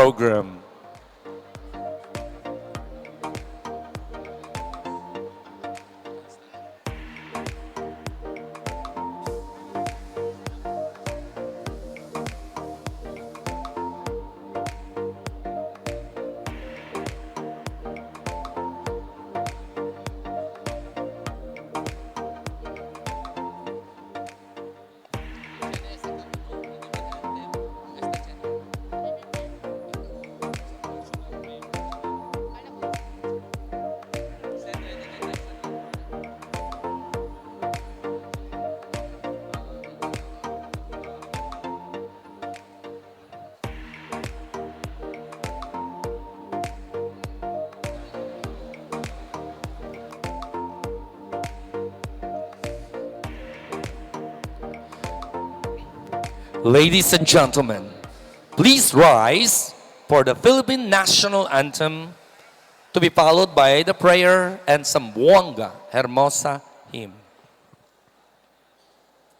program. Ladies and gentlemen, please rise for the Philippine National Anthem to be followed by the prayer and some Buanga Hermosa hymn.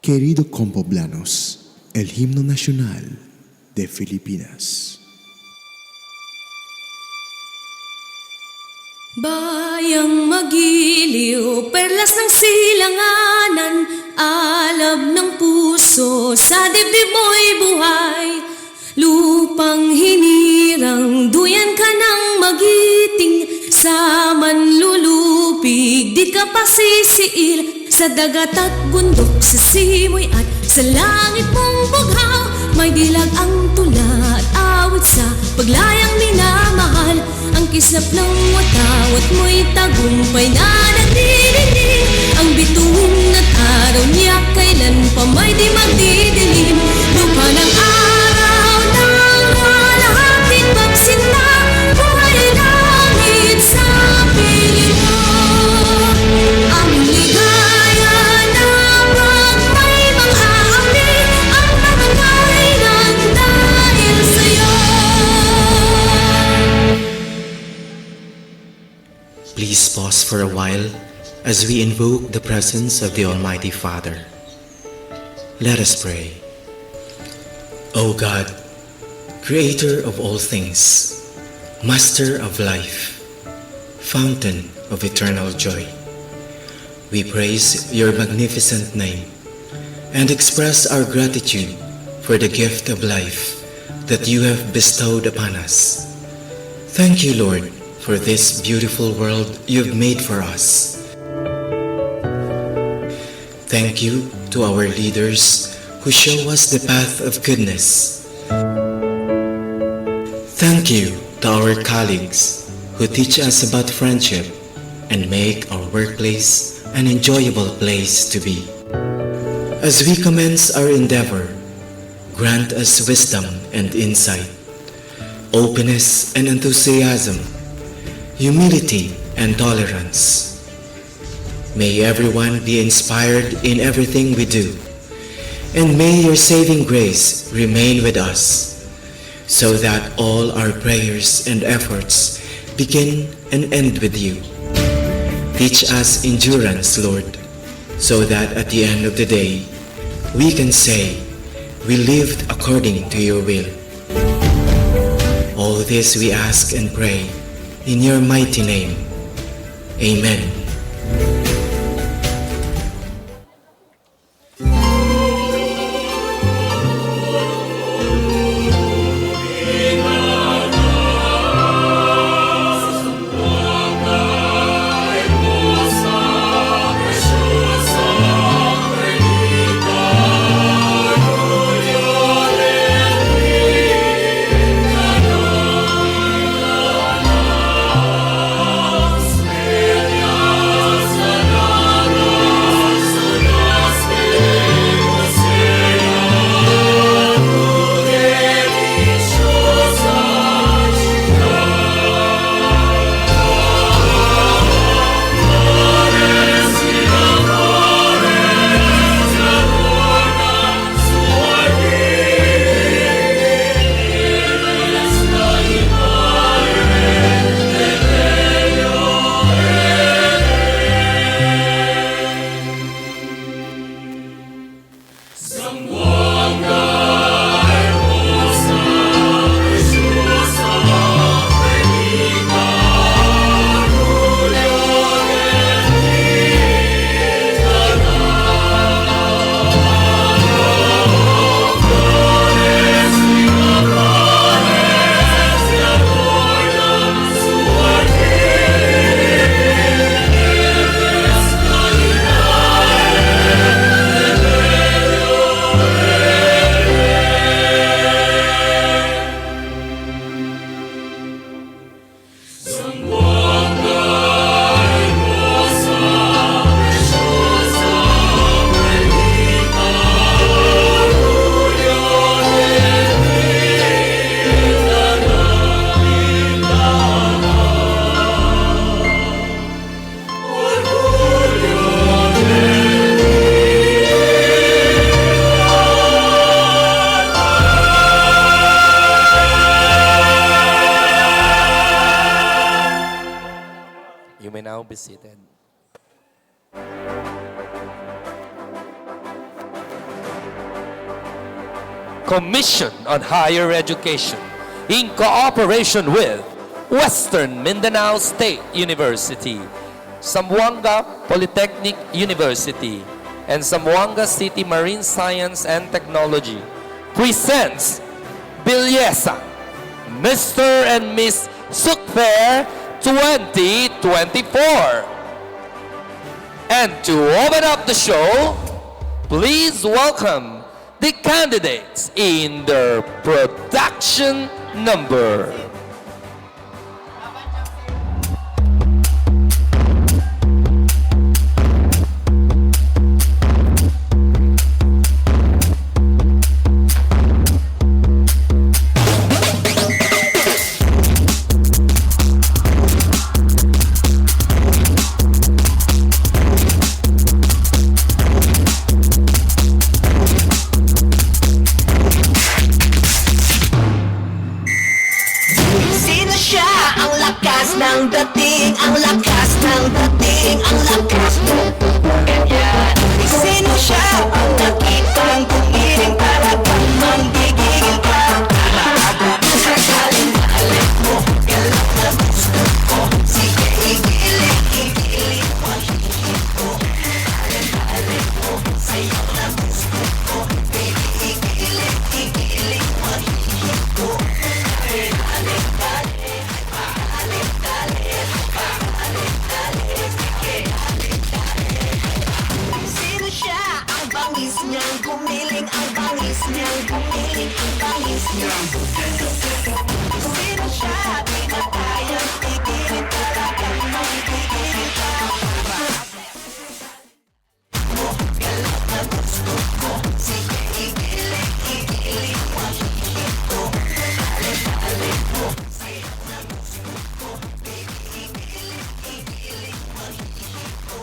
Querido compoblanos, el himno nacional de Filipinas. Bayang magiliw, perlas ng silanganan, alab ng puso, sa dibdib mo'y buhay. Lupang hinirang, duyan ka ng magiting, sa manlulupig, di ka pasisiil. Sa dagat at bundok, sa simoy at sa langit mong bughaw, may dilag ang tula at awit sa paglayang minamahal. Ang kislap ng watawat mo'y tagumpay na nagdidilim. Ang bituin at araw niya kailan pa may di magdidilim. Lupa ng araw ng kalahating magsinta, buhay langit sa piling mo. Ang ligaya na pag may mang-aambi, ang barangay ng dahil sa'yo. Please pause for a while as we invoke the presence of the Almighty Father. Let us pray. O God, Creator of all things, Master of life, Fountain of eternal joy, we praise your magnificent name and express our gratitude for the gift of life that you have bestowed upon us. Thank you, Lord, for this beautiful world you've made for us. Thank you to our leaders who show us the path of goodness. Thank you to our colleagues who teach us about friendship and make our workplace an enjoyable place to be. As we commence our endeavor, grant us wisdom and insight, openness and enthusiasm, humility and tolerance. May everyone be inspired in everything we do, and may your saving grace remain with us, so that all our prayers and efforts begin and end with you. Teach us endurance, Lord, so that at the end of the day, we can say, we lived according to your will. All this we ask and pray in your mighty name. Amen. Sa now be seated. Commission on Higher Education, in cooperation with Western Mindanao State University, Zamboanga Polytechnic University, and Zamboanga City Marine Science and Technology, presents Bilyesa, Mr. and Miss Sukfair 2024. And to open up the show, please welcome the candidates in their production number. Sino siya? Ang lakas ng dating, ang lakas ng dating, ang lakas ng ganyan. Sino siya? Ang nakitang gumiling para kang manggigigil ka. Sakaling mahalin mo, galak na gusto ko. Sige, igiling, igiling mo, hihigit ko. Mahalin mo, sayo na gusto ko. Baby, igiling, igiling mo, hihigit ko. Sino siya? Ang bangis niyang gumiling, ang bangis niyang gumiling, ang bangis niyang gumiling. Sino siya? Di na kayang tigilin, talagang magigilin ka. Mo, galak na gusto ko. Sige, igiling, igiling mo, hihigit ko. Alin mo, sayo na gusto ko. Baby, igiling, igiling mo, hihigit ko.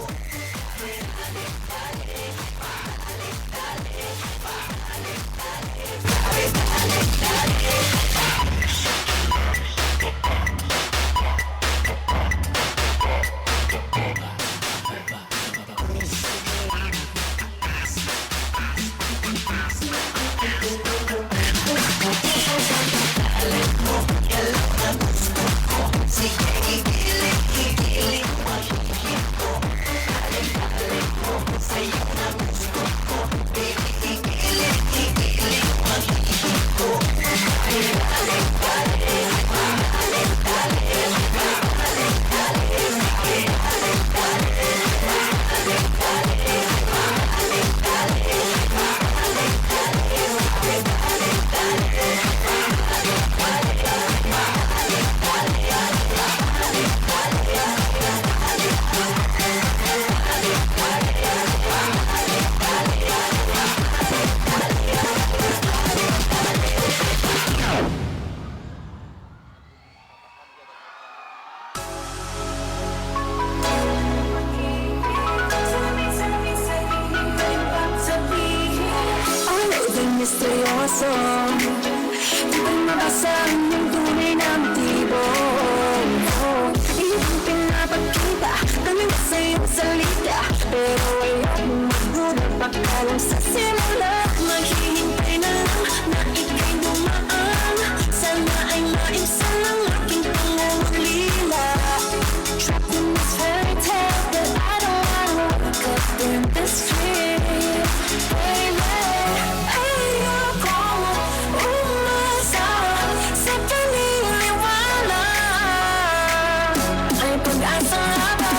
Sige, igiling, igiling mo, hihigit ko. Alin mo, sayo na gusto ko. Baby, igiling, igiling mo, hihigit ko. Misteryoso, di ba'y mabasa ang iyong tunay na motibo? Iyong pinapakita, kami ba sa iyong salita? Pero ayaw mong magduda, pagkalang sa simula. Maghihintay na lang na ika'y dumaan. Sana ay maibsan ang aking pangungulila. Trapped in this fairy tale that I don't wanna wake up in this dream. Baby, ayoko umasa sa paniniwala. Ay pag-asa nga ba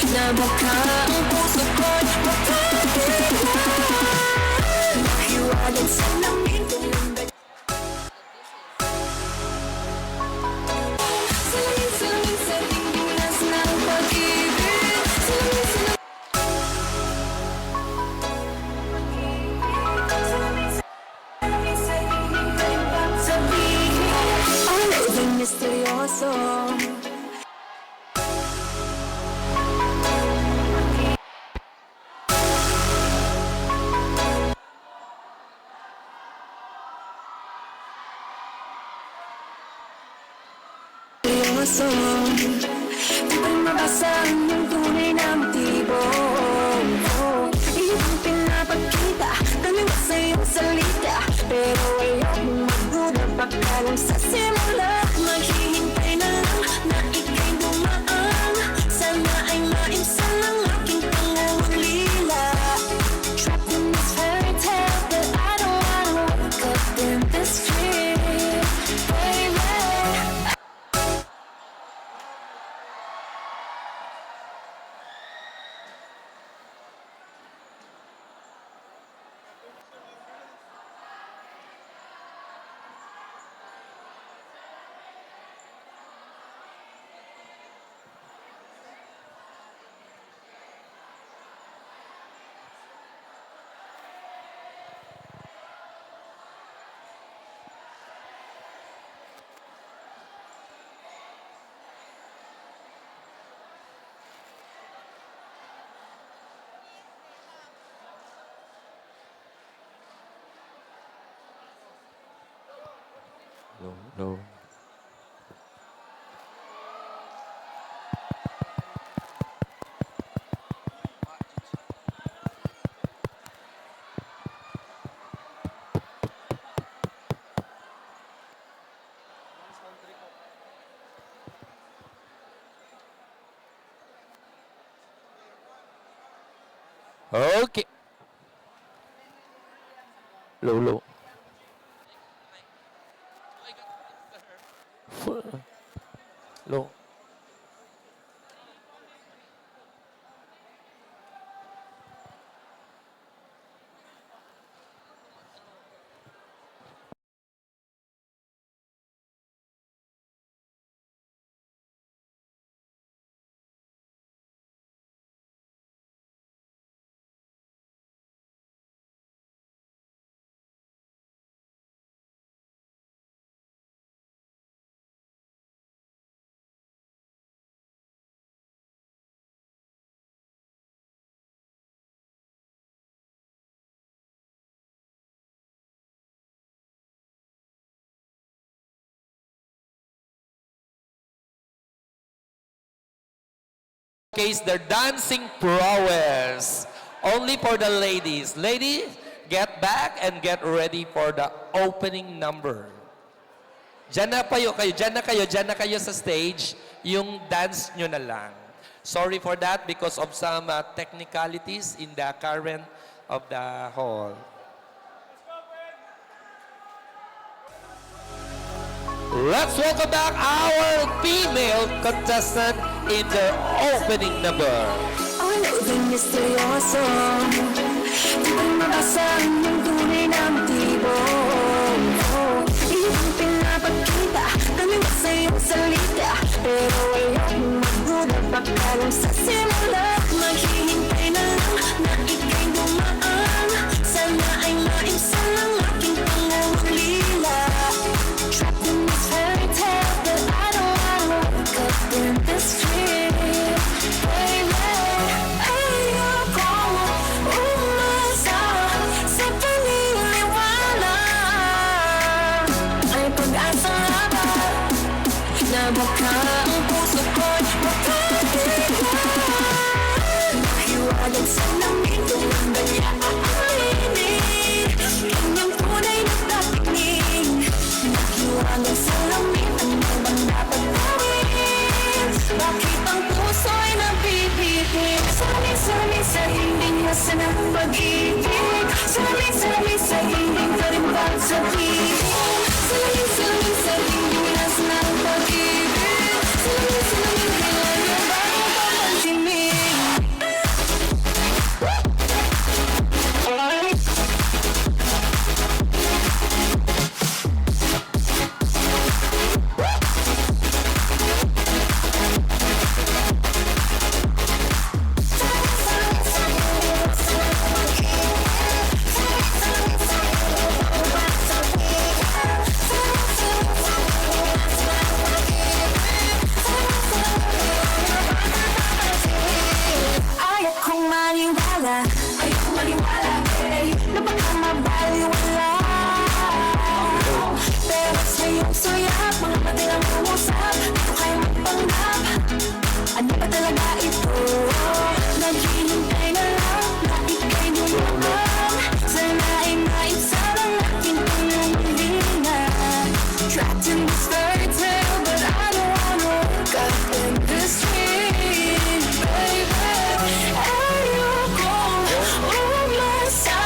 na baka ang puso ko'y mapagdiwan. Mahiwagan sa lamin ng salamin sa tingginas ng pag-ibig. Ang misteryoso. Misteryoso. Di ba rin mabasa ang iyong tunay na motibo? Iyong pinapagkita, galing sa iyong salita, pero ayaw mong magduda, baka lang sa simula. Maghihintay na lang na ika'y dumaan, sana ay maimsan ang aking pangungulila. Trapped in this fairy tale, but I don't wanna wake up in this dream, baby. No, no. Okay. Low, low. Low. Case their dancing prowess. Only for the ladies. Ladies, get back and get ready for the opening number. Diyan na kayo, dyan na kayo sa stage. Yung dance nyo na lang. Sorry for that because of some technicalities in the current of the hall. Let's welcome back our female contestant in their opening number. Ano ba'y misteryoso? Di ba mabasa ang iyong tunay na motibo? Iyong pinapagkita, galing sa iyong salita, pero ayaw mong magduda, baka lang sa simula. Maghihintay na lang na ika'y dumaan, sana ay maimsan ang aking pangungulila. Trapped in this fairy tale, but I don't wanna wake up in this dream, baby. Ayoko umasa sa paniniwala. Ay pag-asa nga ba na baka ang puso ko'y mapapigyan? Nahiwalag sa lamig, tumambaya aaminin kanyang tunay na tatikling. Nahiwalag sa lamig, ano bang dapat gawin? Bakit ang puso'y napipitin? Sabi sa hindi niya sa ng pag-ibig. Sabi sa hindi ka rin pagsabihin. Sabi sa hindi niya sa ng pag-ibig. Sabi kailan niya ba papansinin? this fairy tale, but I don't wanna wake up in this dream, baby. Ayoko umasa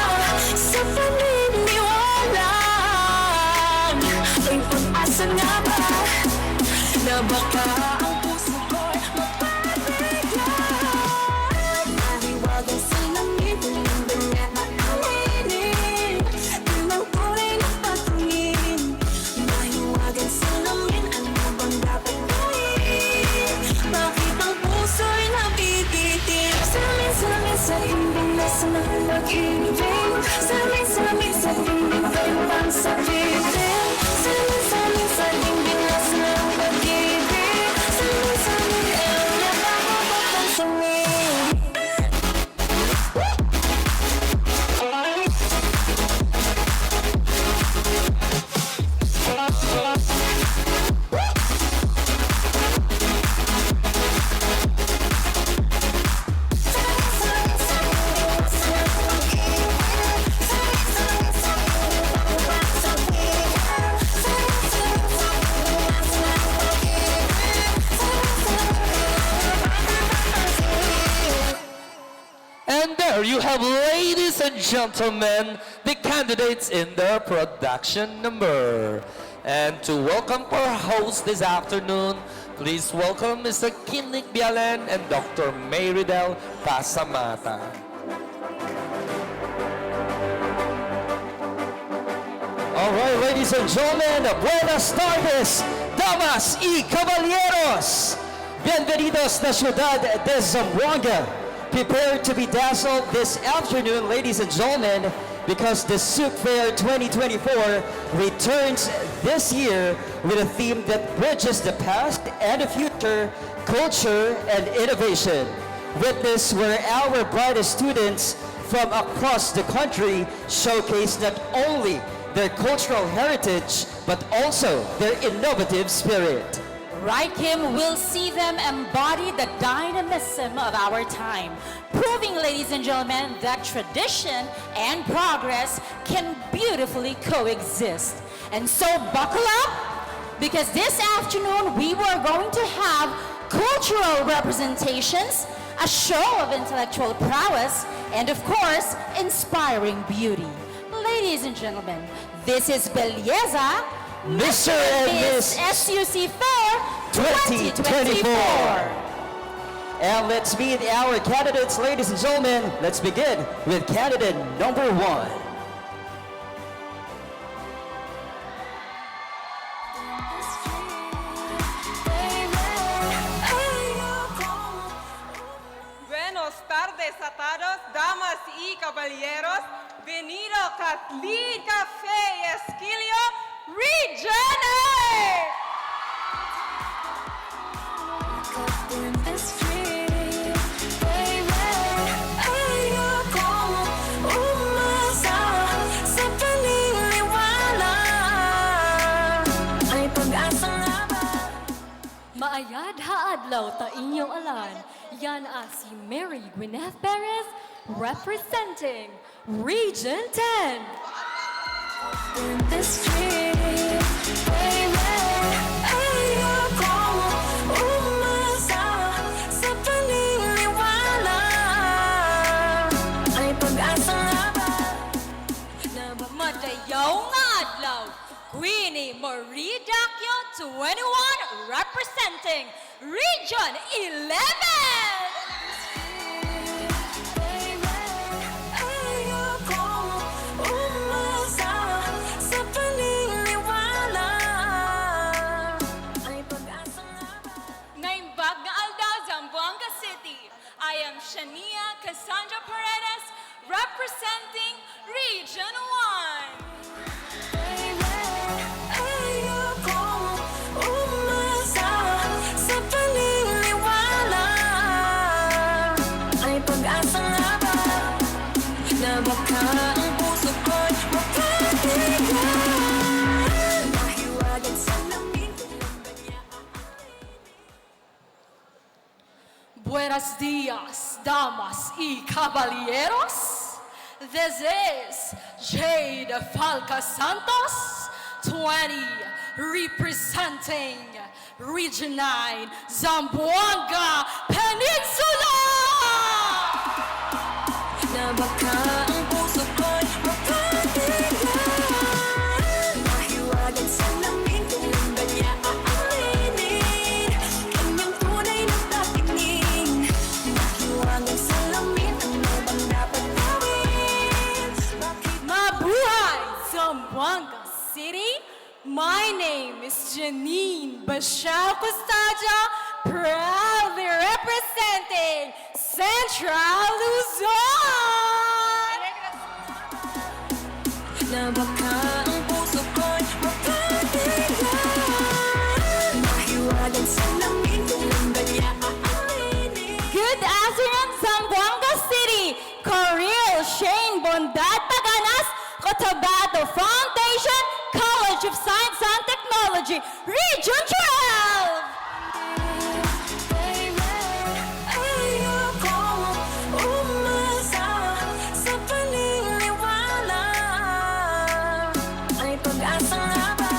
sa paniniwalaan. May pag-asa nga ba na baka ang puso ko'y mapapigyan? Mahiwagang salamin, hindi niya nakawinin. Bilang kulay ng patingin. Mahiwagang salamin, ano bang dapat gawin? Bakit ang puso'y nabibitin? Salamin sa imbilas ng pag-ibig. Salamin sa imbigas ng sabitin. Salamin sa imbigas ng pag-ibig. Salamin ewan na ako papansinin. And there you have, ladies and gentlemen, the candidates in their production number. And to welcome our host this afternoon, please welcome Mr. Kinnick Bialen and Dr. Mayridel Pasamata. All right, ladies and gentlemen, buenas tardes, damas y caballeros. Bienvenidos na Ciudad de Zamboanga. Prepare to be dazzled this afternoon, ladies and gentlemen, because the Souk Fair 2024 returns this year with a theme that bridges the past and the future, culture and innovation. Witness where our brightest students from across the country showcase not only their cultural heritage, but also their innovative spirit. Right, Kim, we'll see them embody the dynamism of our time, proving, ladies and gentlemen, that tradition and progress can beautifully coexist. And so buckle up, because this afternoon we were going to have cultural representations, a show of intellectual prowess, and of course, inspiring beauty. Ladies and gentlemen, this is Belleza, Mr. and Miss SUC Fair 2024. And let's meet our candidates, ladies and gentlemen. Let's begin with candidate number 1. Buenos tardes a todos, damas y caballeros. Venido Kathleen Cafe Esquilio, Region A! In this dream, baby, ayoko umasa sa paniniwala. May pag-asa nga ba? Maayad haadlaw ta inyong alan, yan si Mary Gwyneth Perez representing Region 10. In this dream, baby, ayoko umasa sa paniniwala. May pag-asa nga ba? Madayaw nga adlaw, Queenie Marie Dacchio 21 representing Region 11. Ayoko umasa sa paniniwala. May pag-asa nga ba? Naimbag nga aldaw, Zamboanga City. I am Shania Cassandra Paredes representing Region 1. Ayoko umasa sa paniniwala. May pag-asa nga ba na baka ang puso ko'y mapapigyan? Mahiwagan sa lamin, kailan ba niya Buenos dias, damas y caballeros. This is Jade Falca Santos 20 representing Region 9, Zamboanga Peninsula! Na baka ang puso ko'y mapatigan. Mahiwagan sa lamin kung ang ganya aaminin. Kanyang tunay na tatingin. Mahiwagan sa lamin, ano bang dapat gawin? Bakit Mabuhay, Zamboanga City! My name is Janine Bashal Custadia, proudly representing Central Luzon! na baka ang puso ko'y mapatigan? Mahiwagan sa lamin kung ang ganya aaminin. Good afternoon, Zamboanga City! Coril Shane Bondat Paganas, Cotabato Foundation, College of Science and Technology, Region 12! Ayoko umasa sa paniniwala. Ay pag-asa nga ba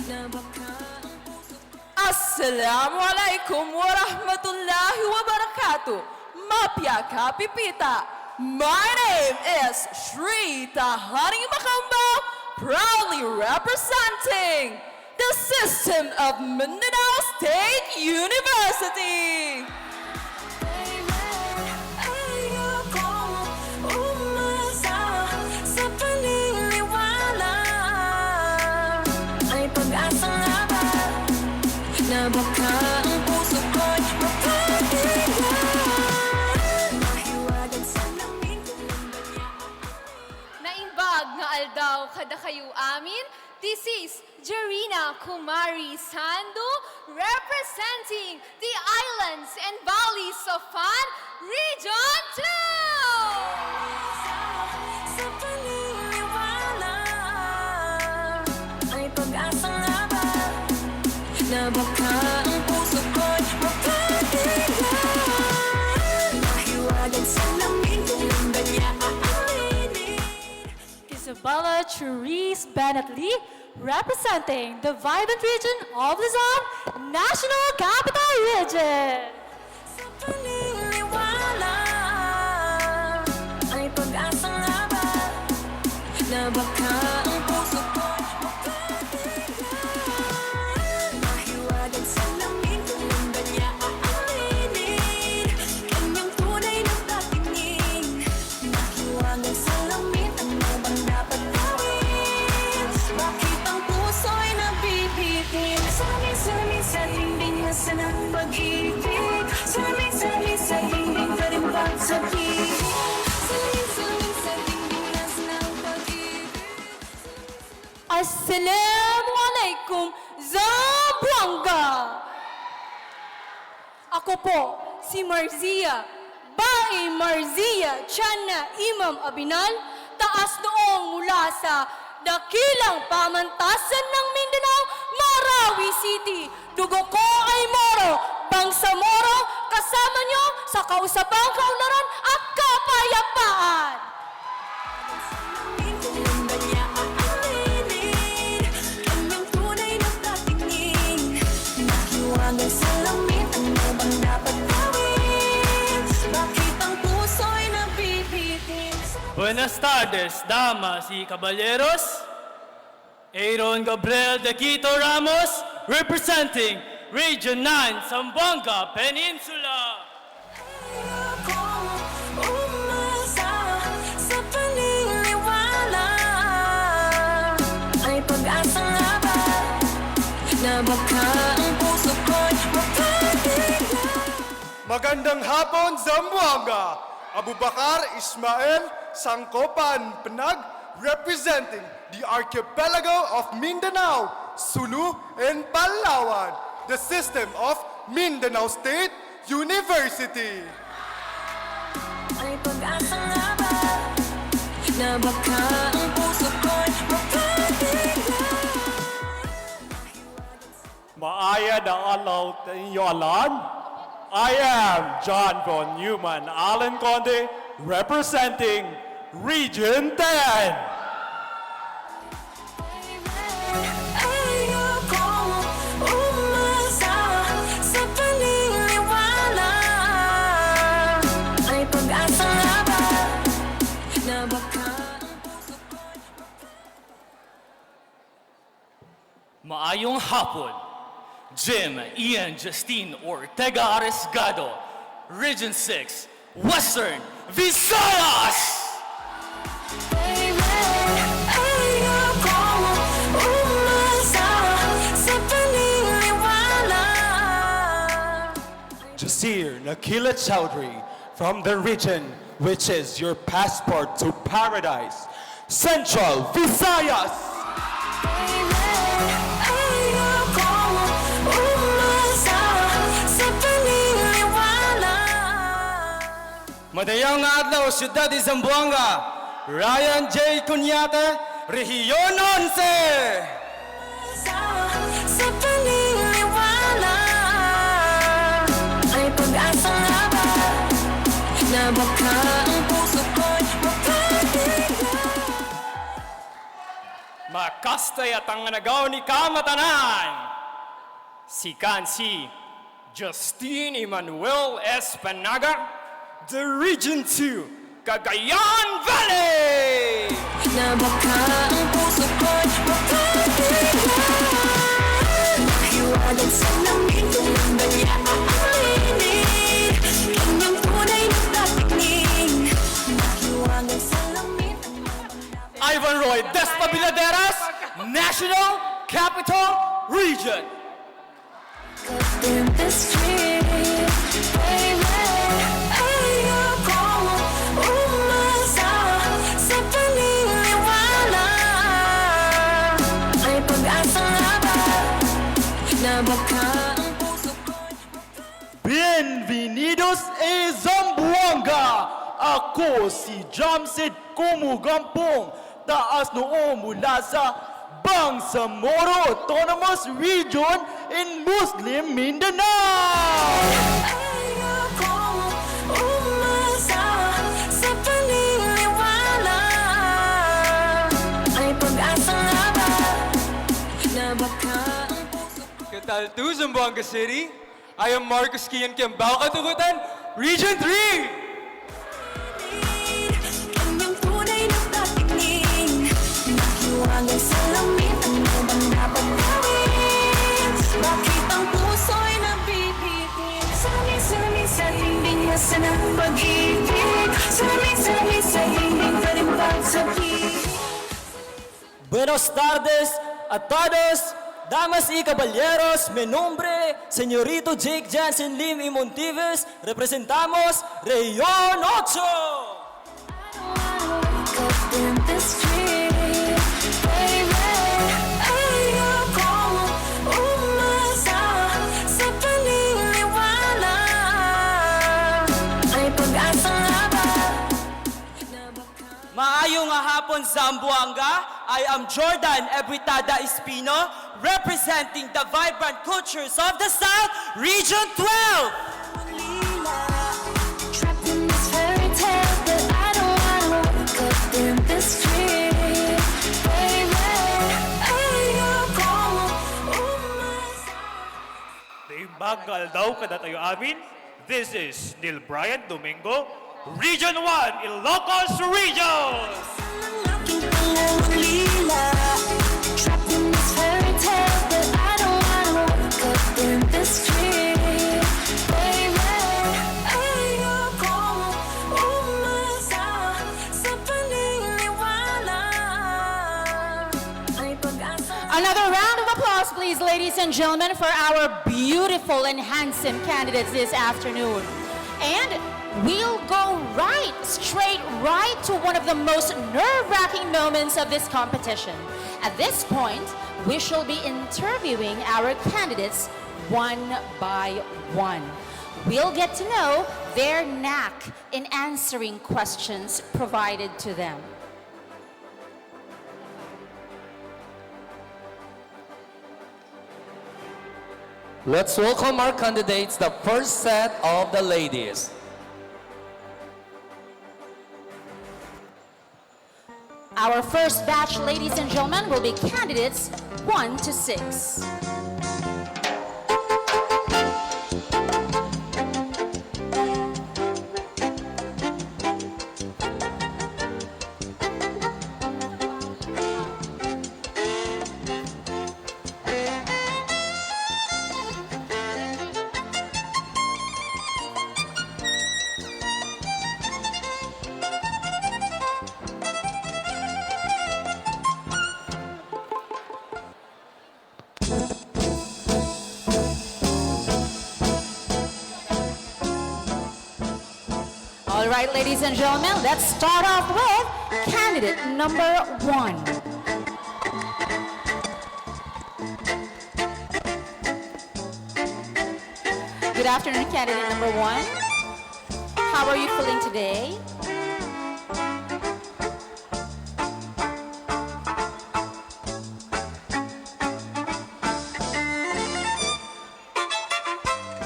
na baka ang puso Assalamualaikum warahmatullahi wabarakatuh. Mapya Kapipita. My name is Shri Tahani Makamba, proudly representing the system of Mindanao State University. ayoko umasa sa paniniwala. Ay pag-asa nga ba na baka ang puso ko'y mapatigan? Mahiwagan sa lamin kung ang ganya Naimbag nga aldaw kada kayo amin, this is Jarina Kumari Sandu representing the islands and valleys of Fan, Region 2! sa paniniwala. Ay pag-asa nga ba na baka ang puso ko'y mapatigan? Mahiwagan sa lamin kung ang ganya aaminin. Isabella Therese Bennett Lee representing the vibrant region of Luzon, National Capital Region. Sa paniniwala. Ay pag-asa nga ba na baka ang puso ko'y mapatigan? Mahiwagan sa lamin kung ang ganya aaminin. Kanyang tunay na tatingin. Mahiwagan sa lamin, ano bang dapat gawin? Bakit ang puso'y nabibitin? Samin-samin sa dingding na sanang pag-ibig. Samin-samin sa dingding na rin pagsabihin. Samin-samin sa dingding na sanang pag-ibig. Assalamualaikum Zamboanga! Ako po, si Marzia, Bae Marzia Chana Imam Abinal, taas noong mula sa dakilang pamantasan ng Mindanao, Marawi City. Dugo ko ay Moro, Bangsamoro, kasama nyo sa kausapang kaunlaran at kapayapaan. Kung ang ganya aaminin. Kanyang tunay na tatingin. Mahiwagan sa lamin, ano bang dapat gawin? Bakit ang puso'y nabibitin? Buenas tardes, damas y caballeros. Aaron Gabriel de Quito Ramos, representing Region 9, Zamboanga Peninsula. Ayoko umasa sa paniniwala. Ay pag-asa nga ba na baka ang puso ko'y mapatigan? Magandang hapon, Zamboanga! Abubakar Ismael Sangkopan Penag, representing the archipelago of Mindanao, Sulu, and Palawan, the system of Mindanao State University. Ay pag-asa nga ba na baka ang puso ko'y mapatigan? Maaya na alaw tayo alam. I am John Von Neumann Alan Conde, representing Region 10. Ayoko hapon. Jim, Ian, Justine, Ortega Aresgado, Region 6, Western Visayas! Jasir Nakila Chowdhury from the region, which is your passport to paradise, Central Visayas. Madayang adlaw, Ciudad de Zamboanga, Ryan J. Cunyate, Rehiyon 11. Sa paniniwala ay pag-asa nga ba na baka ang puso ko'y mapapigil. Makastay at ang nagaw ni Kamatanan. Si Kansi Justine Emmanuel Espanaga, the Region 2, Cagayan Valley! Na baka ang puso ko'y mapapigil. Mahiwagan sa langit kung ang balya aaminin. Kanyang tunay na tatikling. Mahiwagan sa langit ang Ivan Roy Despabiladeras, National Capital Region. in the street, baby. Ayoko umasa sa paniniwala. Ay pag-asa nga ba na baka ang puso ko'y Bienvenidos a Zamboanga! Ako si Jamsid Kumugampong, taas noo mula sa Bangsamoro Autonomous Region in Muslim Mindanao! ayoko umasa sa paniniwala. Ay pag-asa nga ba na baka ang puso ¿Qué tal tú, Zamboanga City? I am Marcus Kian Kiambao Katugutan, Region 3! kanyang tunay na tatikling. Mahiwagan sa langit, ano bang dapat gawin? Bakit ang puso'y nabibitin? Salamin sa hindi niya sa ng pag-ibig. Salamin sa hindi pa rin pagsabi. Buenos tardes a todos, damas y caballeros. Mi nombre, señorito Jake Jansen Lim y Montives. Representamos Región 8. Up in the street, baby. Ayoko umasa sa paniniwala. Ay pag-asa nga ba na baka Maayong hapon, Zamboanga. I am Jordan Ebritada Espino, representing the vibrant cultures of the South, Region 12. lila. Trapped in this fairy tale, but I don't wanna wake up in the street, baby. Ayoko umasa. Bagal daw kada tayo amin. This is Neil Bryant Domingo, Region 1, Ilocos Region! Looking for lila. Trapped in this fairy tale, but I don't wanna wake up in the street, baby. Ayoko umasa sa paniniwala. Ay pag-asa. Another round of applause, please, ladies and gentlemen, for our beautiful and handsome candidates this afternoon. And we'll go straight right to one of the most nerve-wracking moments of this competition. At this point, we shall be interviewing our candidates one by one. We'll get to know their knack in answering questions provided to them. Let's welcome our candidates, the first set of the ladies. Our first batch, ladies and gentlemen, will be candidates 1 to 6. right, ladies and gentlemen, let's start off with candidate number 1. Good afternoon, candidate number 1. How are you feeling today?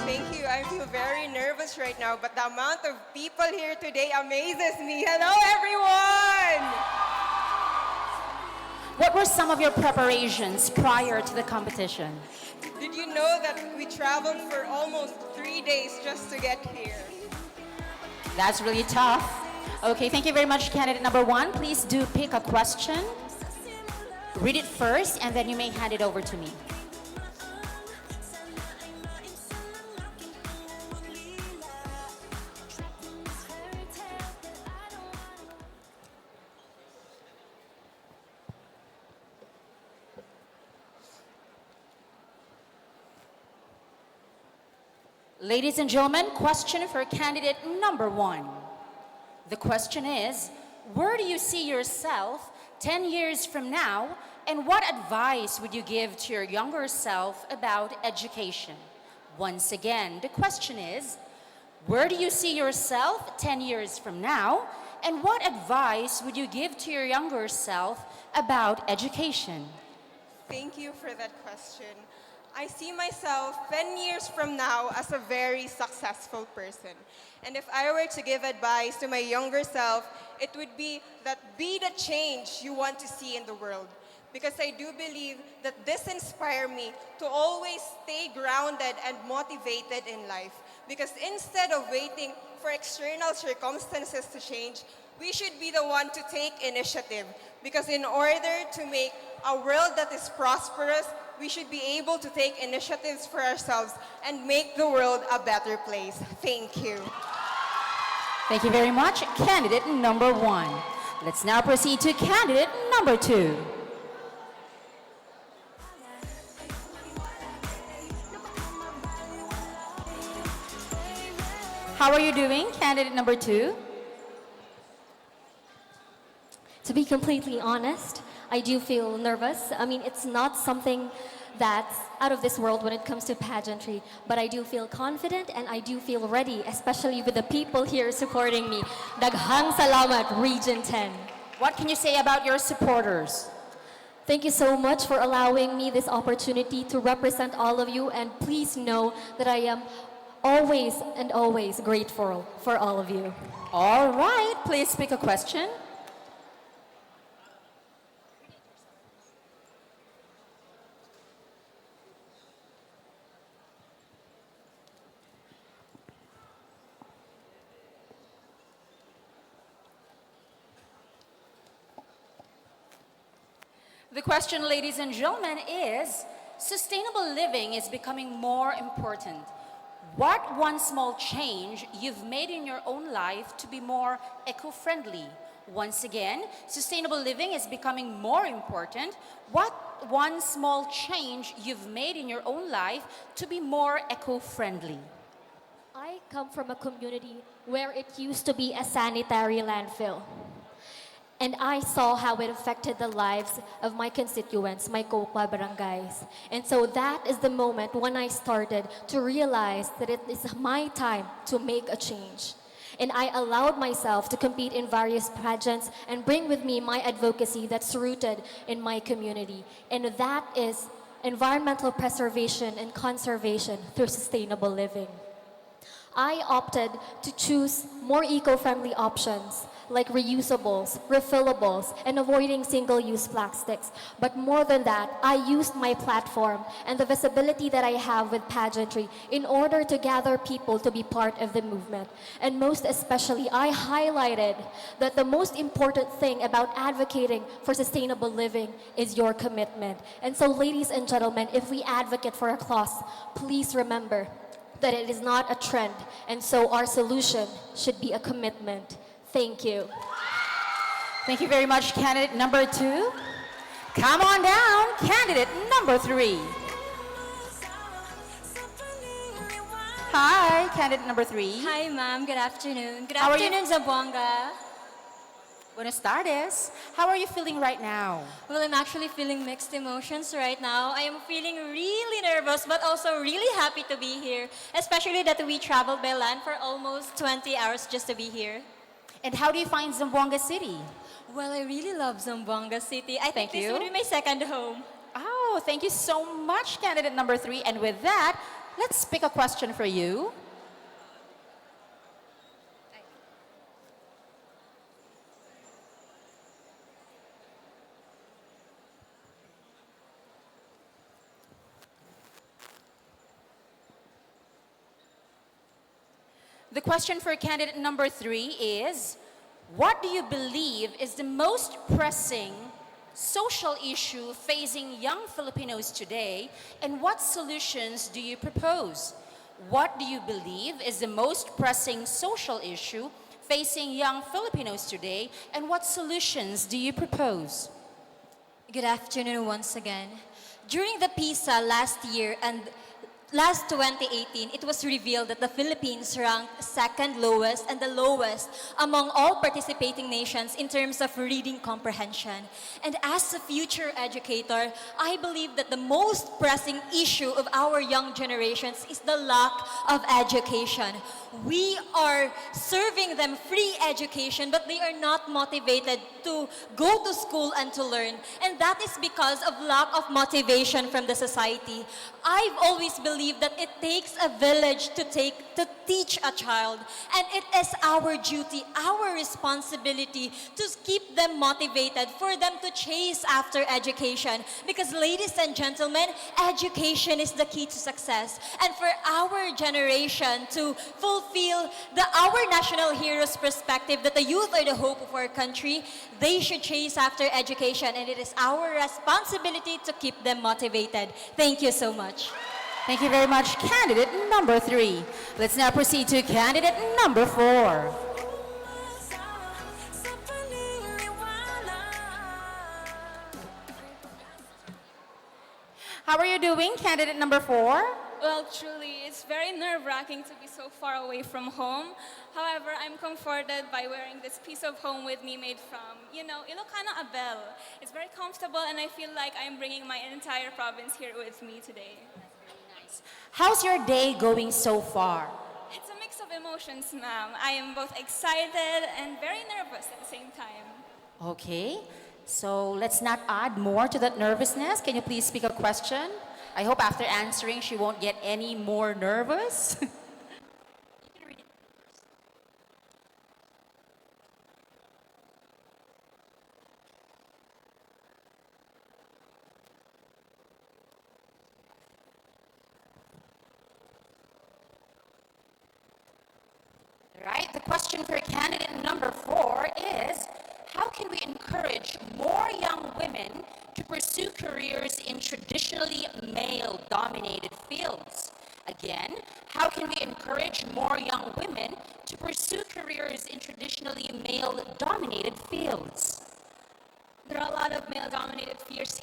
Thank you. I feel very nervous right now, but the amount of people here today amazes me. Hello, everyone! What were some of your preparations prior to the competition? Did you know that we traveled for almost 3 days just to get here? That's really tough. Okay, thank you very much, candidate number 1. Please do pick a question. Read it first, and then you may hand it over to me. Ladies and gentlemen, question for candidate number 1. The question is, where do you see yourself 10 years from now, and what advice would you give to your younger self about education? Once again, the question is, where do you see yourself 10 years from now, and what advice would you give to your younger self about education? Thank you for that question. I see myself 10 years from now as a very successful person. And if I were to give advice to my younger self, it would be that be the change you want to see in the world. Because I do believe that this inspires me to always stay grounded and motivated in life. Because instead of waiting for external circumstances to change, we should be the one to take initiative. Because in order to make a world that is prosperous, we should be able to take initiatives for ourselves and make the world a better place. Thank you. Thank you very much, candidate number 1. Let's now proceed to candidate number 2. How are you doing, candidate number 2? To be completely honest, I do feel nervous. I mean, it's not something that's out of this world when it comes to pageantry, but I do feel confident and I do feel ready, especially with the people here supporting me. Daghang salamat, Region 10. What can you say about your supporters? Thank you so much for allowing me this opportunity to represent all of you, and please know that I am always and always grateful for all of you. All right, please pick a question. The question, ladies and gentlemen, is sustainable living is becoming more important. What one small change you've made in your own life to be more eco-friendly? Once again, sustainable living is becoming more important. What one small change you've made in your own life to be more eco-friendly? I come from a community where it used to be a sanitary landfill. And I saw how it affected the lives of my constituents, my Kokwa barangays. And so that is the moment when I started to realize that it is my time to make a change. And I allowed myself to compete in various pageants and bring with me my advocacy that's rooted in my community. And that is environmental preservation and conservation through sustainable living. I opted to choose more eco-friendly options like reusables, refillables, and avoiding single-use plastics. But more than that, I used my platform and the visibility that I have with pageantry in order to gather people to be part of the movement. And most especially, I highlighted that the most important thing about advocating for sustainable living is your commitment. And so, ladies and gentlemen, if we advocate for a cause, please remember that it is not a trend, and so our solution should be a commitment. Thank you. Thank you very much, candidate number 2. Come on down, candidate number 3. Hi, candidate number 3. Hi, ma'am. Good afternoon. Good How are you? afternoon, Zamboanga. Buenos tardes. How are you feeling right now? Well, I'm actually feeling mixed emotions right now. I am feeling really nervous, but also really happy to be here, especially that we traveled by land for almost 20 hours just to be here. And how do you find Zamboanga City? Well, I really love Zamboanga City. I think Thank this you. would be my second home. Oh, thank you so much, candidate number 3. And with that, let's pick a question for you. The question for candidate number 3 is, what do you believe is the most pressing social issue facing young Filipinos today, and what solutions do you propose? What do you believe is the most pressing social issue facing young Filipinos today, and what solutions do you propose? Good afternoon once again. During the PISA last year and last 2018, it was revealed that the Philippines ranked second lowest and the lowest among all participating nations in terms of reading comprehension. And as a future educator, I believe that the most pressing issue of our young generations is the lack of education. We are serving them free education, but they are not motivated to go to school and to learn. And that is because of lack of motivation from the society. I've always believed that it takes a village to teach a child. And it is our duty, our responsibility to keep them motivated, for them to chase after education. Because ladies and gentlemen, education is the key to success. And for our generation to fulfill our national heroes perspective that the youth are the hope of our country, they should chase after education, and it is our responsibility to keep them motivated. Thank you so much. Thank you very much, candidate number 3. Let's now proceed to candidate number 4. How are you doing, candidate number 4? Well, truly, it's very nerve-wracking to be so far away from home. However, I'm comforted by wearing this piece of home with me made from, Ilocano Abel. It's very comfortable, and I feel like I'm bringing my entire province here with me today. How's your day going so far? It's a mix of emotions, ma'am. I am both excited and very nervous at the same time. Okay, so let's not add more to that nervousness. Can you please speak a question? I hope after answering, she won't get any more nervous. Right, the question for candidate number 4 is, how can we encourage more young women to pursue careers in traditionally male-dominated fields? Again, how can we encourage more young women to pursue careers in traditionally male-dominated fields? There are a lot of male-dominated fields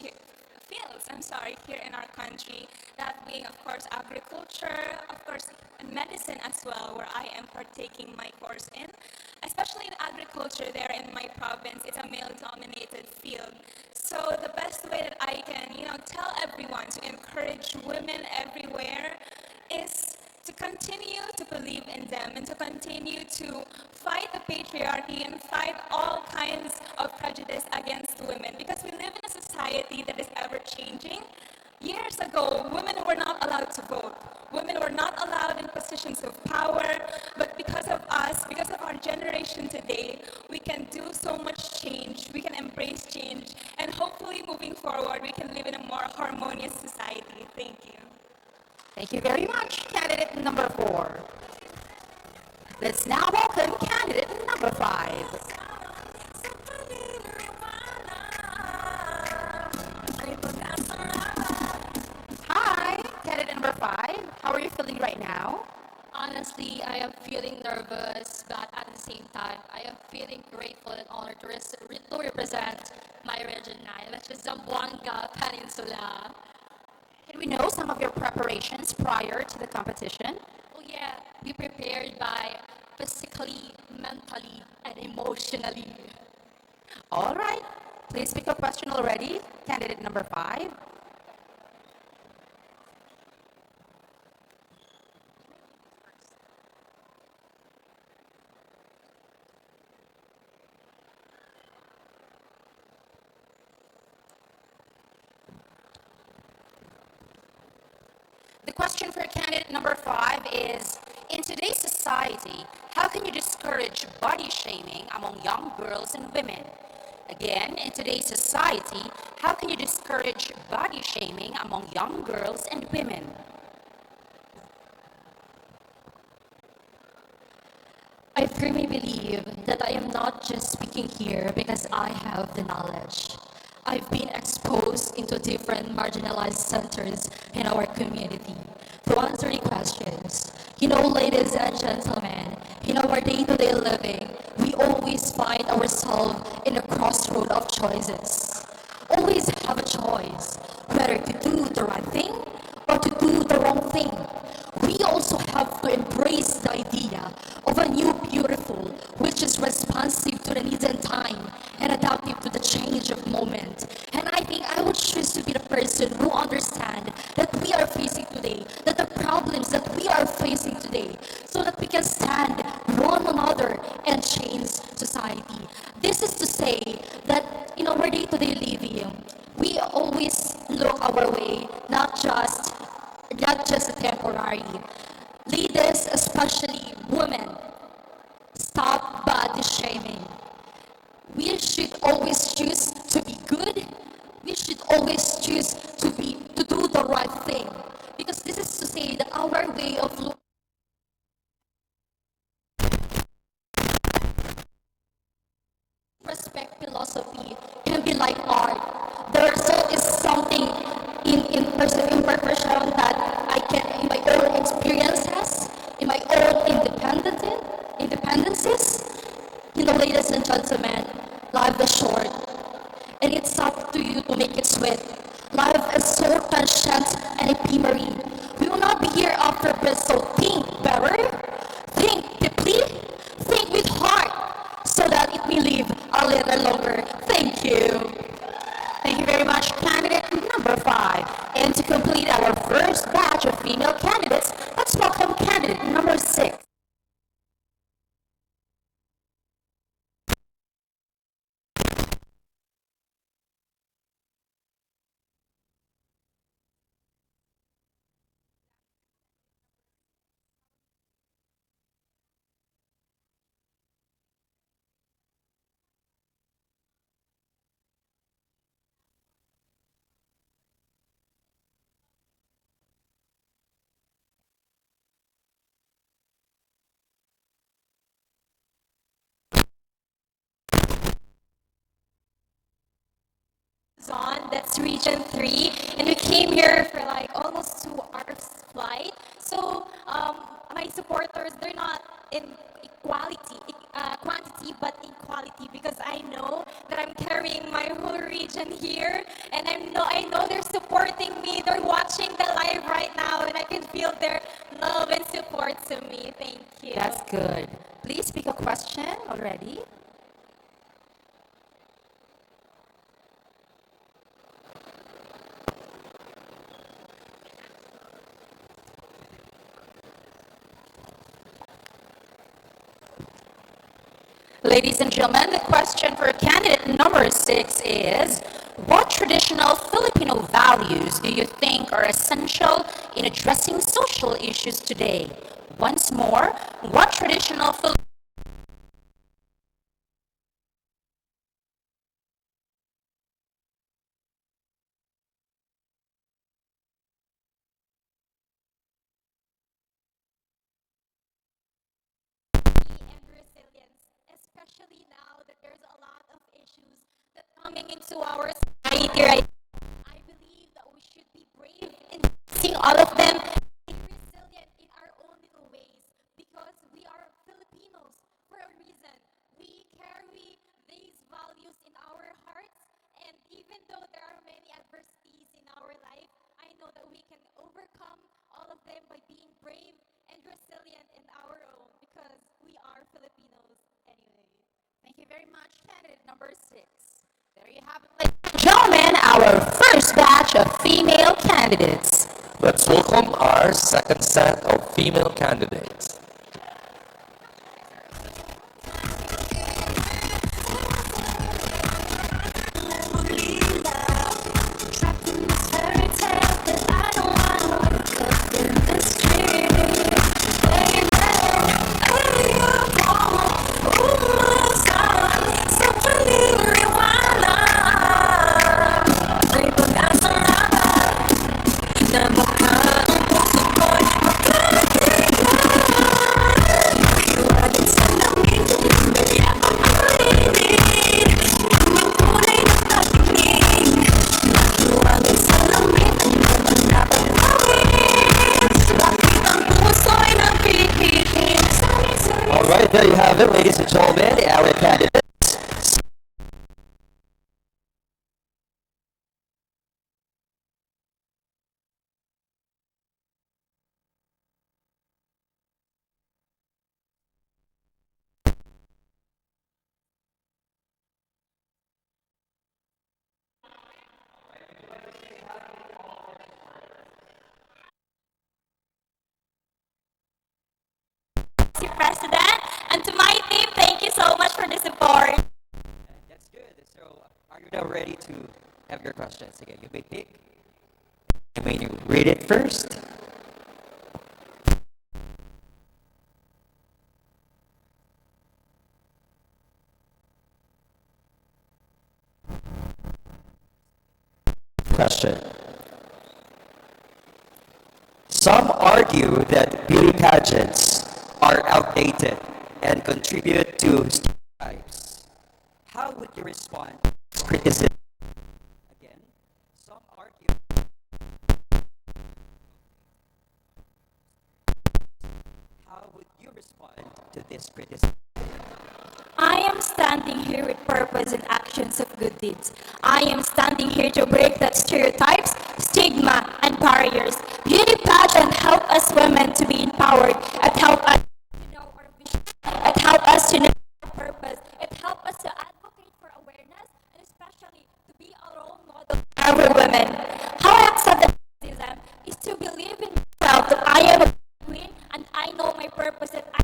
here in our country, that being, of course, agriculture, of course, and medicine as well, where I am partaking my course in. Especially in agriculture there in my province, it's a male-dominated field. So the best way that I can, tell everyone to encourage women everywhere is to continue to believe in them and to continue to fight the patriarchy and fight all kinds of prejudice against women, because we live in a society that is ever changing. Years ago, women were not allowed to vote. Women were not allowed in positions of power, but because of us, because of our generation today, we can do so much change, we can embrace change, and hopefully moving forward, we can live in a more harmonious society. Thank you. Thank you very much, candidate number 4. Let's now welcome candidate number 5. Hi, candidate number 5. How are you feeling right now? Honestly, I am feeling nervous, but at the same time, I am feeling grateful and honored to represent my region 9, which is Zamboanga Peninsula. Can we know some of your preparations prior to the competition? Oh yet be prepared by physically, mentally, and emotionally. All right, please pick a question already. Candidate number 5. The question for candidate number 5 is, in today's society, how can you discourage body shaming among young girls and women? Again, in today's society, how can you discourage body shaming among young girls and women? I firmly believe that I am not just speaking here because I have the knowledge. I've been exposed into different marginalized centers in our community. To answer the questions, ladies and gentlemen, in our day-to-day living, we always find ourselves in a crossroad of choices. Always have a choice, whether to do the right thing or to do the wrong thing. We also have to embrace the idea of a new beautiful, which is responsive to the needs and time and adaptive to the change of moment. And I think I would choose to be the person who understands that we are facing today, that the problems that we are facing today, so that we can stand one another and change society. This is to say that in our day-to-day living, we always look our way, not just a temporary. Leaders, especially women, stop body shaming. We should always choose to be good. We should always choose to do the right thing. Because this is to say that our way of looking respect philosophy can be like art. The result is something in imperfection that I can, in my own experiences, in my own independences. Ladies and gentlemen, life is short, and it's up to you to make it sweet. Life is so transient and ephemeral. We will not be here after this, so think better, think deeply, think with heart, so that it may live a little longer. Thank you. Thank you very much, candidate number 5. And to complete our first batch of female candidates, let's welcome candidate number 6. On, that's region 3, and we came here for like almost 2 hours flight. So my supporters, they're not in quantity, but in quality, because I know that I'm carrying my whole region here, and I know they're supporting me. They're watching the live right now, and I can feel their love and support to me. Thank you. That's good. Please pick a question already. Ladies and gentlemen, the question for candidate number 6 is, what traditional Filipino values do you think are essential in addressing social issues today? Once more, what traditional Filipino and resilience, especially now that there's a lot of issues that coming into our society right now. I believe that we should be brave in facing all of them and resilient in our own little ways, because we are Filipinos for a reason. We carry these values in our hearts, and even though there are many adversities in our life, I know that we can overcome all of them by being brave and and resilient in our own because we are Filipinos anyway. Thank you very much, candidate number 6. There you have it, ladies and gentlemen, our first batch of female candidates. Let's welcome our second set of female candidates. All right, there you have it, ladies and gentlemen, our candidates. Mr. President, and to my team, thank you so much for the support. That's good. So, are you now ready to have your questions again? You may pick. You may read it first. Question. Some argue that beauty pageants are outdated and contribute to stereotypes. How would you respond to this criticism? Again, some argue. How would you respond to this criticism? I am standing here with purpose and actions of good deeds. I am standing here to break that stereotypes, stigma, and barriers. Beauty pageant help us women to be empowered. It help us to know our vision. It help us to know our purpose. It help us to advocate for awareness and especially to be a role model for every woman. How I accept the criticism is to believe in myself that I am a queen and I know my purpose that I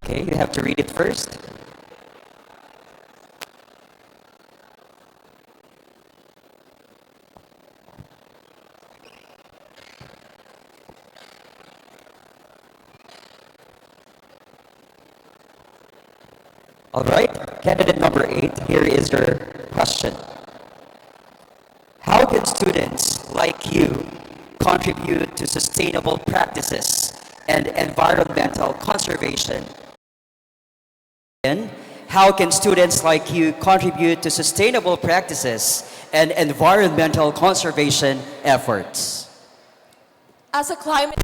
Okay, you have to read it first. All right, candidate number 8, here is your question. How can students like you contribute to sustainable practices and environmental conservation? And How can students like you contribute to sustainable practices and environmental conservation efforts? As a climate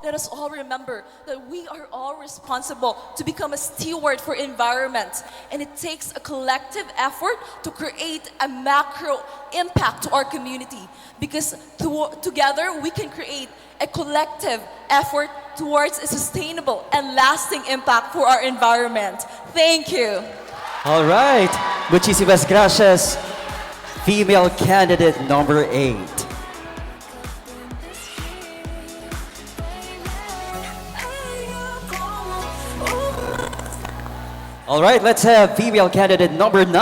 let us all remember that we are all responsible to become a steward for environment, and it takes a collective effort to create a macro impact to our community, because together we can create a collective effort towards a sustainable and lasting impact for our environment. Thank you. All right. Muchísimas gracias. Female candidate number 8. All right, let's have female candidate number 9.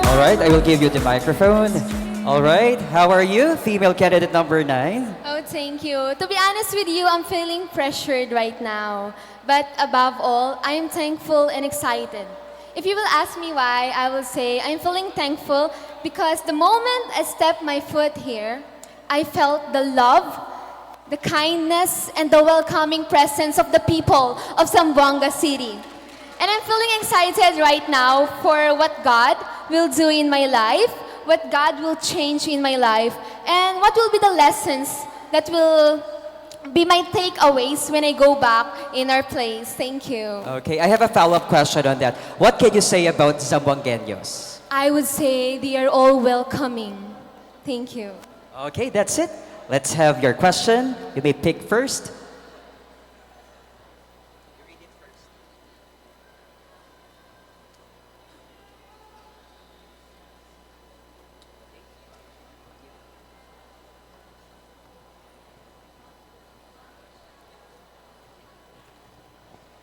All right, I will give you the microphone. All right, how are you, female candidate number 9? Oh, thank you. To be honest with you, I'm feeling pressured right now. But above all, I'm thankful and excited. If you will ask me why, I will say I'm feeling thankful because the moment I stepped my foot here, I felt the love, the kindness, and the welcoming presence of the people of Zamboanga City. And I'm feeling excited right now for what God will do in my life, what God will change in my life, and what will be the lessons that will be my takeaways when I go back in our place. Thank you. Okay, I have a follow-up question on that. What can you say about Zamboangueños? I would say they are all welcoming. Thank you. Okay, that's it. Let's have your question. You may pick first.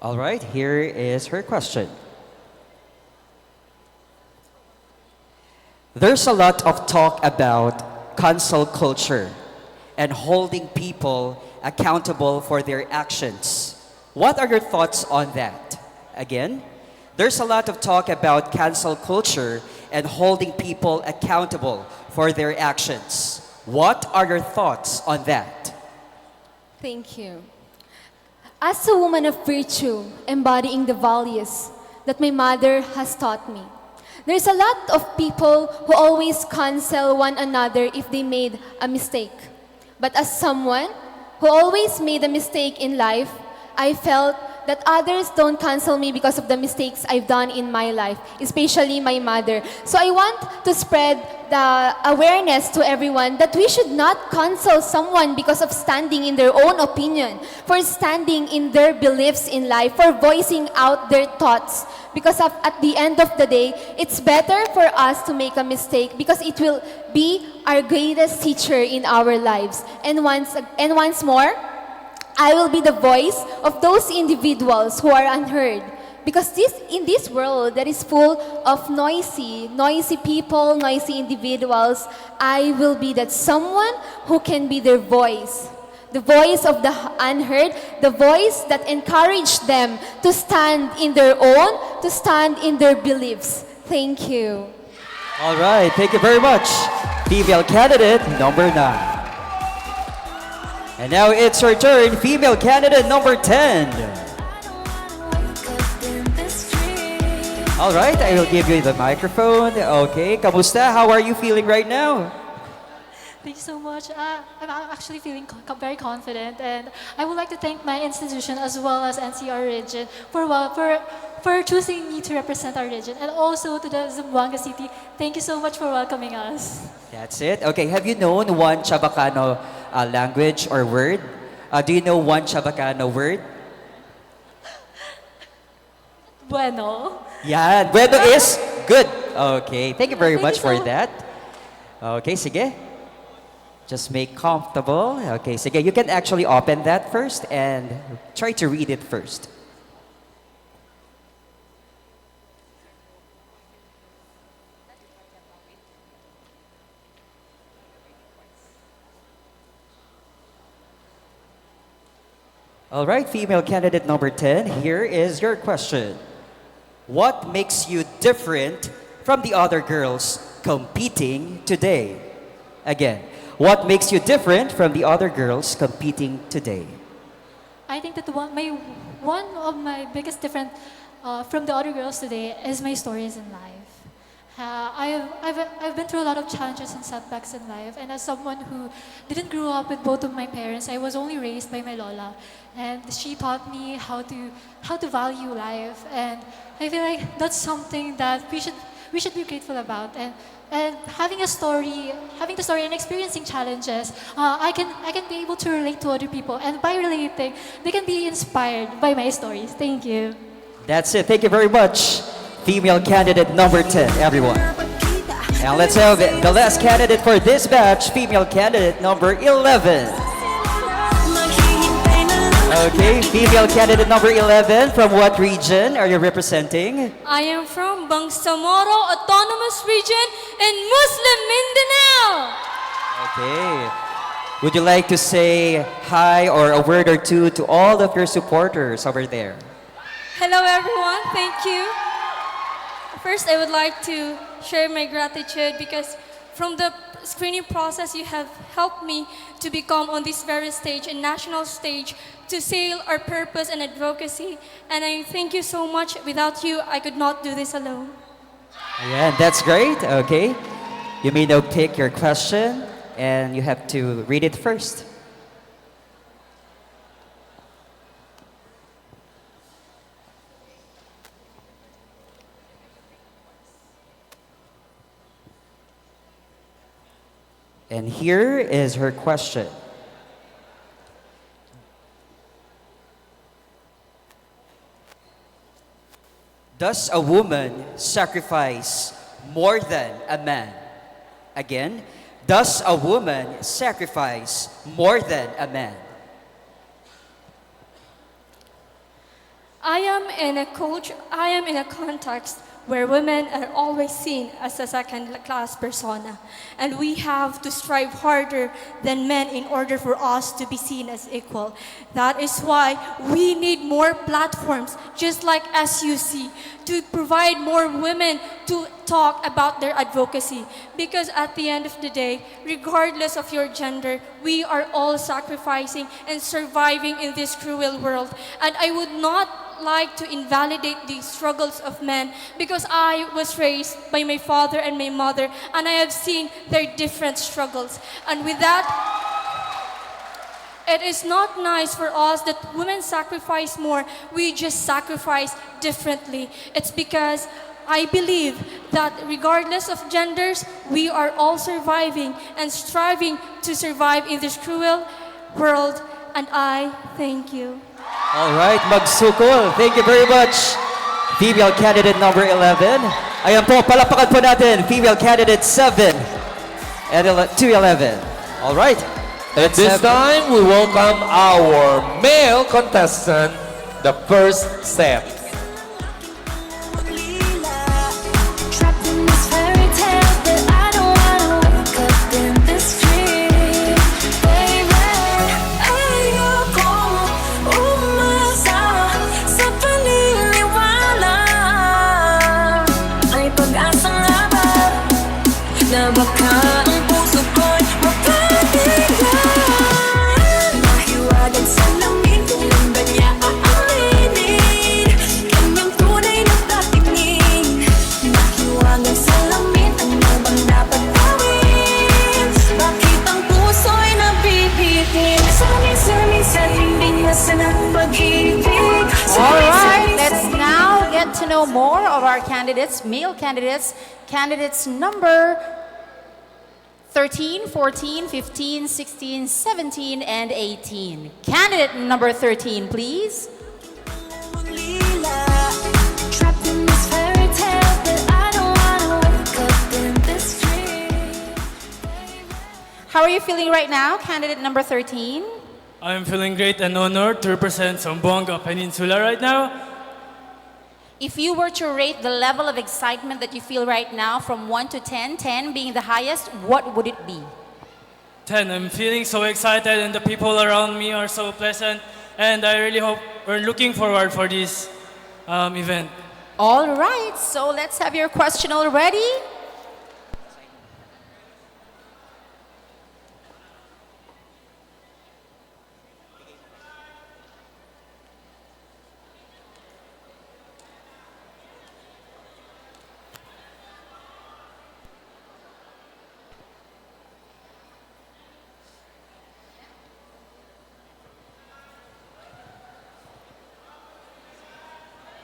All right, here is her question. There's a lot of talk about cancel culture and holding people accountable for their actions. What are your thoughts on that? Again, there's a lot of talk about cancel culture and holding people accountable for their actions. What are your thoughts on that? Thank you. As a woman of virtue, embodying the values that my mother has taught me, there's a lot of people who always cancel one another if they made a mistake. But as someone who always made a mistake in life, I felt that others don't cancel me because of the mistakes I've done in my life, especially my mother. So I want to spread the awareness to everyone that we should not cancel someone because of standing in their own opinion, for standing in their beliefs in life, for voicing out their thoughts. Because at the end of the day, it's better for us to make a mistake because it will be our greatest teacher in our lives. And once more, I will be the voice of those individuals who are unheard. Because in this world that is full of noisy people, noisy individuals, I will be that someone who can be their voice. The voice of the unheard, the voice that encouraged them to stand in their own, to stand in their beliefs. Thank you. All right, thank you very much. Female candidate number 9. And now it's her turn, female candidate number 10. All right, I will give you the microphone. Okay, kamusta? How are you feeling right now? Thank you so much. I'm actually feeling very confident, and I would like to thank my institution as well as NCR region for choosing me to represent our region, and also to the Zamboanga City. Thank you so much for welcoming us. That's it. Okay, have you known one Chabacano language or word? Do you know one Chabacano word? Bueno. Yeah, bueno is good. Okay, thank you very much for that. Okay, sige. Just make comfortable. Okay, sige. You can actually open that first and try to read it first. All right, female candidate number 10, here is your question. What makes you different from the other girls competing today? Again, what makes you different from the other girls competing today? I think that one of my biggest difference from the other girls today is my stories in life. I've been through a lot of challenges and setbacks in life, and as someone who didn't grow up with both of my parents, I was only raised by my lola, and she taught me how to value life, and I feel like that's something that we should be grateful about. And having the story and experiencing challenges, I can be able to relate to other people, and by relating, they can be inspired by my stories. Thank you. That's it. Thank you very much. Female candidate number 10, everyone. Now let's have the last candidate for this batch, female candidate number 11. Okay, female candidate number 11, from what region are you representing? I am from Bangsamoro Autonomous Region in Muslim Mindanao. Okay. Would you like to say hi or a word or two to all of your supporters over there? Hello everyone, thank you. First, I would like to share my gratitude because from the screening process, you have helped me to become on this very stage, a national stage, to sail our purpose and advocacy. And I thank you so much. Without you, I could not do this alone. Yeah, that's great. Okay. You may now pick your question, and you have to read it first. And here is her question. Does a woman sacrifice more than a man? Again, does a woman sacrifice more than a man? I am in a context where women are always seen as a second-class persona, and we have to strive harder than men in order for us to be seen as equal. That is why we need more platforms, just like SUC, to provide more women to talk about their advocacy. Because at the end of the day, regardless of your gender, we are all sacrificing and surviving in this cruel world. And I would not like to invalidate the struggles of men because I was raised by my father and my mother, and I have seen their different struggles. And with that, it is not nice for us that women sacrifice more. We just sacrifice differently. It's because I believe that regardless of genders, we are all surviving and striving to survive in this cruel world. And I thank you. All right, magsukol. Thank you very much. Female candidate number 11. Ayan po, palapakan po natin. Female candidate 7 and 211. All right. At this time, we welcome our male contestant, the first set. Alright, let's now get to know more of our candidates, male candidates. Candidates number 13, 14, 15, 16, 17, and 18. Candidate number 13, please. How are you feeling right now, candidate number 13? I'm feeling great and honored to represent Zamboanga Peninsula right now. If you were to rate the level of excitement that you feel right now from 1 to 10, 10 being the highest, what would it be? 10, I'm feeling so excited and the people around me are so pleasant. And I really hope we're looking forward for this event. All right, so let's have your question already.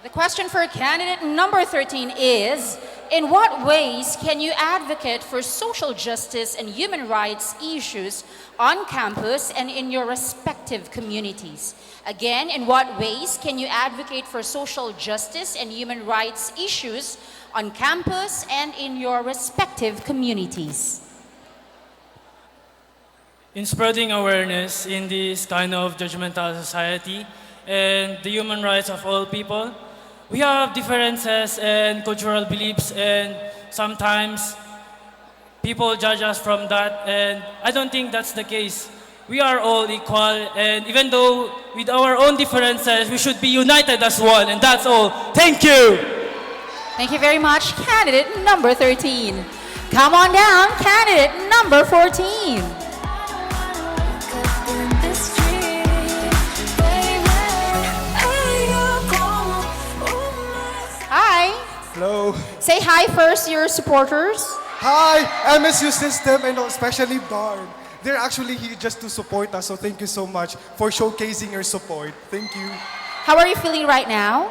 The question for candidate number 13 is, in what ways can you advocate for social justice and human rights issues on campus and in your respective communities? Again, in what ways can you advocate for social justice and human rights issues on campus and in your respective communities? In spreading awareness in this kind of judgmental society and the human rights of all people, we have differences and cultural beliefs, and sometimes people judge us from that, and I don't think that's the case. We are all equal, and even though with our own differences, we should be united as one, and that's all. Thank you! Thank you very much, candidate number 13. Come on down, candidate number 14. Hi. Hello. Say hi first to your supporters. Hi, MSU System and especially Barb. They're actually here just to support us, so thank you so much for showcasing your support. Thank you. How are you feeling right now?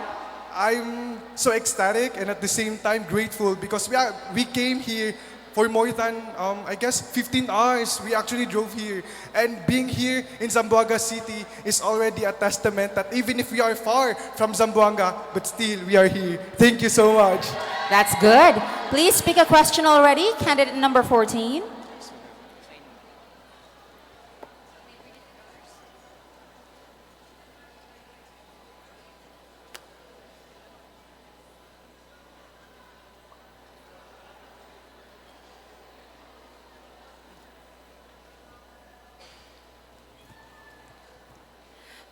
I'm so ecstatic and at the same time grateful because we came here for more than, I guess, 15 hours. We actually drove here. And being here in Zamboanga City is already a testament that even if we are far from Zamboanga, but still we are here. Thank you so much. That's good. Please pick a question already, candidate number 14.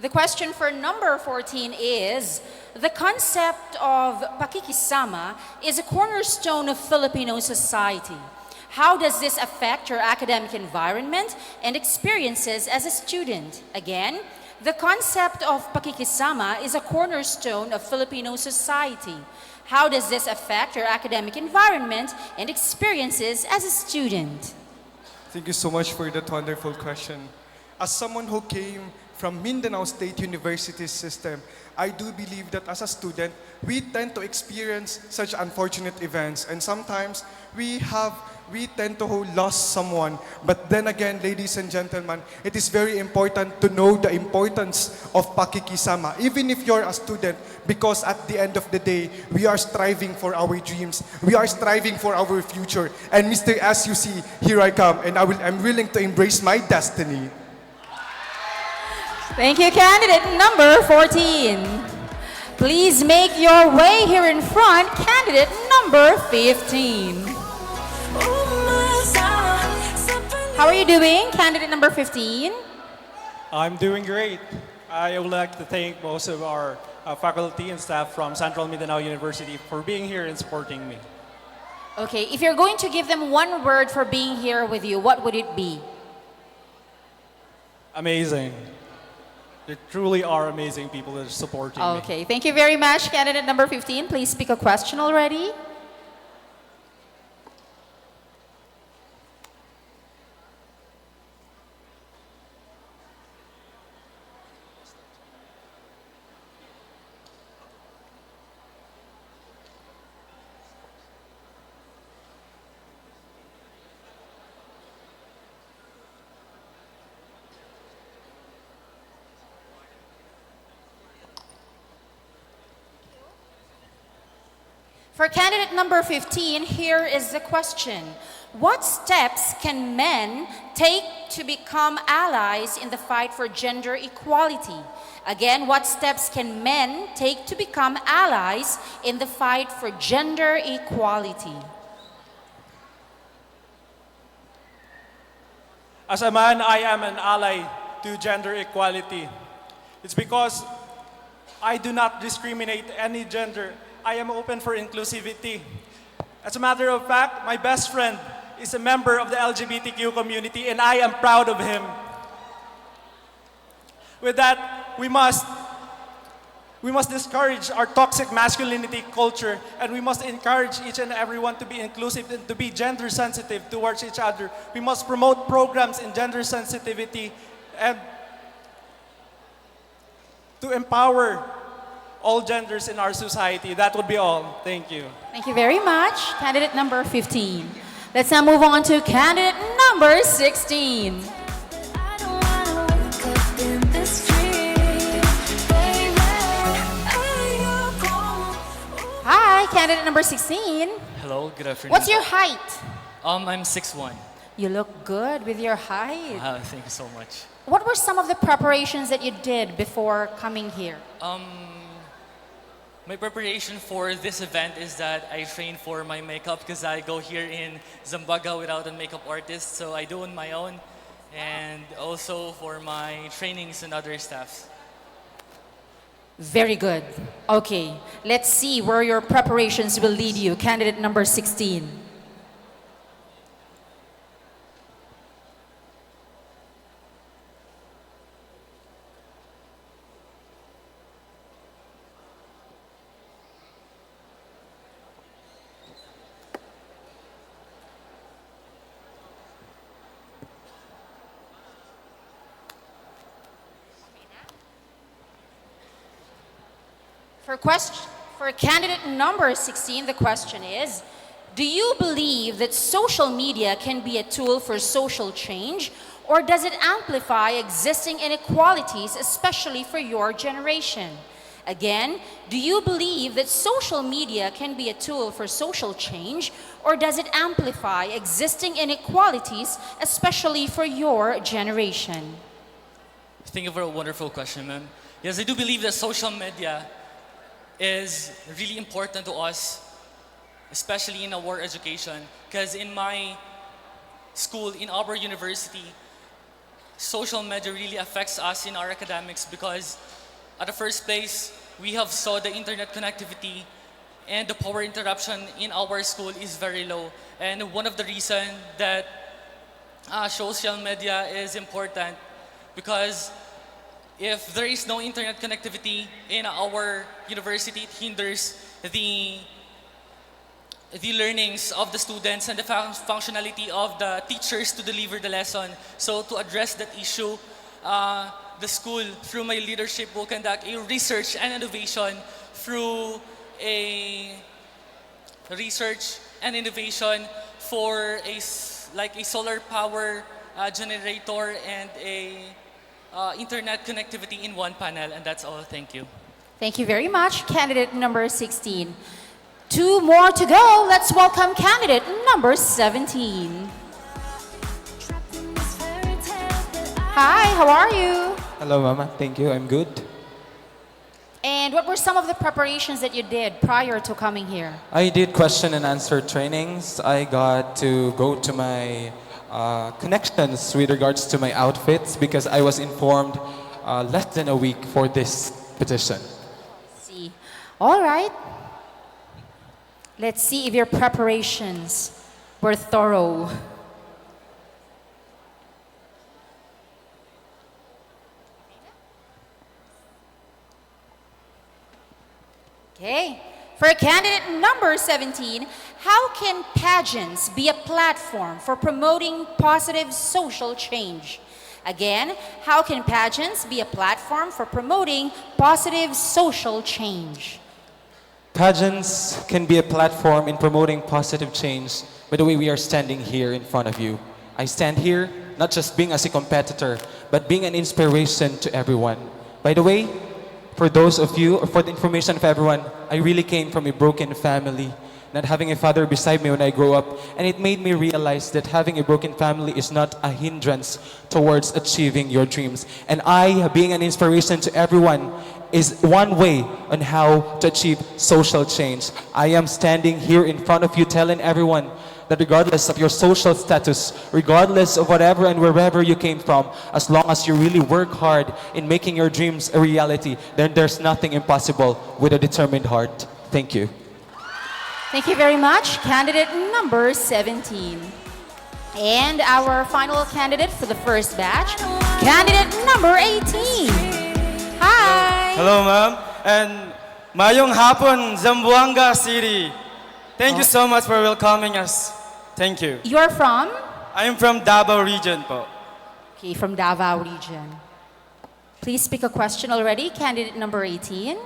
The question for number 14 is, the concept of pakikisama is a cornerstone of Filipino society. How does this affect your academic environment and experiences as a student? Again, the concept of pakikisama is a cornerstone of Filipino society. How does this affect your academic environment and experiences as a student? Thank you so much for that wonderful question. As someone who came from Mindanao State University system, I do believe that as a student, we tend to experience such unfortunate events, and sometimes we tend to lose someone. But then again, ladies and gentlemen, it is very important to know the importance of pakikisama, even if you're a student, because at the end of the day, we are striving for our dreams. We are striving for our future. And Mr. As you see, here I come, and I'm willing to embrace my destiny. Thank you, candidate number 14. Please make your way here in front, candidate number 15. How are you doing, candidate number 15? I'm doing great. I would like to thank most of our faculty and staff from Central Mindanao University for being here and supporting me. Okay, if you're going to give them one word for being here with you, what would it be? Amazing. They truly are amazing people that are supporting me. Okay, thank you very much, candidate number 15. Please pick a question already. For candidate number 15, here is the question. What steps can men take to become allies in the fight for gender equality? Again, what steps can men take to become allies in the fight for gender equality? As a man, I am an ally to gender equality. It's because I do not discriminate any gender. I am open for inclusivity. As a matter of fact, my best friend is a member of the LGBTQ community and I am proud of him. With that, we must discourage our toxic masculinity culture and we must encourage each and everyone to be inclusive and to be gender sensitive towards each other. We must promote programs in gender sensitivity and to empower all genders in our society. That would be all. Thank you. Thank you very much, candidate number 15. Let's now move on to candidate number 16. Hi, candidate number 16. Hello, good afternoon. What's your height? I'm 6'1". You look good with your height. Wow, thank you so much. What were some of the preparations that you did before coming here? My preparation for this event is that I train for my makeup because I go here in Zamboanga without a makeup artist, so I do on my own, and also for my trainings and other staffs. Very good. Okay, let's see where your preparations will lead you. Candidate number 16. For candidate number 16, the question is, do you believe that social media can be a tool for social change, or does it amplify existing inequalities, especially for your generation? Again, do you believe that social media can be a tool for social change, or does it amplify existing inequalities, especially for your generation? Thank you for a wonderful question, ma'am. Yes, I do believe that social media is really important to us, especially in our education. Because in my school, in our university, social media really affects us in our academics because at the first place, we have saw the internet connectivity and the power interruption in our school is very low. And one of the reasons that social media is important because if there is no internet connectivity in our university, it hinders the learnings of the students and the functionality of the teachers to deliver the lesson. So to address that issue, the school, through my leadership, will conduct a research and innovation through a research and innovation for a solar power generator and a internet connectivity in one panel, and that's all. Thank you. Thank you very much, candidate number 16. 2 more to go. Let's welcome candidate number 17. Hi, how are you? Hello, Mama. Thank you. I'm good. And what were some of the preparations that you did prior to coming here? I did question and answer trainings. I got to go to my connections with regards to my outfits because I was informed less than a week for this petition. See. All right. Let's see if your preparations were thorough. Okay. For candidate number 17, how can pageants be a platform for promoting positive social change? Again, how can pageants be a platform for promoting positive social change? Pageants can be a platform in promoting positive change by the way we are standing here in front of you. I stand here not just being as a competitor, but being an inspiration to everyone. By the way, for those of you, or for the information of everyone, I really came from a broken family, not having a father beside me when I grew up, and it made me realize that having a broken family is not a hindrance towards achieving your dreams. And I, being an inspiration to everyone, is one way on how to achieve social change. I am standing here in front of you telling everyone that regardless of your social status, regardless of whatever and wherever you came from, as long as you really work hard in making your dreams a reality, then there's nothing impossible with a determined heart. Thank you. Thank you very much, candidate number 17. And our final candidate for the first batch, candidate number 18. Hi! Hello, ma'am. And mayong hapon, Zamboanga City. Thank you so much for welcoming us. Thank you. You are from? I am from Davao region po. Okay, from Davao region. Please pick a question already, candidate number 18.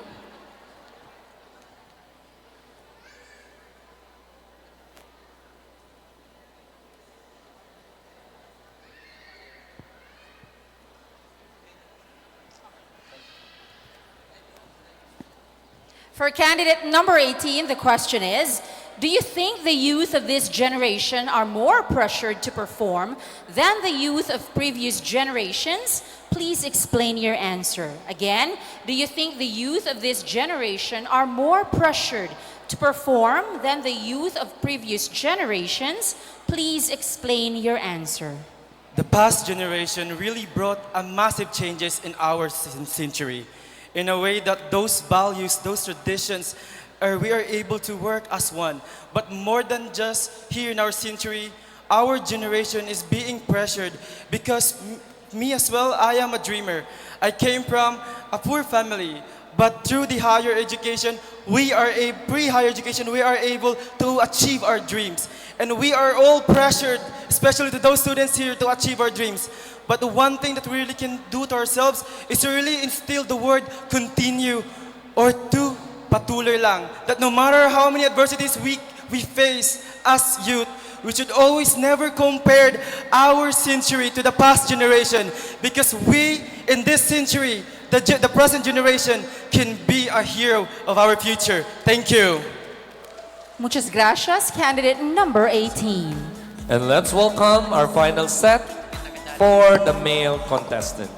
For candidate number 18, the question is, do you think the youth of this generation are more pressured to perform than the youth of previous generations? Please explain your answer. Again, do you think the youth of this generation are more pressured to perform than the youth of previous generations? Please explain your answer. The past generation really brought a massive changes in our century. In a way that those values, those traditions, we are able to work as one. But more than just here in our century, our generation is being pressured because me as well, I am a dreamer. I came from a poor family, but through the higher education, pre-higher education, we are able to achieve our dreams. And we are all pressured, especially to those students here, to achieve our dreams. But the one thing that we really can do to ourselves is to really instill the word continue or to patuloy lang. That no matter how many adversities we face as youth, we should always never compare our century to the past generation, because we in this century, the present generation, can be a hero of our future. Thank you. Muchas gracias, candidate number 18. And let's welcome our final set for the male contestant.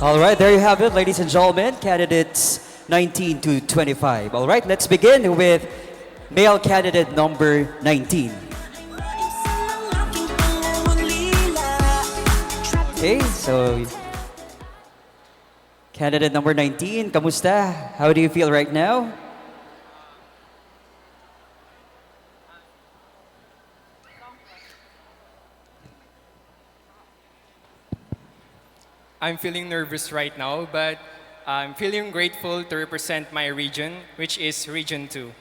All right, there you have it, ladies and gentlemen, candidates 19 to 25. All right, let's begin with male candidate number 19. Okay, so candidate number 19, kamusta? How do you feel right now? I'm feeling nervous right now, but I'm feeling grateful to represent my region, which is Region 2.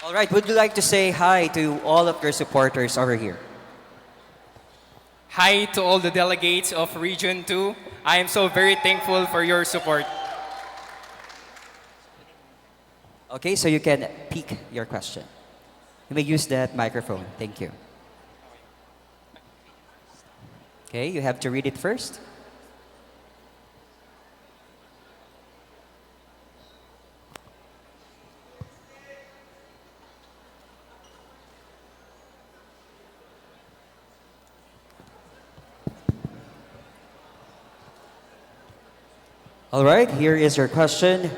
All right, would you like to say hi to all of your supporters over here? Hi to all the delegates of Region 2. I am so very thankful for your support. Okay, so you can peek your question. You may use that microphone. Thank you. Okay, you have to read it first. All right, here is your question.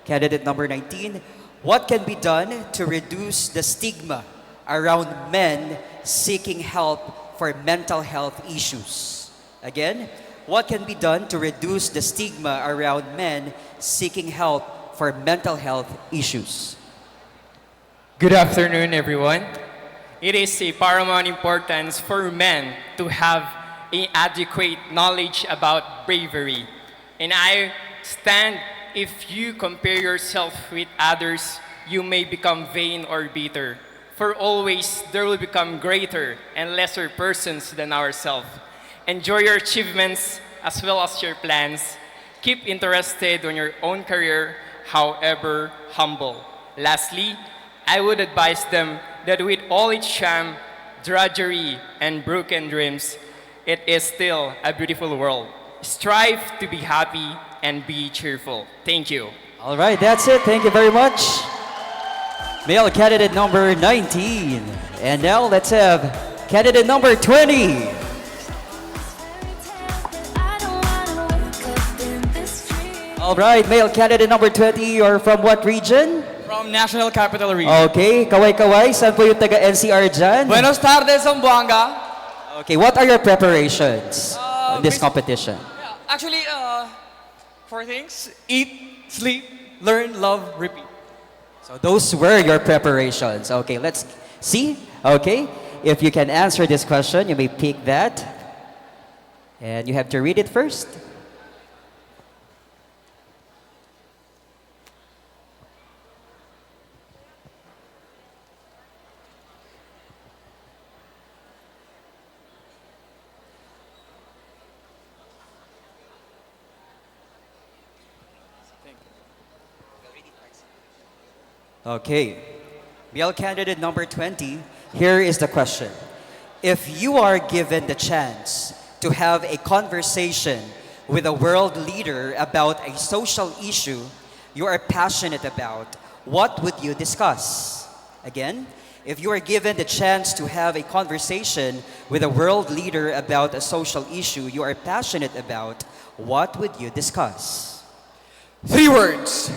Candidate number 19. What can be done to reduce the stigma around men seeking help for mental health issues? Again, what can be done to reduce the stigma around men seeking help for mental health issues? Good afternoon, everyone. it is a paramount importance for men to have an adequate knowledge about bravery. And I stand, if you compare yourself with others, you may become vain or bitter. For always there will become greater and lesser persons than ourselves. Enjoy your achievements as well as your plans. Keep interested in your own career, however humble. Lastly, I would advise them that with all its charm, drudgery, and broken dreams, it is still a beautiful world. Strive to be happy and be cheerful. Thank you. All right, that's it. Thank you very much. Male candidate number 19. And now let's have candidate number 20. All right, male candidate number 20, you're from what region? From National Capital Region. Okay, kaway-kaway. Saan po yung taga-NCR dyan? Buenos tardes, Zamboanga. Okay, what are your preparations in this competition? Actually, four things: eat, sleep, learn, love, repeat. So those were your preparations. Okay, let's see. Okay, if you can answer this question, you may pick that. And you have to read it first. Okay, male candidate number 20, here is the question. If you are given the chance to have a conversation with a world leader about a social issue you are passionate about, what would you discuss? Again, if you are given the chance to have a conversation with a world leader about a social issue you are passionate about, what would you discuss? 3 words: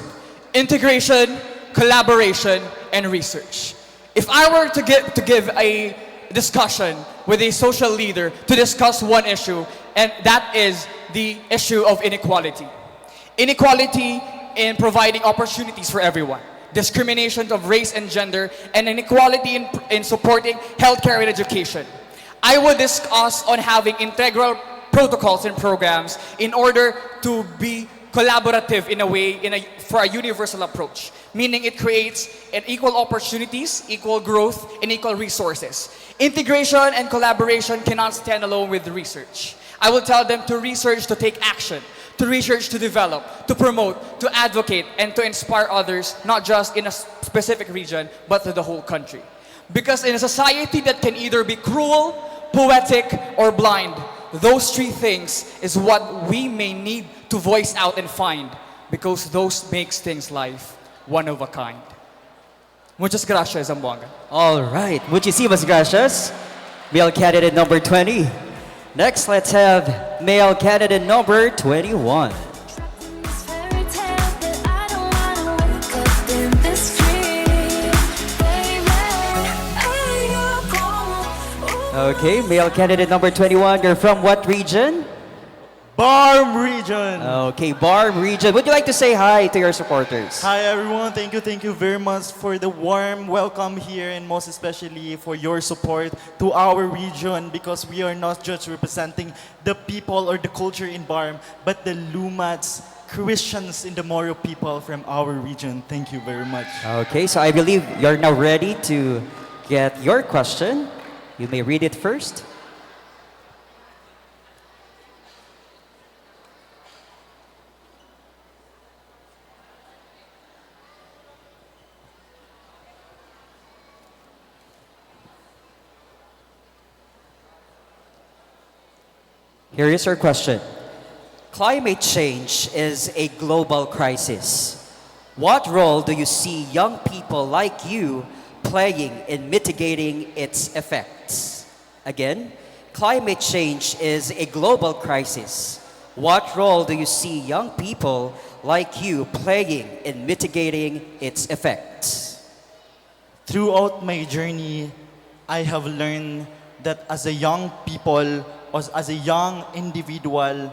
integration, collaboration, and research. If I were to give a discussion with a social leader to discuss one issue, and that is the issue of inequality. Inequality in providing opportunities for everyone, discrimination of race and gender, and inequality in supporting healthcare and education. I would discuss on having integral protocols and programs in order to be collaborative in a way, for a universal approach, meaning it creates an equal opportunities, equal growth, and equal resources. Integration and collaboration cannot stand alone with research. I will tell them to research, to take action, to research, to develop, to promote, to advocate, and to inspire others, not just in a specific region, but to the whole country. Because in a society that can either be cruel, poetic, or blind, those 3 things is what we may need to voice out and find, because those makes things life one of a kind. Muchas gracias, Zamboanga. All right, muchísimas gracias, male candidate number 20. Next, let's have male candidate number 21. Okay, male candidate number 21, you're from what region? Barm region. Okay, Barm region. Would you like to say hi to your supporters? Hi everyone, thank you very much for the warm welcome here, and most especially for your support to our region, because we are not just representing the people or the culture in Barm, but the Lumats, Christians in the Moro people from our region. Thank you very much. Okay, so I believe you're now ready to get your question. You may read it first. Here is your question. Climate change is a global crisis. What role do you see young people like you playing in mitigating its effects? Again, climate change is a global crisis. What role do you see young people like you playing in mitigating its effects? Throughout my journey, I have learned that as a young people, or as a young individual,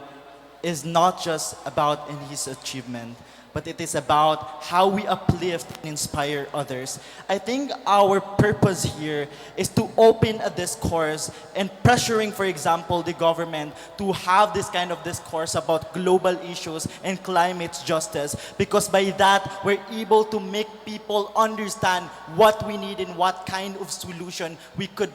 is not just about in his achievement, but it is about how we uplift and inspire others. I think our purpose here is to open a discourse and pressuring, for example, the government to have this kind of discourse about global issues and climate justice, because by that, we're able to make people understand what we need and what kind of solution we could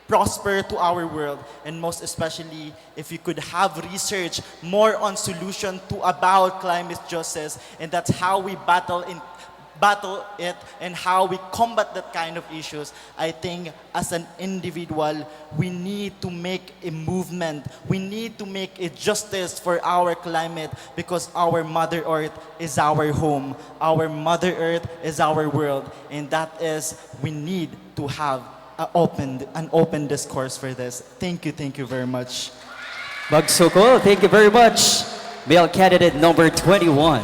prosper to our world, and most especially if we could have research more on solution to about climate justice, and that's how we battle it and how we combat that kind of issues. I think as an individual, we need to make a movement. We need to make a justice for our climate, because our Mother Earth is our home. Our Mother Earth is our world, and that is, we need to have an open discourse for this. Thank you very much. Magsukol, thank you very much. Male candidate number 21.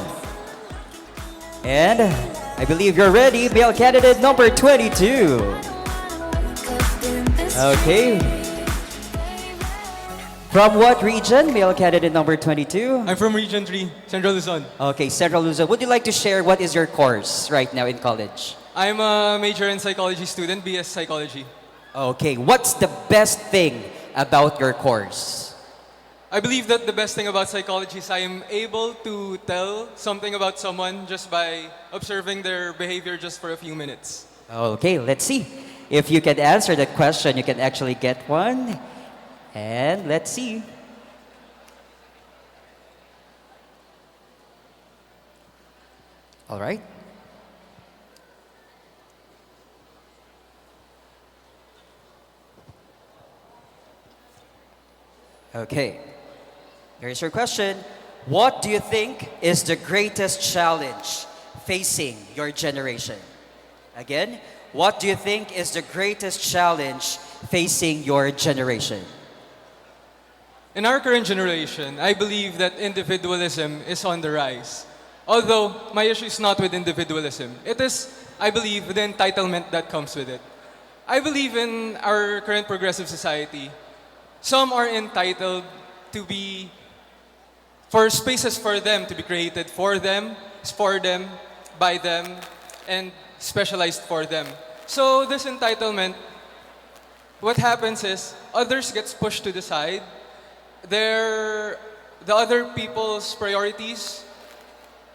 And I believe you're ready, male candidate number 22. Okay. From what region, male candidate number 22? I'm from Region 3, Central Luzon. Okay, Central Luzon. Would you like to share what is your course right now in college? I'm a major in psychology student, BS Psychology. Okay, what's the best thing about your course? I believe that the best thing about psychology is I am able to tell something about someone just by observing their behavior just for a few minutes. Okay, let's see. If you can answer that question, you can actually get one. And let's see. All right. Okay. Here's your question. What do you think is the greatest challenge facing your generation? Again, what do you think is the greatest challenge facing your generation? In our current generation, I believe that individualism is on the rise. Although my issue is not with individualism. It is, I believe, the entitlement that comes with it. I believe in our current progressive society, some are entitled to be, for spaces for them to be created for them, by them, and specialized for them. So this entitlement, what happens is others gets pushed to the side. The other people's priorities,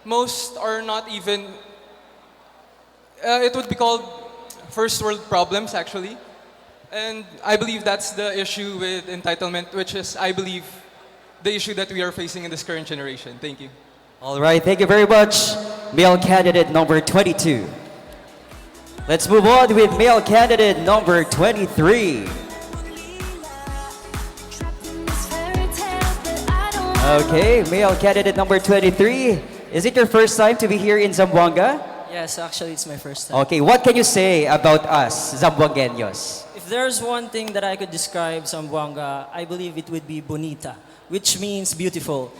most are not even, it would be called first world problems actually. And I believe that's the issue with entitlement, which is, I believe, the issue that we are facing in this current generation. Thank you. All right, thank you very much, male candidate number 22. Let's move on with male candidate number 23. Okay, male candidate number 23. Is it your first time to be here in Zamboanga? Yes, actually, it's my first time. Okay, what can you say about us, Zamboangueños? If there's one thing that I could describe Zamboanga, I believe it would be bonita, which means beautiful.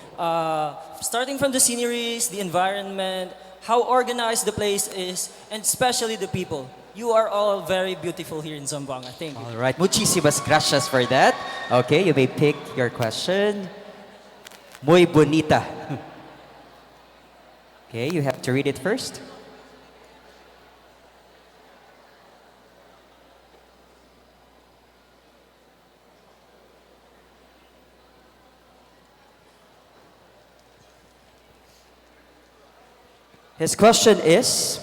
Starting from the sceneries, the environment, how organized the place is, and especially the people. You are all very beautiful here in Zamboanga. Thank you. All right, muchísimas gracias for that. Okay, you may pick your question. Muy bonita. Okay, you have to read it first. His question is,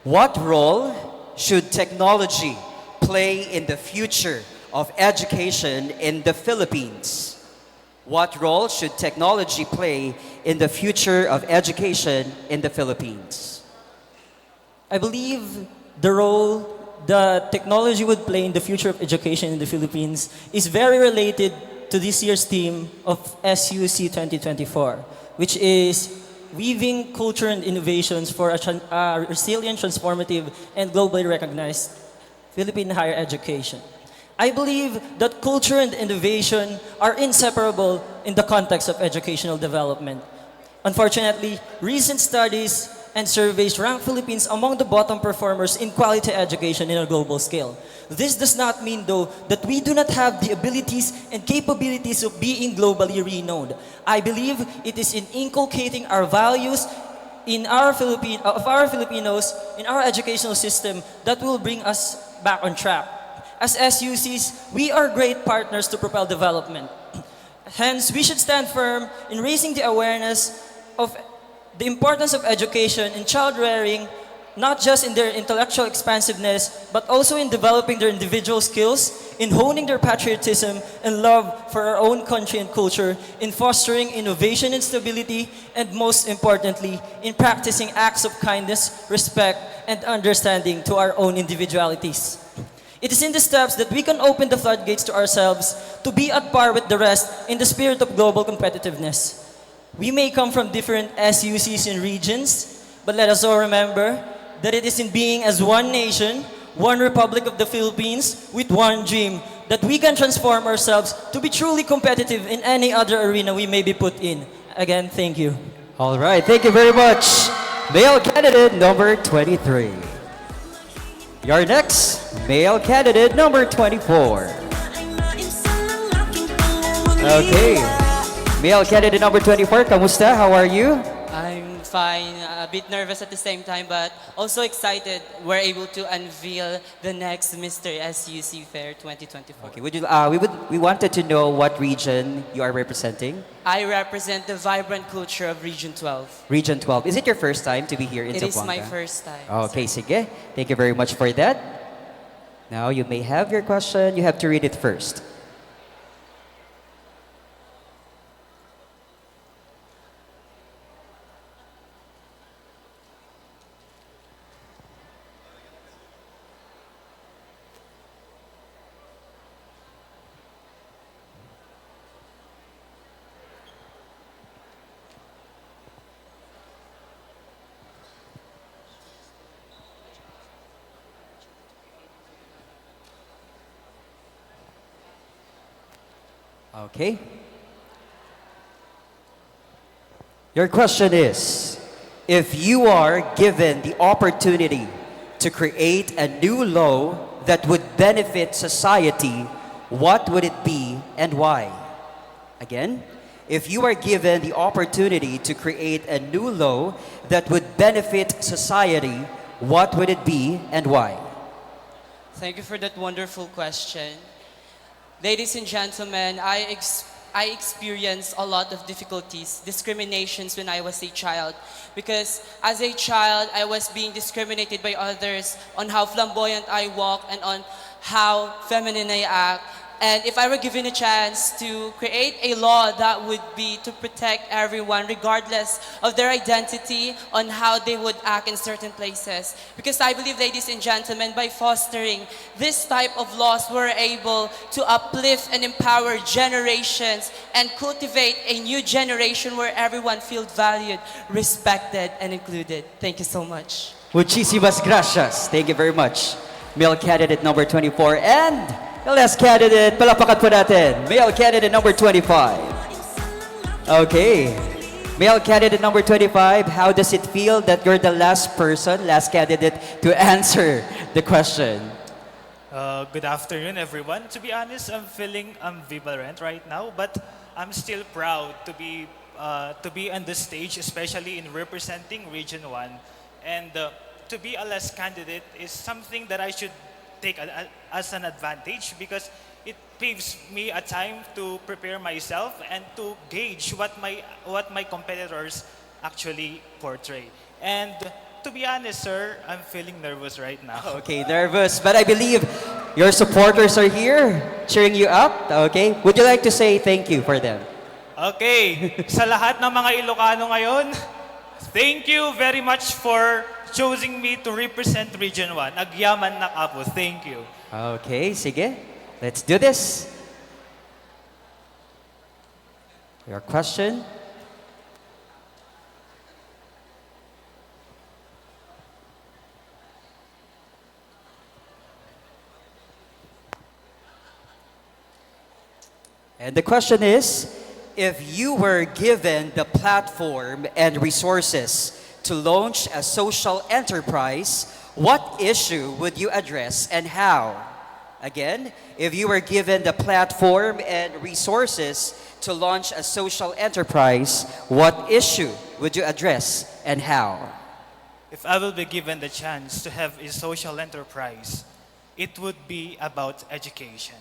what role should technology play in the future of education in the Philippines? What role should technology play in the future of education in the Philippines? I believe the role the technology would play in the future of education in the Philippines is very related to this year's theme of SUC 2024, which is weaving culture and innovations for a resilient, transformative, and globally recognized Philippine higher education. I believe that culture and innovation are inseparable in the context of educational development. Unfortunately, recent studies and surveys rank Philippines among the bottom performers in quality education in a global scale. This does not mean, though, that we do not have the abilities and capabilities of being globally renowned. I believe it is in inculcating our values of our Filipinos in our educational system that will bring us back on track. As SUCs, we are great partners to propel development. Hence, we should stand firm in raising the awareness of the importance of education in child rearing, not just in their intellectual expansiveness, but also in developing their individual skills, in honing their patriotism and love for our own country and culture, in fostering innovation and stability, and most importantly, in practicing acts of kindness, respect, and understanding to our own individualities. It is in the steps that we can open the floodgates to ourselves to be at par with the rest in the spirit of global competitiveness. We may come from different SUCs and regions, but let us all remember that it is in being as one nation, one Republic of the Philippines, with one dream, that we can transform ourselves to be truly competitive in any other arena we may be put in. Again, thank you. All right, thank you very much. Male candidate number 23. Your next male candidate number 24. Okay. Male candidate number 24, kamusta? How are you? I'm fine, a bit nervous at the same time, but also excited we're able to unveil the next Mr. SUC Fair 2024. Okay, we wanted to know what region you are representing. I represent the vibrant culture of Region 12. Region 12. Is it your first time to be here in It Zamboanga? is my first time. Okay, sige. Thank you very much for that. Now you may have your question. You have to read it first. Okay. Your question is, if you are given the opportunity to create a new law that would benefit society, what would it be and why? Again, if you are given the opportunity to create a new law that would benefit society, what would it be and why? Thank you for that wonderful question. Ladies and gentlemen, I experienced a lot of difficulties, discriminations when I was a child. Because as a child, I was being discriminated by others on how flamboyant I walk and on how feminine I act. And if I were given a chance to create a law that would be to protect everyone regardless of their identity on how they would act in certain places. Because I believe, ladies and gentlemen, by fostering this type of laws, we're able to uplift and empower generations and cultivate a new generation where everyone feels valued, respected, and included. Thank you so much. Muchísimas gracias. Thank you very much. Male candidate number 24 and the last candidate, palapakan po natin, male candidate number 25. Okay. Male candidate number 25, how does it feel that you're the last candidate to answer the question? Good afternoon, everyone. To be honest, I'm feeling ambivalent right now, but I'm still proud to be on the stage, especially in representing Region 1. And to be a last candidate is something that I should take as an advantage because it gives me a time to prepare myself and to gauge what my competitors actually portray. And to be honest, sir, I'm feeling nervous right now. Okay, nervous, but I believe your supporters are here cheering you up. Okay, would you like to say thank you for them? Okay, sa lahat ng mga Ilocano ngayon, thank you very much for choosing me to represent Region 1. Agyaman na kapo. Thank you. Okay, sige. Let's do this. Your question? And the question is, if you were given the platform and resources to launch a social enterprise, what issue would you address and how? Again, if you were given the platform and resources to launch a social enterprise, what issue would you address and how? If I will be given the chance to have a social enterprise, it would be about education.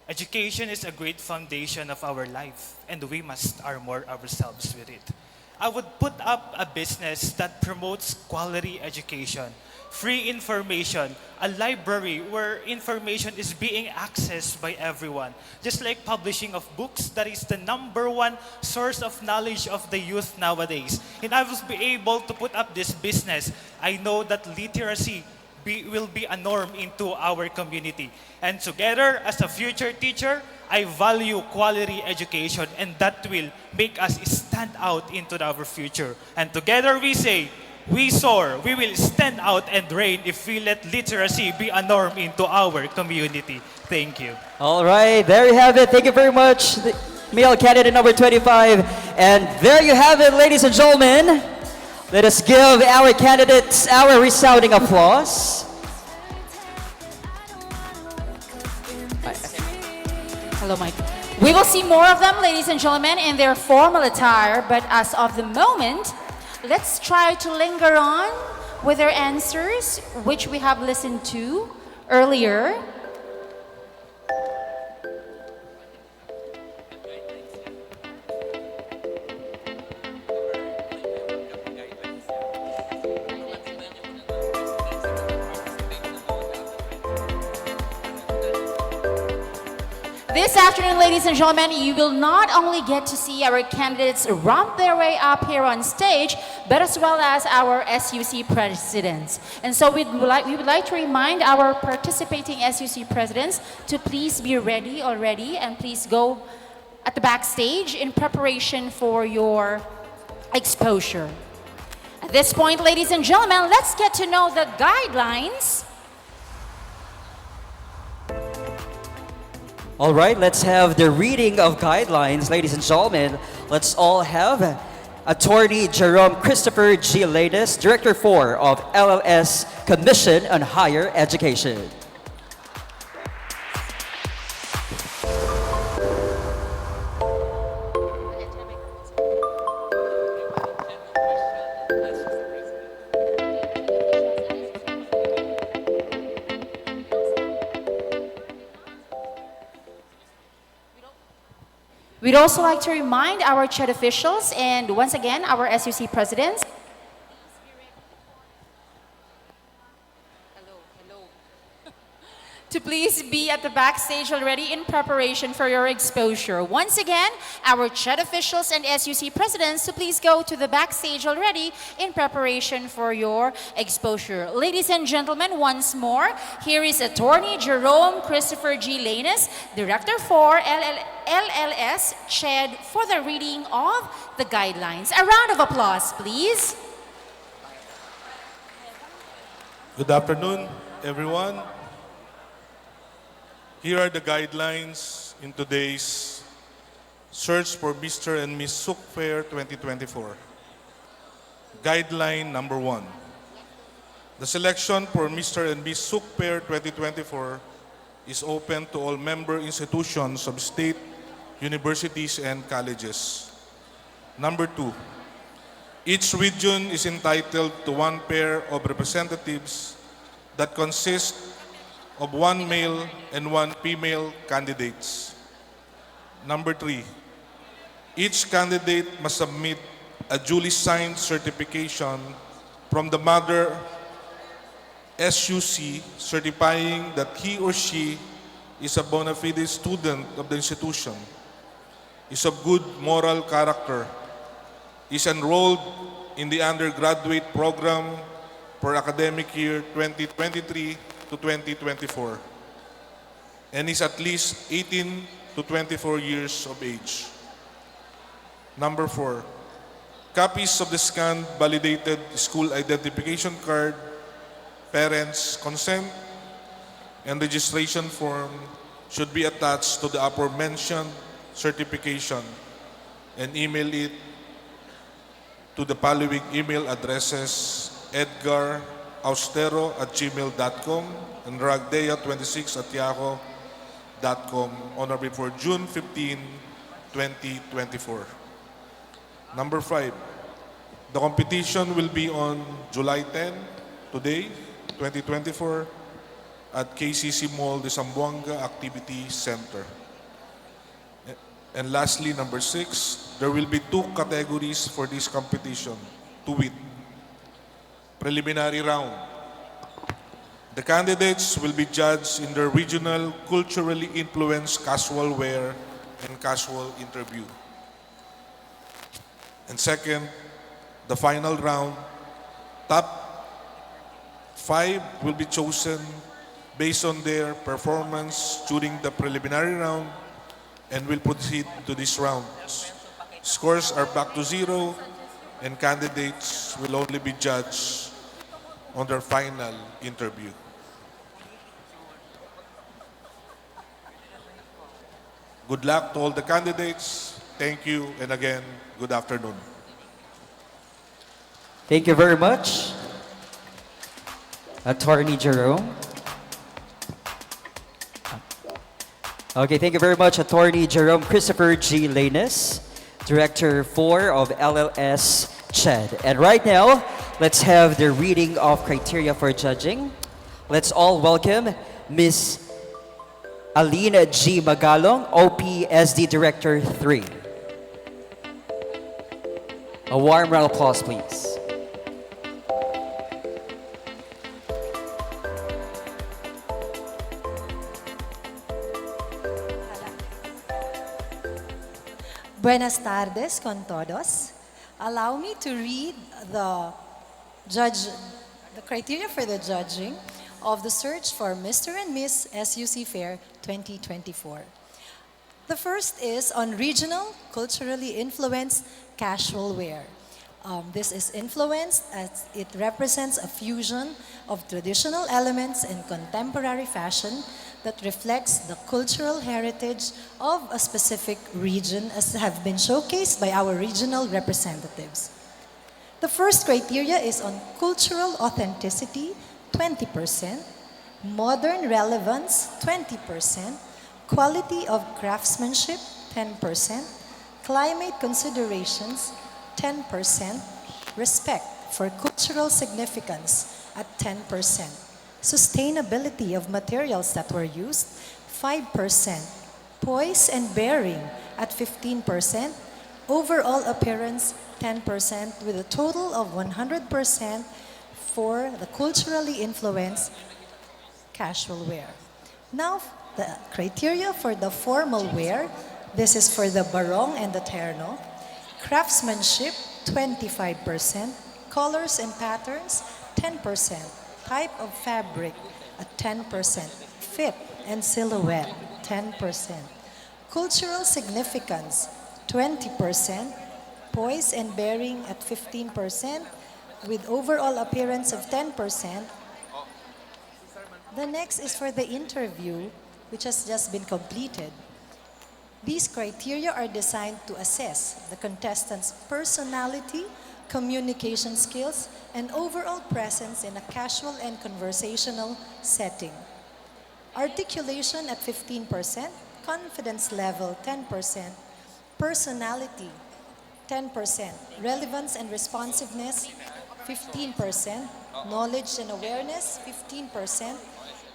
Education is a great foundation of our life, and we must armor ourselves with it. I would put up a business that promotes quality education, free information, a library where information is being accessed by everyone. Just like publishing of books, that is the #1 source of knowledge of the youth nowadays. And I will be able to put up this business. I know that literacy will be a norm into our community. And together, as a future teacher, I value quality education, and that will make us stand out into our future. And together we say, we soar, we will stand out and reign if we let literacy be a norm into our community. Thank you. All right, there you have it. Thank you very much, the male candidate number 25. And there you have it, ladies and gentlemen. Let us give our candidates our resounding applause. Hello, Mike. We will see more of them, ladies and gentlemen, in their formal attire, but as of the moment, let's try to linger on with their answers, which we have listened to earlier. This afternoon, ladies and gentlemen, you will not only get to see our candidates romp their way up here on stage, but as well as our SUC presidents. And so we would like to remind our participating SUC presidents to please be ready already and please go at the backstage in preparation for your exposure. At this point, ladies and gentlemen, let's get to know the guidelines. All right, let's have the reading of guidelines, ladies and gentlemen. Let's all have Attorney Jerome Christopher G. Latus, Director 4 of LLS Commission on Higher Education. We'd also like to remind our CHED officials and once again our SUC presidents to please be at the backstage already in preparation for your exposure. Once again, our CHED officials and SUC presidents to please go to the backstage already in preparation for your exposure. Ladies and gentlemen, once more, here is Attorney Jerome Christopher G. Latus, Director for LLS CHED, for the reading of the guidelines. A round of applause, please. Good afternoon, everyone. Here are the guidelines in today's Search for Mr. and Miss Sook Fair 2024. Guideline number 1. The selection for Mr. and Miss Sook Fair 2024 is open to all member institutions of state, universities, and colleges. Number 2. Each region is entitled to 1 pair of representatives that consist of 1 male and 1 female candidates. Number 3, each candidate must submit a duly signed certification from the mother SUC certifying that he or she is a bona fide student of the institution, is of good moral character, is enrolled in the undergraduate program for academic year 2023 to 2024, and is at least 18 to 24 years of age. Number 4, copies of the scanned validated school identification card, parents' consent, and registration form should be attached to the aforementioned certification and email it to the following email addresses: edgaraustero@gmail.com and ragdea26@yahoo.com on or before June 15, 2024. Number 5, The competition will be on July 10, today, 2024, at KCC Mall de Zamboanga Activity Center. And lastly, number 6, there will be 2 categories for this competition, to wit. Preliminary round. The candidates will be judged in their regional culturally influenced casual wear and casual interview. And second, the final round, top 5 will be chosen based on their performance during the preliminary round and will proceed to these rounds. Scores are back to 0 and candidates will only be judged on their final interview. Good luck to all the candidates. Thank you, and again, good afternoon. Thank you very much, Attorney Jerome. Okay, thank you very much, Attorney Jerome Christopher G. Lanes, Director 4 of LLS CHED. And right now, let's have the reading of criteria for judging. Let's all welcome Ms. Alina G. Magalong, OPSD Director 3. A warm round of applause, please. Buenas tardes con todos. Allow me to read the criteria for the judging of the search for Mr. and Miss SUC Fair 2024. The first is on regional, culturally influenced casual wear. This is influenced as it represents a fusion of traditional elements and contemporary fashion that reflects the cultural heritage of a specific region, as have been showcased by our regional representatives. The first criteria is on cultural authenticity, 20%, modern relevance, 20%, quality of craftsmanship, 10%, climate considerations, 10%, respect for cultural significance at 10%, sustainability of materials that were used, 5%, poise and bearing at 15%, overall appearance, 10%, with a total of 100% for the culturally influenced casual wear. Now, the criteria for the formal wear, this is for the barong and the terno. Craftsmanship, 25%. Colors and patterns, 10%. Type of fabric, at 10%. Fit and silhouette, 10%. Cultural significance, 20%. Poise and bearing at 15%, with overall appearance of 10%. The next is for the interview, which has just been completed. These criteria are designed to assess the contestant's personality, communication skills, and overall presence in a casual and conversational setting. Articulation at 15%, confidence level 10%, personality 10%, relevance and responsiveness 15%, knowledge and awareness 15%,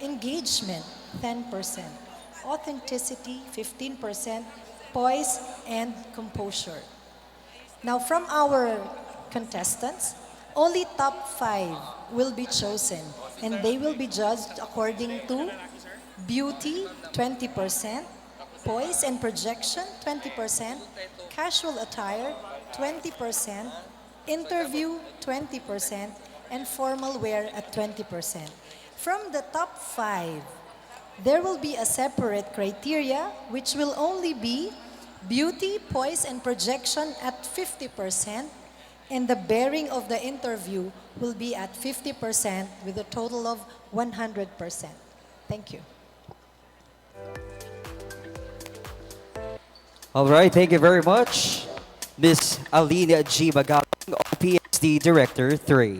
engagement 10%, authenticity 15%, poise and composure. Now from our contestants, only top 5 will be chosen and they will be judged according to beauty 20%, poise and projection 20%, casual attire 20%, interview 20%, and formal wear at 20%. From the top 5, there will be a separate criteria which will only be beauty, poise, and projection at 50%, and the bearing of the interview will be at 50% with a total of 100%. Thank you. All right, thank you very much, Ms. Alina G. Magalong, PSD Director 3.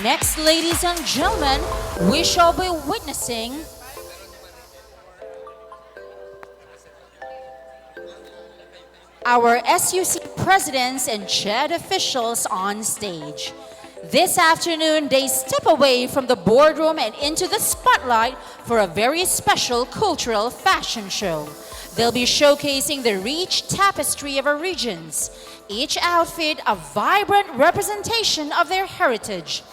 Next, ladies and gentlemen, we shall be witnessing our SUC presidents and CHED officials on stage. This afternoon, they step away from the boardroom and into the spotlight for a very special cultural fashion show. They'll be showcasing the rich tapestry of our regions, each outfit a vibrant representation of their heritage.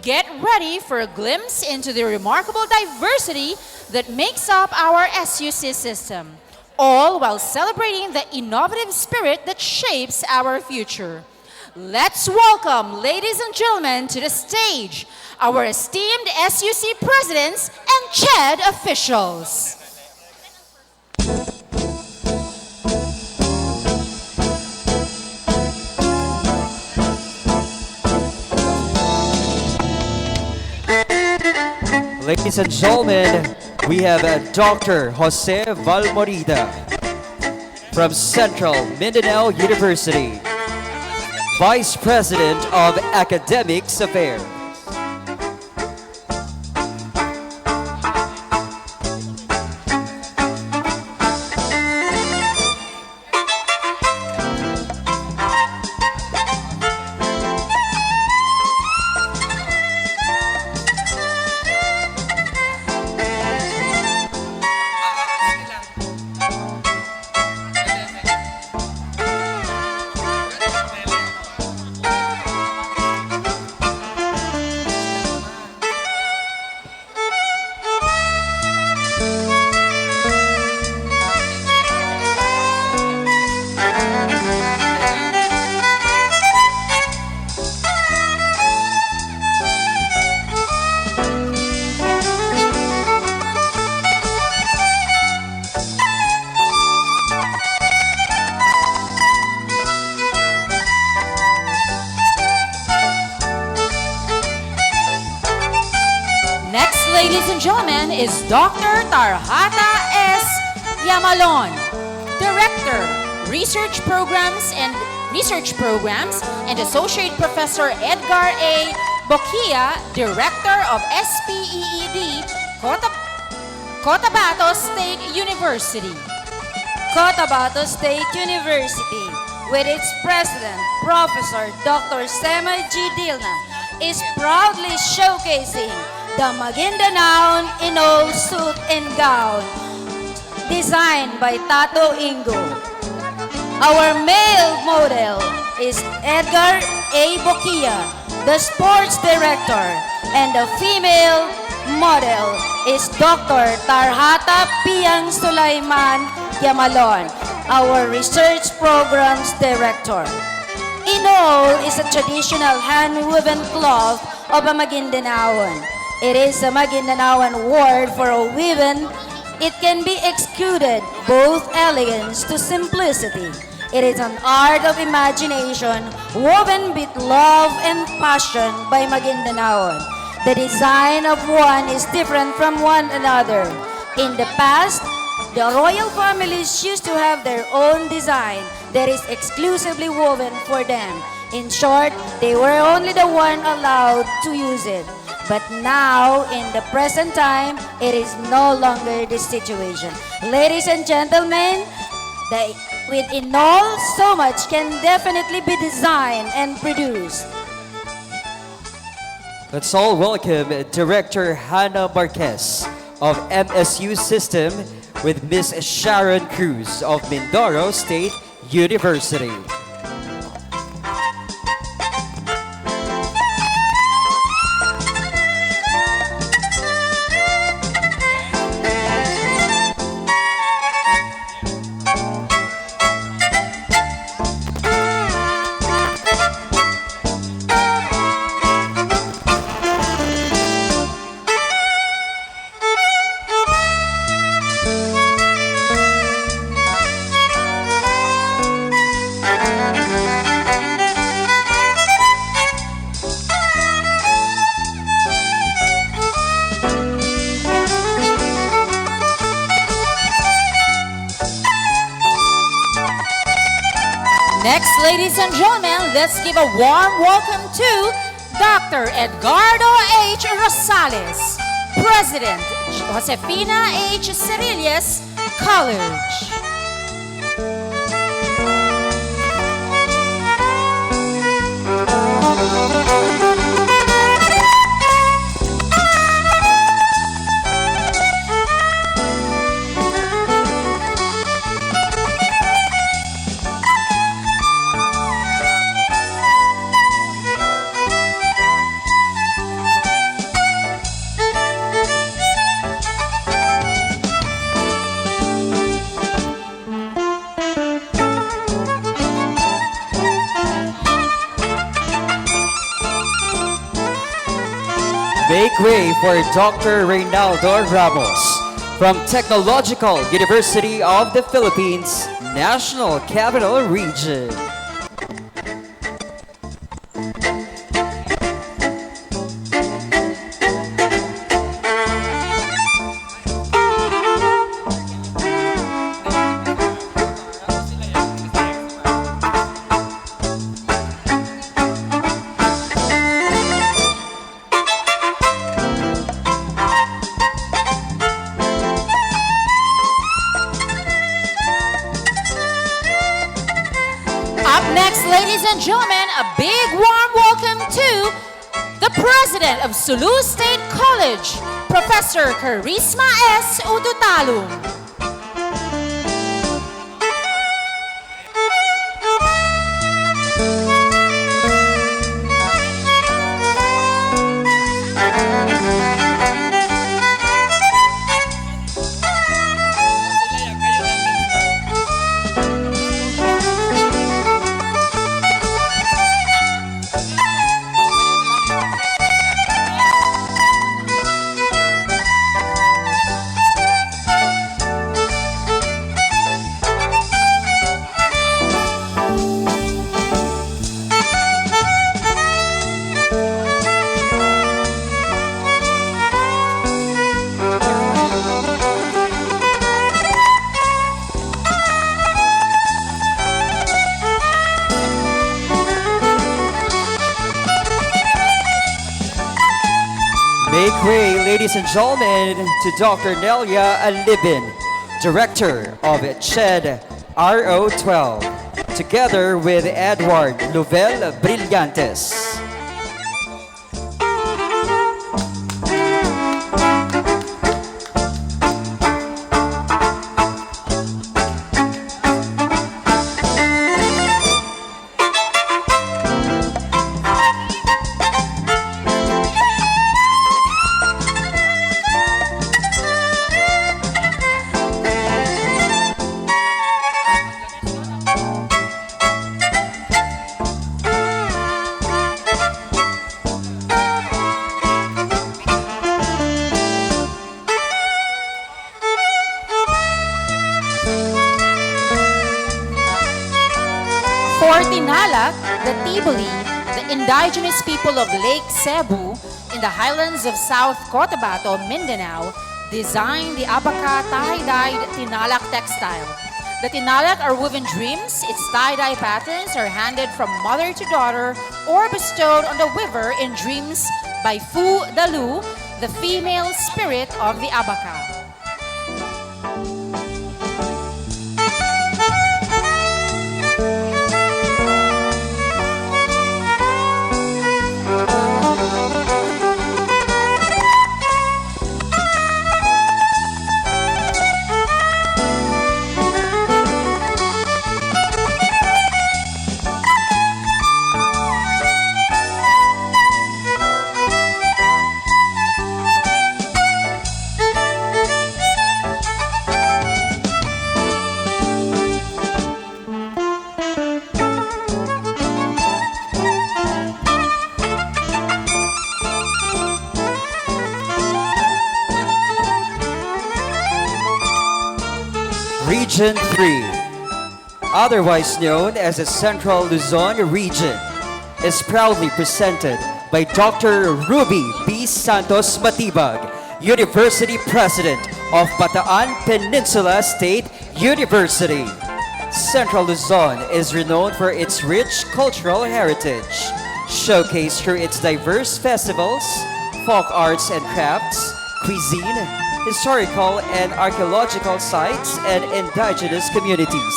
Get ready for a glimpse into the remarkable diversity that makes up our SUC system, all while celebrating the innovative spirit that shapes our future. Let's welcome, ladies and gentlemen, to the stage, our esteemed SUC presidents and CHED officials. Ladies and gentlemen, we have Dr. Jose Valmorida from Central Mindanao University, Vice President of Academics Affairs. Ladies and gentlemen, is Dr. Tarhata S. Yamalon, Director, Research Programs and Associate Professor Edgar A. Boquia, Director of SPEED, Cotabato State University. Cotabato State University, with its president, Professor Dr. Sema G. Dilna, is proudly showcasing the Maguindanaon Inol suit and gown, designed by Tato Ingo. Our male model is Edgar A. Boquia, the sports director, and the female model is Dr. Tarhata Piang Sulaiman Yamalon, our research programs director. Inol is a traditional hand-woven cloth of a Maguindanaon. It is a Maguindanaoan word for a woven. It can be excluded both elegance to simplicity. It is an art of imagination woven with love and passion by Maguindanaon. The design of one is different from one another. In the past, the royal families used to have their own design that is exclusively woven for them. In short, they were only the one allowed to use it. But now, in the present time, it is no longer the situation. Ladies and gentlemen, with Inol, so much can definitely be designed and produced. Let's all welcome Director Hannah Marquez of MSU System with Miss Sharon Cruz of Mindoro State University. Next, ladies and gentlemen, let's give a warm welcome to Dr. Edgardo H. Rosales, President, Josefina H. Cerillas College. Make way for Dr. Reynaldo Ramos from Technological University of the Philippines, National Capital Region. Up next, ladies and gentlemen, a big warm welcome to the President of Sulu State College, Professor Charisma S. Ututalum. Make way, ladies and gentlemen, to Dr. Nelia Alibin, Director of CHED RO12, together with Edward Lovell Brillantes. For Tinalak, the Tiboli, the indigenous people of Lake Cebu in the highlands of South Cotabato, Mindanao, designed the abaca tie-dyed Tinalak textile. The Tinalak are woven dreams. Its tie-dye patterns are handed from mother to daughter or bestowed on the weaver in dreams by Fu Dalu, the female spirit of the abaca. Region 3, otherwise known as the Central Luzon region, is proudly presented by Dr. Ruby B. Santos Matibag, University President of Bataan Peninsula State University. Central Luzon is renowned for its rich cultural heritage, showcased through its diverse festivals, folk arts and crafts, cuisine, historical and archaeological sites, and indigenous communities.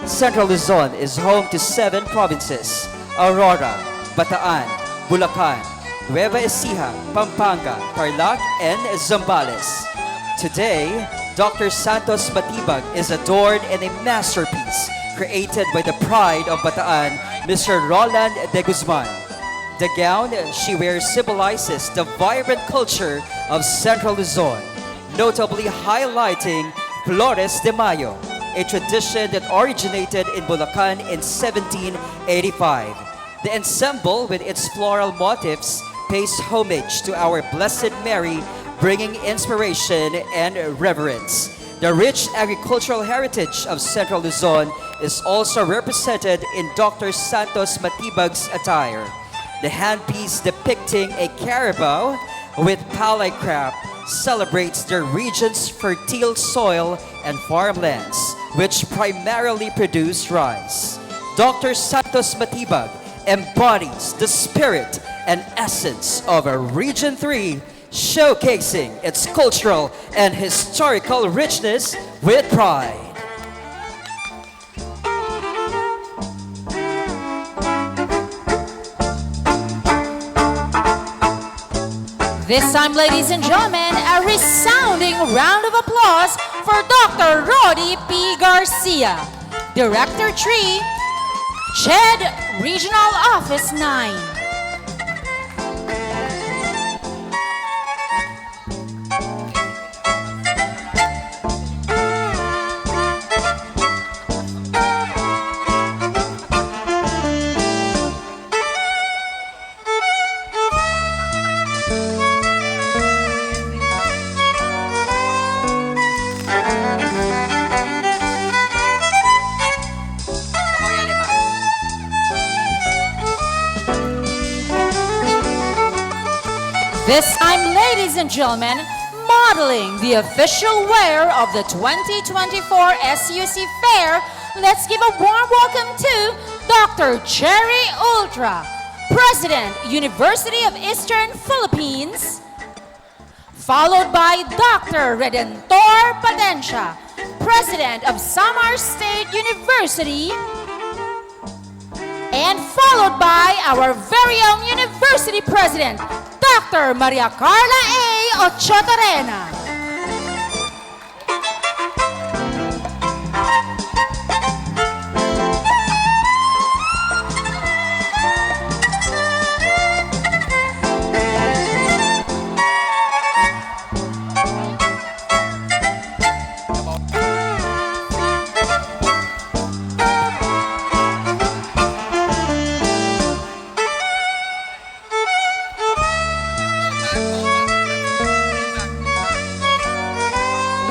Central Luzon is home to 7 provinces: Aurora, Bataan, Bulacan, Nueva Ecija, Pampanga, Tarlac, and Zambales. Today, Dr. Santos Matibag is adorned in a masterpiece created by the pride of Bataan, Mr. Roland de Guzman. The gown she wears symbolizes the vibrant culture of Central Luzon, notably highlighting Flores de Mayo, a tradition that originated in Bulacan in 1785. The ensemble, with its floral motifs, pays homage to our Blessed Mary, bringing inspiration and reverence. The rich agricultural heritage of Central Luzon is also represented in Dr. Santos Matibag's attire. The handpiece depicting a carabao with palay craft celebrates the region's fertile soil and farmlands, which primarily produce rice. Dr. Santos Matibag embodies the spirit and essence of a Region 3, showcasing its cultural and historical richness with pride. This time, ladies and gentlemen, a resounding round of applause for Dr. Rodi P. Garcia, Director 3, CHED Regional Office 9. This time, ladies and gentlemen, modeling the official wear of the 2024 SUC Fair, let's give a warm welcome to Dr. Cherry Ultra, President, University of Eastern Philippines, followed by Dr. Redentor Patencia, President of Samar State University, and followed by our very own University President, Dr. Maria Carla A. Ochotorena.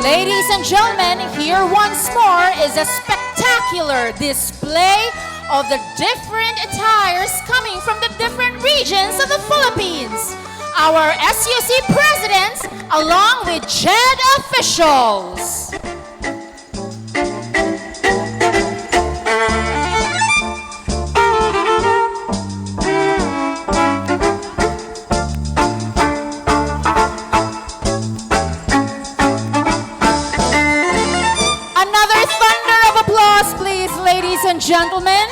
Ladies and gentlemen, here once more is a spectacular display of the different attires coming from the different regions of the Philippines. Our SUC presidents along with CHED officials. Ladies and gentlemen,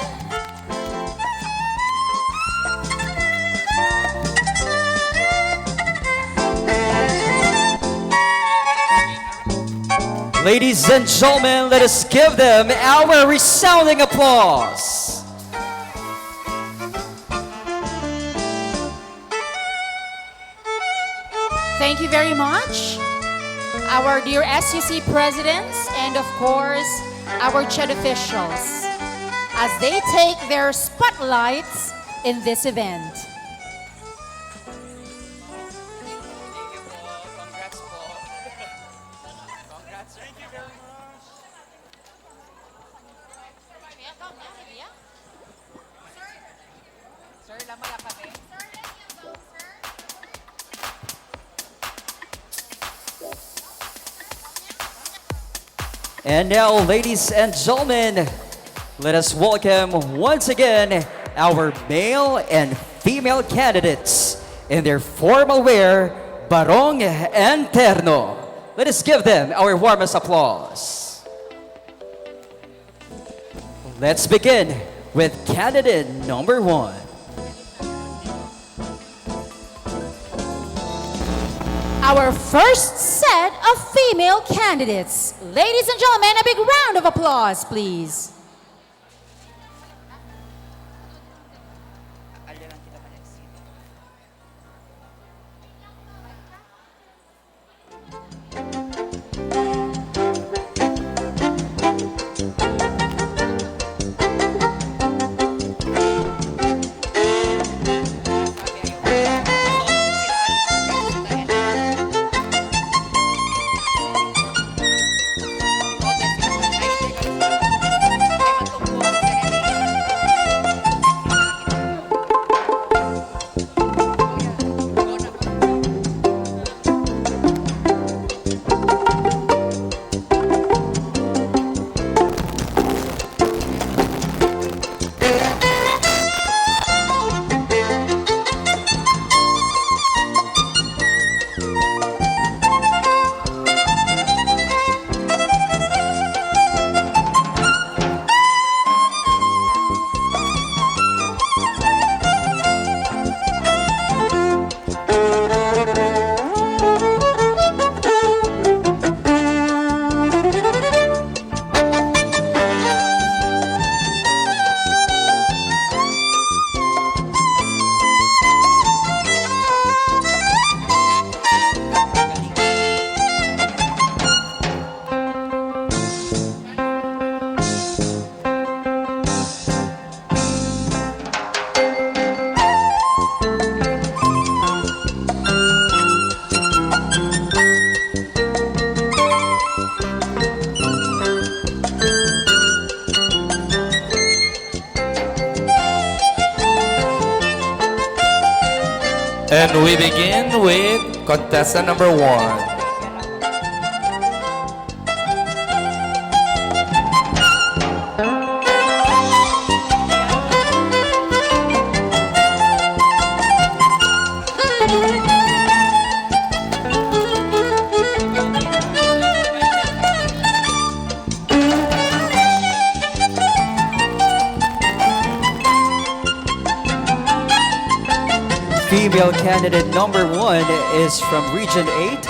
ladies and gentlemen, let us give them our resounding applause. thank you very much, our dear SUC presidents, and of course, our CHED officials, as they take their spotlights in this event. And now, ladies and gentlemen, let us welcome once again our male and female candidates in their formal wear, barong and terno. Let us give them our warmest applause. Let's begin with candidate number 1. Our first set of female candidates. Ladies and gentlemen, a big round of applause, please. And we begin with contestant number 1. Female candidate number 1 is from Region 8,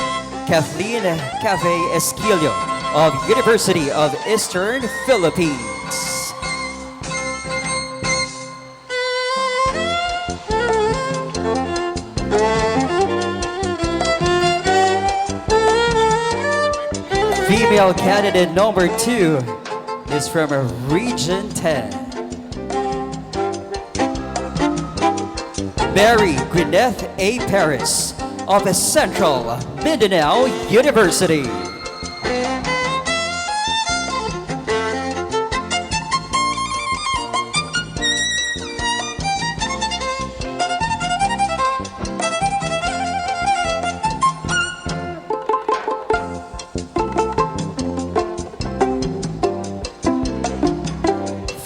Kathleen Cafe Esquilio of University of Eastern Philippines. Female candidate number 2 is from Region 10. Mary Gwyneth A. Paris of Central Mindanao University.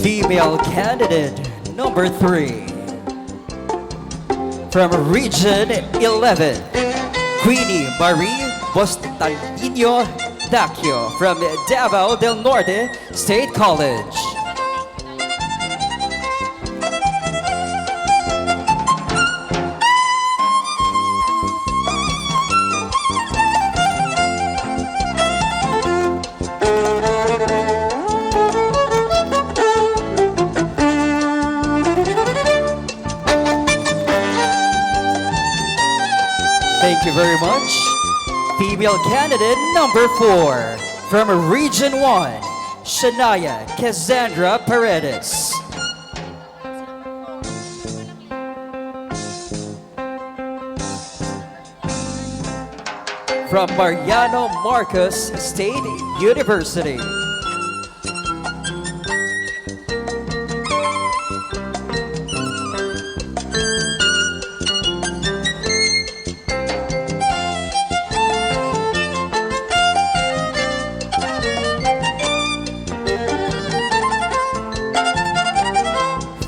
Female candidate number 3. From Region 11, Queenie Marie Bostantino Dacio from Davao del Norte State College. Thank you very much. Female candidate number 4 from Region 1, Shania Cassandra Paredes. From Mariano Marcos State University.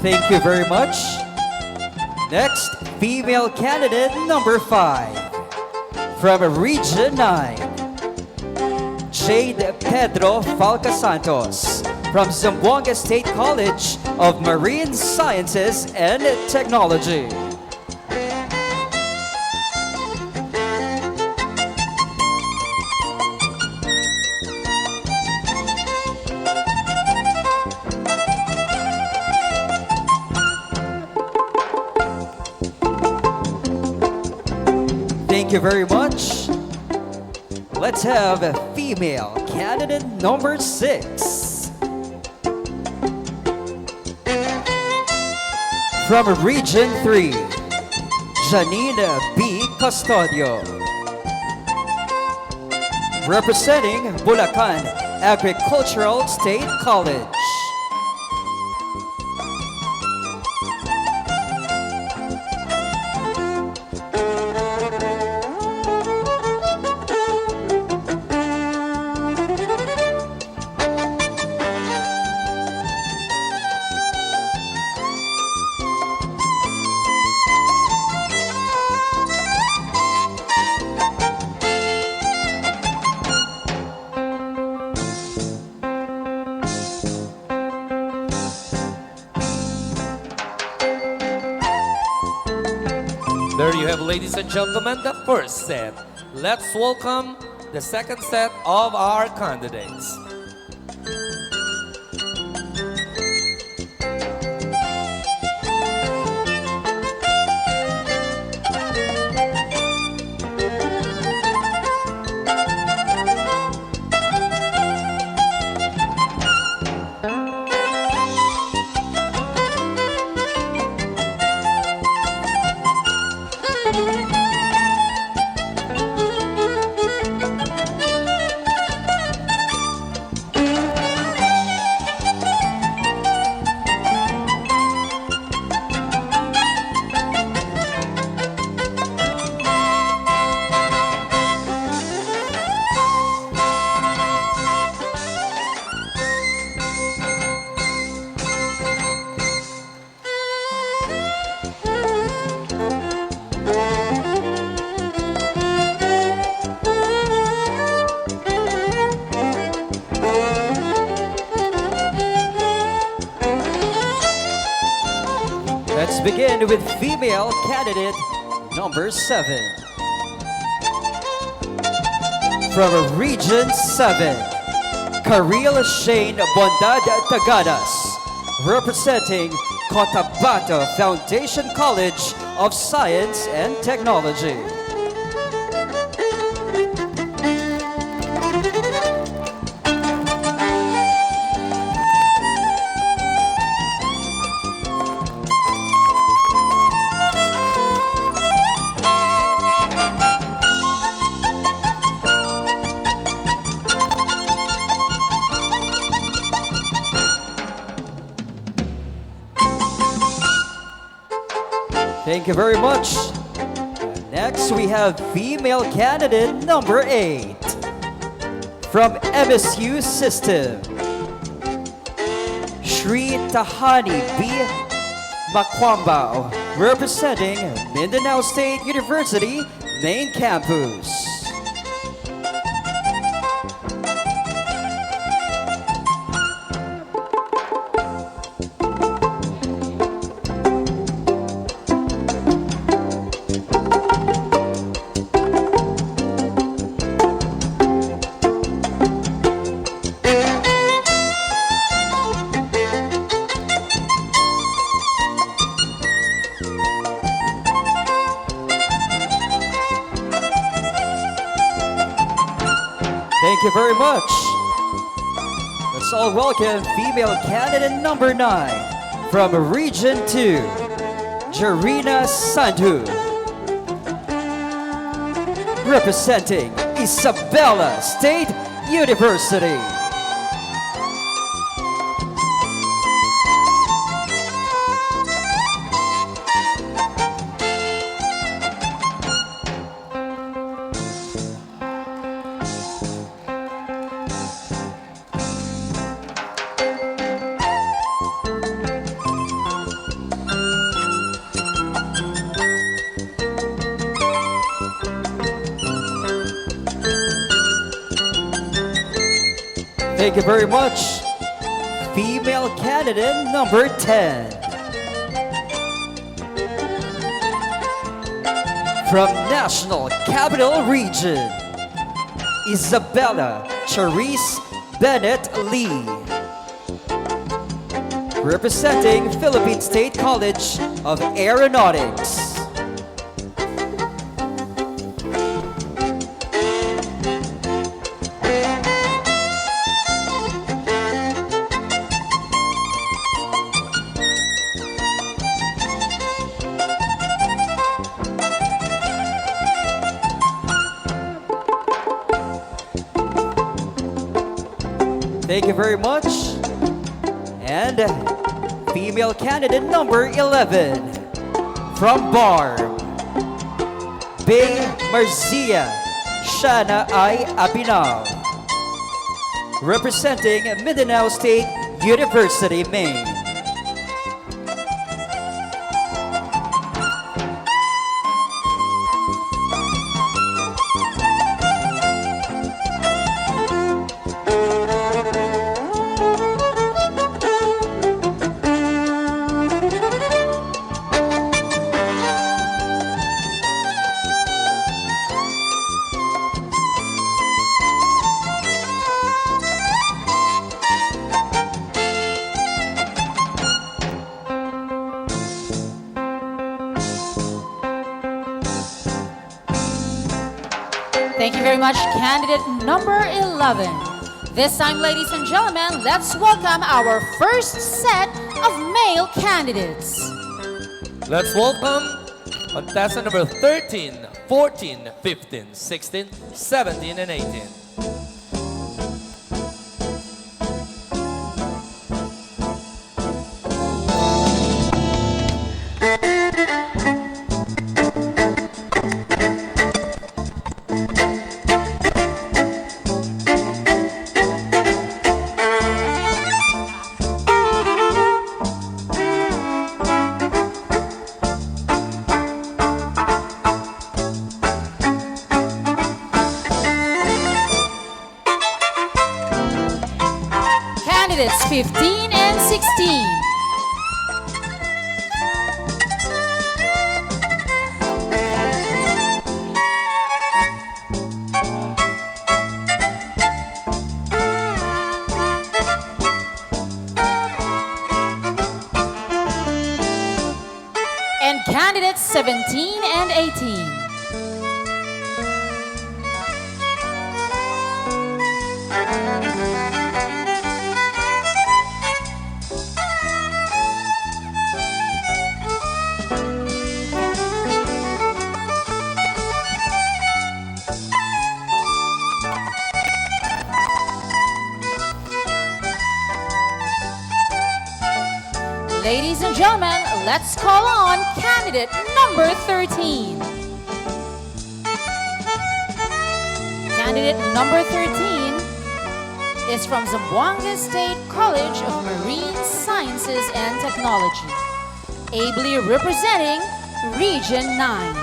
Thank you very much. Next, female candidate number 5 from Region 9, Jade Pedro Falcasantos from Zamboanga State College of Marine Sciences and Technology. Thank you very much. Let's have a female candidate number 6. From Region 3, Janine B. Custodio. Representing Bulacan Agricultural State College. There you have, ladies and gentlemen, the first set. Let's welcome the second set of our candidates. begin with female candidate number 7. From Region 7, Karil Shane Bondad Tagadas, representing Cotabato Foundation College of Science and Technology. Thank you very much. Next, we have female candidate number 8 from MSU System, Shri Tahani B. Makwambao, representing Mindanao State University main campus. Thank you very much. Let's all welcome female candidate number 9 from Region 2, Jarina Sandhu, representing Isabela State University. Thank you very much. Female candidate number 10. From National Capital Region, Isabella Charisse Bennett Lee, representing Philippine State College of Aeronautics. Thank you very much. And female candidate number 11 from BARM, Bay Marzia Shana I Abinal, representing Mindanao State University, Maine. Thank you very much, candidate number 11. This time, ladies and gentlemen, let's welcome our first set of male candidates. Let's welcome contestant number 13, 14, 15, 16, 17, and 18. Candidates 15 and 16. candidates 17 and 18. Ladies and gentlemen, let's call on candidate number 13. Candidate number 13 is from Zamboanga State College of Marine Sciences and Technology, ably representing Region 9.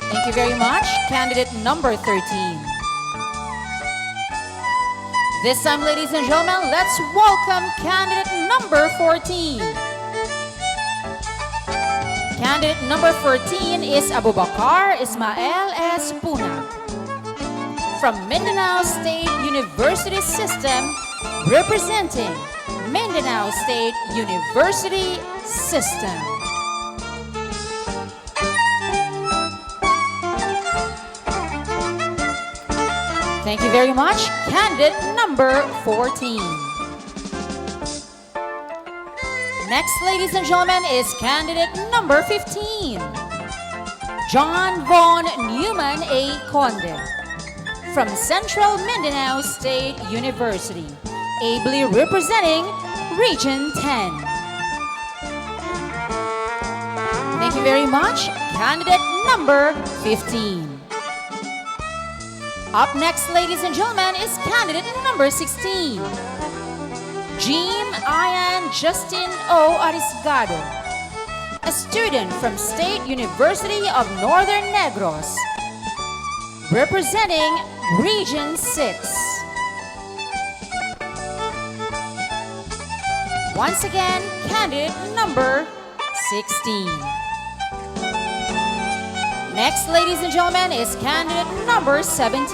Thank you very much, candidate number 13. This time, ladies and gentlemen, let's welcome candidate number 14. Candidate number 14 is Abubakar Ismael S. Punag from Mindanao State University System, representing Mindanao State University System. Thank you very much, candidate number 14. Next, ladies and gentlemen, is candidate number 15. John Von Newman A. Conde from Central Mindanao State University, ably representing Region 10. Thank you very much, candidate number 15. Up next, ladies and gentlemen, is candidate number 16. Jean Ian Justin O. Arisgado, a student from State University of Northern Negros, representing Region 6. Once again, candidate number 16. Next, ladies and gentlemen, is candidate number 17,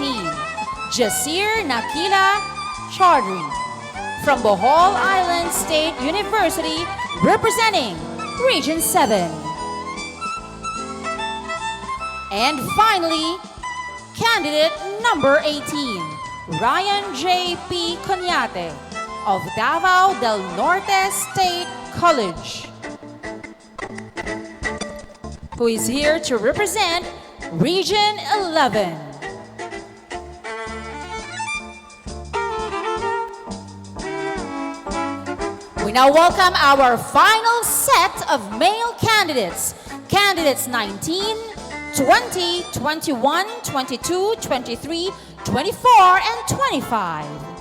Jasir Nakila Chaudhry from Bohol Island State University, representing Region 7. And finally, candidate number 18, Ryan J.P. Conyate of Davao del Norte State College, who is here to represent Region 11. We now welcome our final set of male candidates. Candidates 19, 20, 21, 22, 23, 24, and 25.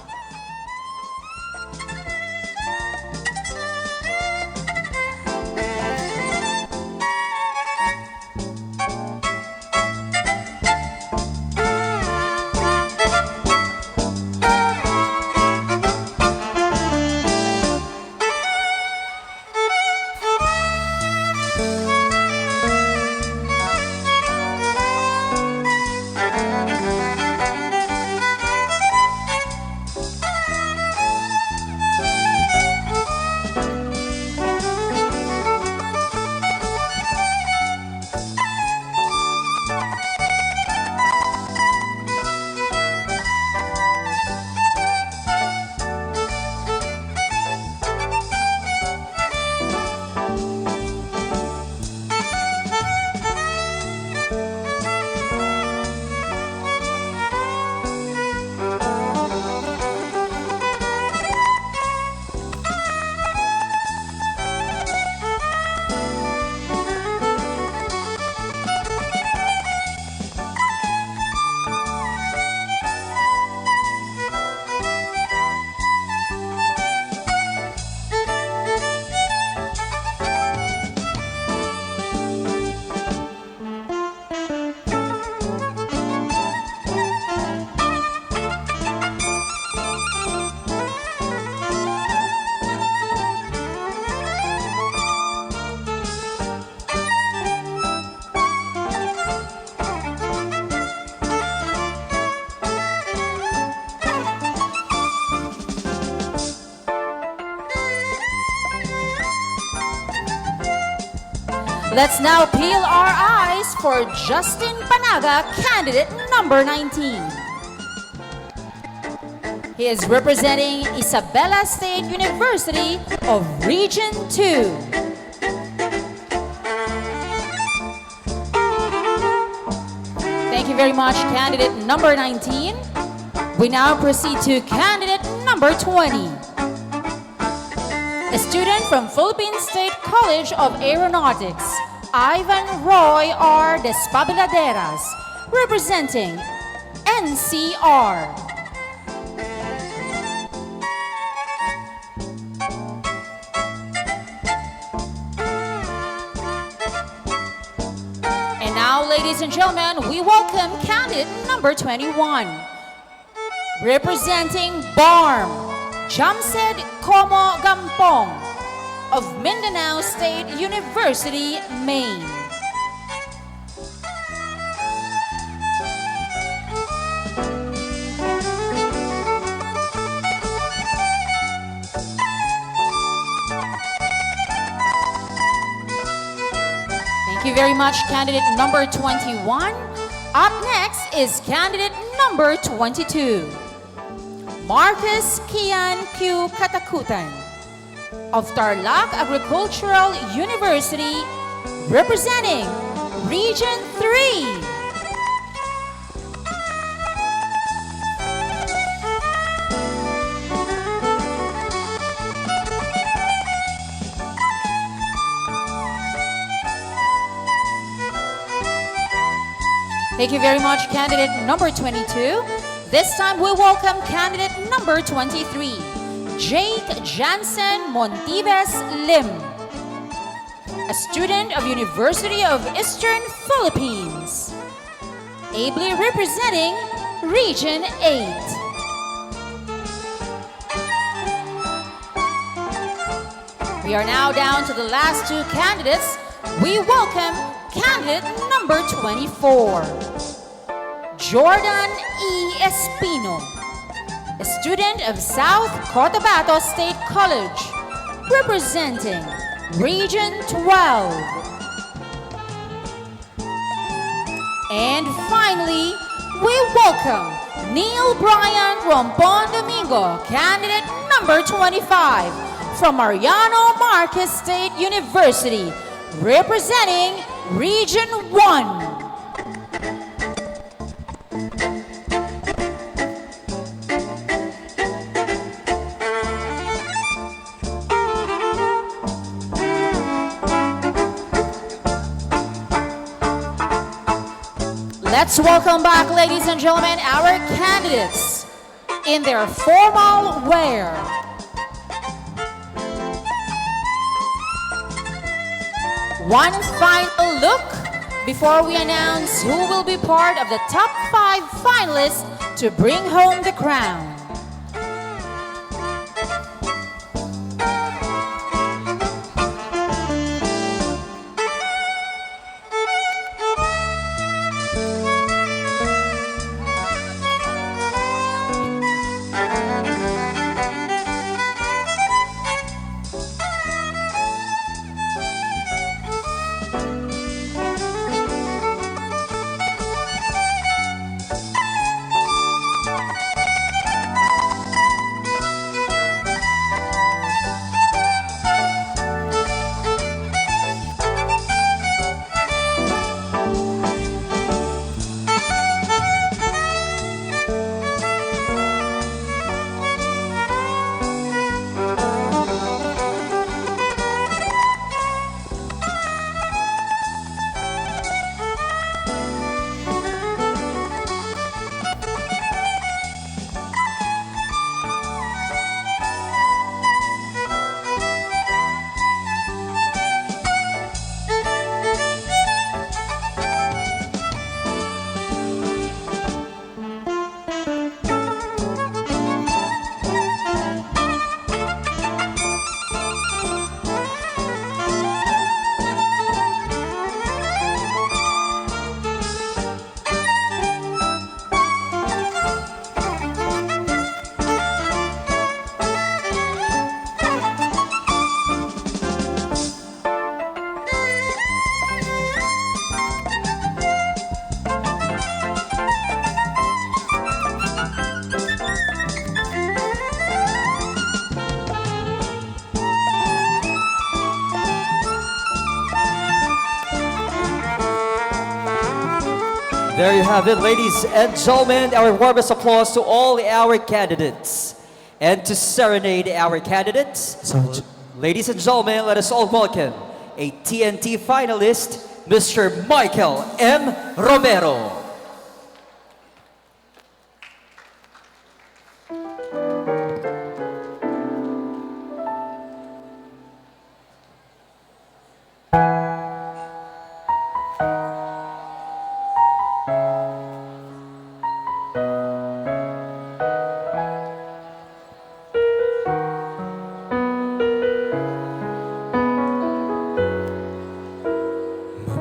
Let's now peel our eyes for Justin Panaga, candidate number 19. He is representing Isabela State University of Region 2. Thank you very much, candidate number 19. We now proceed to candidate number 20. A student from Philippine State College of Aeronautics, Ivan Roy R. Despabiladeras, representing NCR. And now, ladies and gentlemen, we welcome candidate number 21. Representing BARM, Jamsed Como Gampong of Mindanao State University, Maine. Thank you very much, candidate number 21. Up next is candidate number 22. Marcus Kian Q. Katakutan of Tarlac Agricultural University, representing Region 3. Thank you very much, candidate number 22. This time we welcome candidate number 23, Jake Jansen Montibes Lim, a student of University of Eastern Philippines, ably representing Region 8. We are now down to the last two candidates. We welcome candidate number 24, Jordan E. Espino, a student of South Cotabato State College, representing Region 12. And finally, we welcome Neil Brian Rompon Domingo, candidate number 25 from Mariano Marquez State University, representing Region 1. Let's welcome back, ladies and gentlemen, our candidates in their formal wear. One final look before we announce who will be part of the top 5 finalists to bring home the crown. There you have it, ladies and gentlemen. Our warmest applause to all our candidates. And to serenade our candidates, ladies and gentlemen, let us all welcome a TNT finalist, Mr. Michael M. Romero.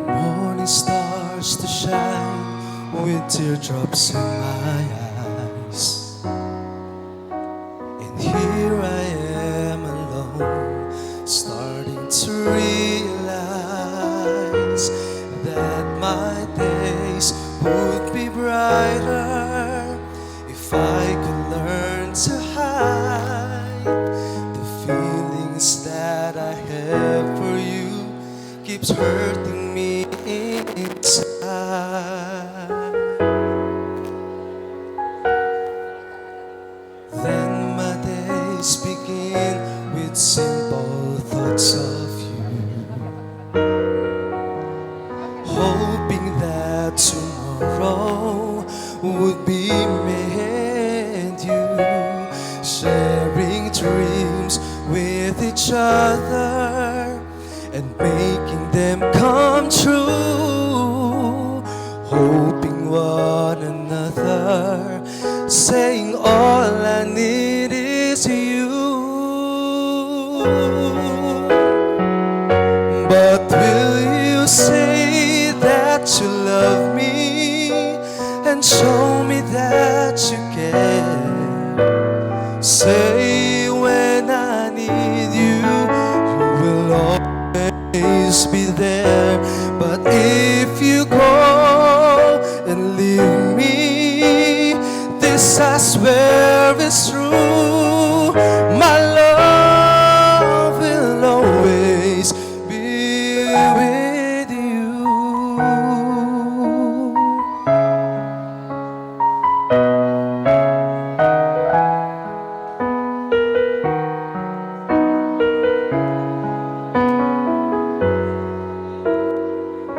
Morning stars to shine with teardrops in my eyes. And here I am alone, starting to realize that my days would be brighter if I could learn to hide the feelings that I have for you. Keeps hurting me inside. Then my days begin with simple thoughts of you, hoping that tomorrow would be me and you, sharing dreams with each other and making them come true, hoping one another, saying all I need is you. But will you say that you love me and show me that you care? Say when I need you, you will always be there. But if you go and leave me, this I swear is true. My love will always be with you.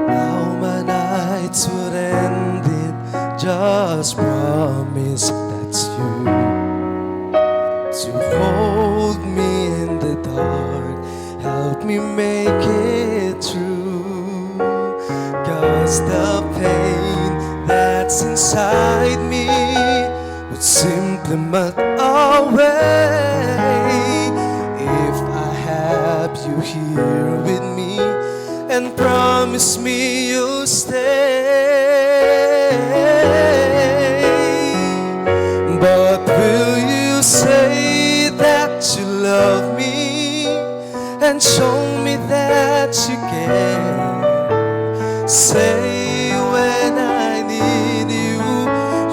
Now my nights would end it, just promise that's you, to hold me in the dark, help me make it through. 'Cause the pain that's inside me would simply melt away if I have you here with me and promise me you'll stay. But will you say that you love me and show me that you care? Say when I need you,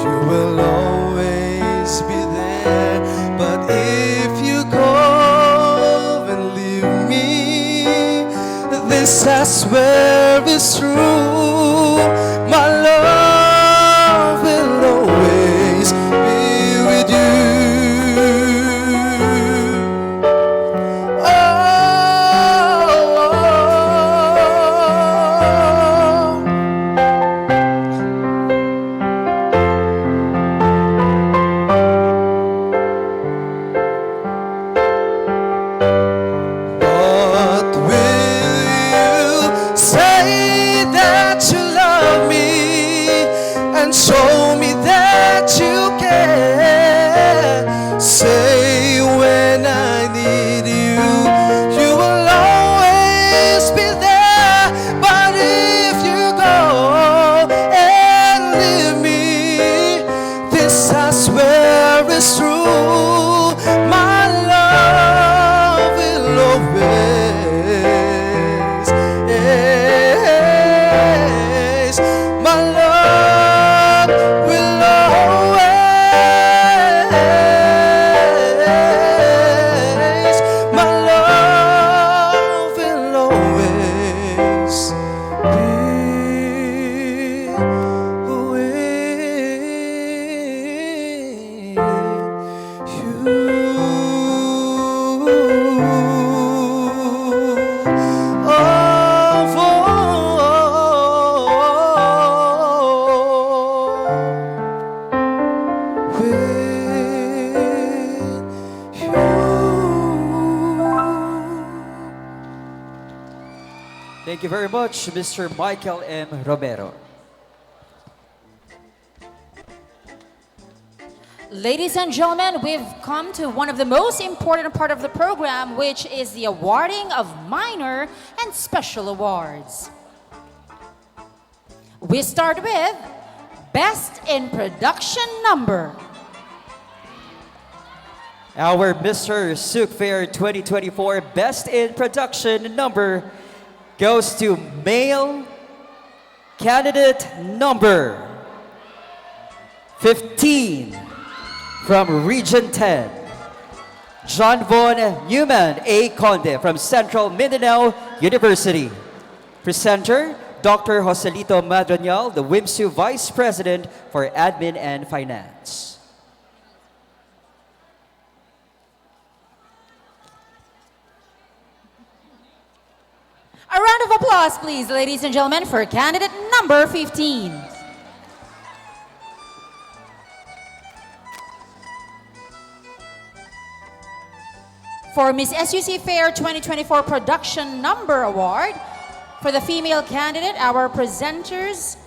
you will always be there. But if you go and leave me, this I swear is true. My love will always be with you. But will you say that Thank you very much, Mr. Michael M. Romero. Ladies and gentlemen, we've come to one of the most important part of the program, which is the awarding of minor and special awards. We start with Best in Production Number. Our Mr. Sook Fair 2024 Best in Production Number goes to male candidate number 15 from Region 10, John Von Newman A. Conde from Central Mindanao University. Presenter, Dr. Joselito Madronyal, the WIMSU Vice President for Admin and Finance. A round of applause, please, ladies and gentlemen, for candidate number 15. For Miss SUC Fair 2024 Production Number Award, for the female candidate, our presenters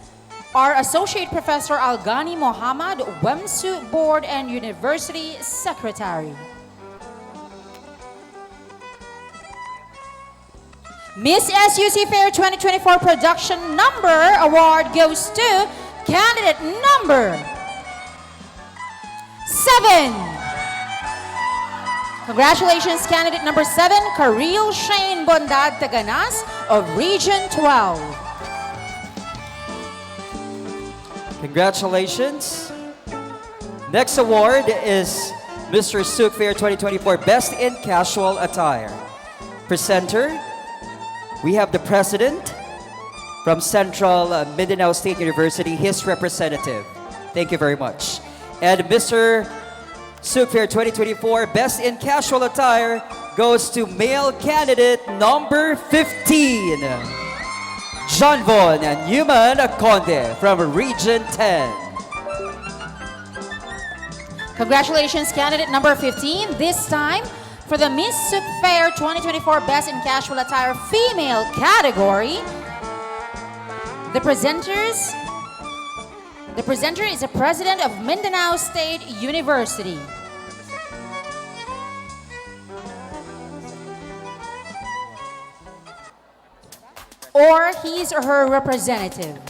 are Associate Professor Algani Mohammed, WEMSU Board and University Secretary. Miss SUC Fair 2024 Production Number Award goes to candidate number 7. Congratulations, candidate number 7, Karil Shane Bondad Taganas of Region 12. Congratulations. Next award is Mr. Sook Fair 2024 Best in Casual Attire. Presenter, we have the President from Central Mindanao State University, his representative. Thank you very much. And Mr. Sook Fair 2024 Best in Casual Attire goes to male candidate number 15, John Von Newman Conde from Region 10. Congratulations, candidate number 15. This time, for the Miss Sook Fair 2024 Best in Casual Attire Female category, the presenter is the President of Mindanao State University. Or his or her representative.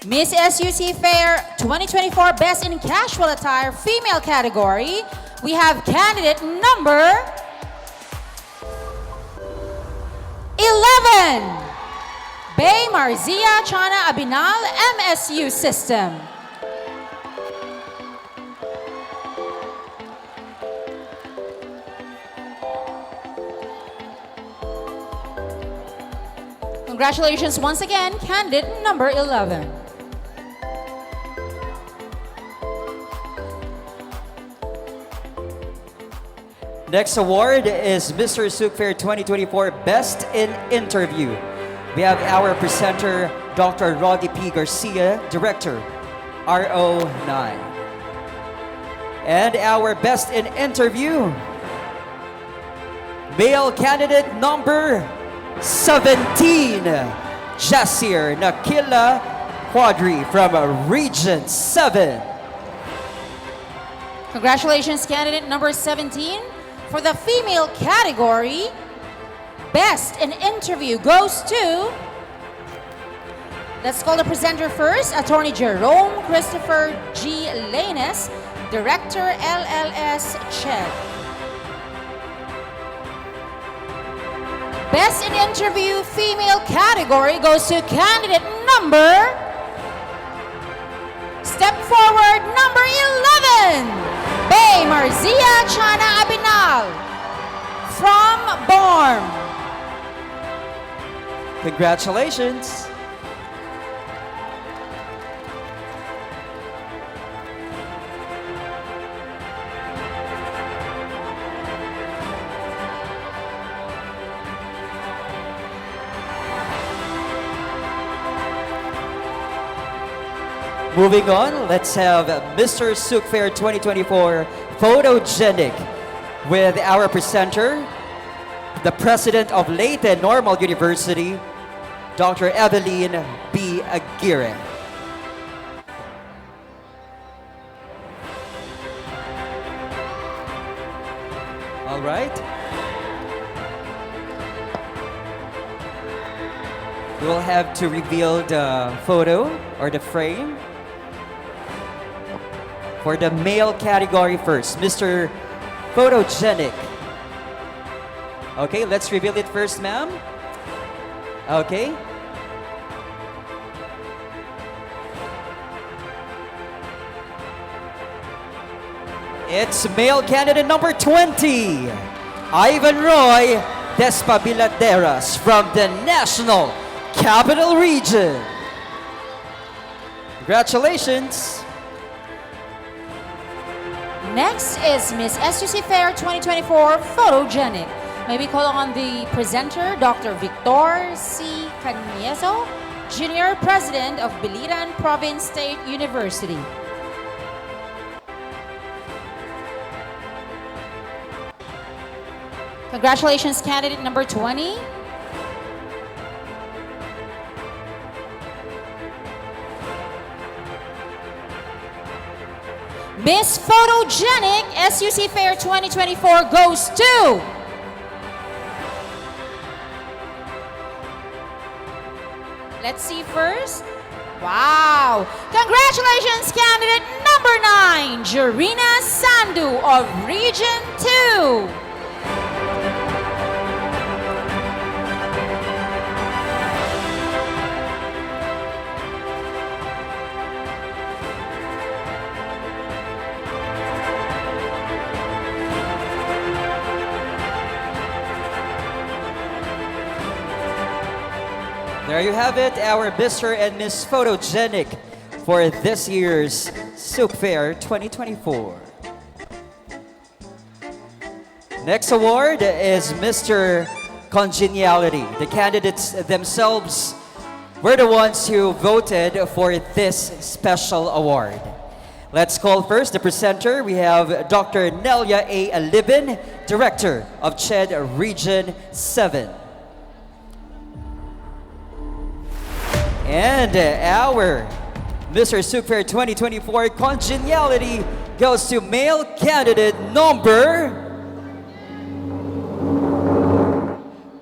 Miss SUC Fair 2024 Best in Casual Attire Female category, we have candidate number 11, Bay Marzia Chana Abinal, MSU System. Congratulations once again, candidate number 11. Next award is Mr. Sook Fair 2024 Best in Interview. We have our presenter, Dr. Roddy P. Garcia, Director, RO9. And our Best in Interview, male candidate number 17, Jasir Nakila Quadri from Region 7. Congratulations, candidate number 17. For the female category, Best in Interview goes to, let's call the presenter first, Attorney Jerome Christopher G. Lanes, Director, LLS CHED. Best in Interview Female category goes to candidate number, step forward, number 11, Bay Marzia Chana Abinal from BORM. Congratulations. Moving on, let's have Mr. Souk Fair 2024 Photogenic with our presenter, the president of Leyte Normal University, Dr. Evelyn B. Aguirre. All right. We will have to reveal the photo or the frame. For the male category first, Mr. Photogenic. Okay, let's reveal it first, ma'am. Okay. It's male candidate number 20, Ivan Roy Despabiladeras from the National Capital Region. Congratulations. Next is Miss SUC Fair 2024 Photogenic. May we call on the presenter, Dr. Victor C. Caniezo, Junior President of Biliran Province State University. Congratulations, candidate number 20. Miss Photogenic SUC Fair 2024 goes to let's see first. Wow! Congratulations, candidate number 9, Jorina Sandu of Region 2. There you have it, our Mr. and Miss Photogenic for this year's Souk Fair 2024. Next award is Mr. Congeniality. The candidates themselves were the ones who voted for this special award. Let's call first the presenter. We have Dr. Nelia A. Alibin, Director of CHED Region 7. And our Mr. Souk Fair 2024 Congeniality goes to male candidate number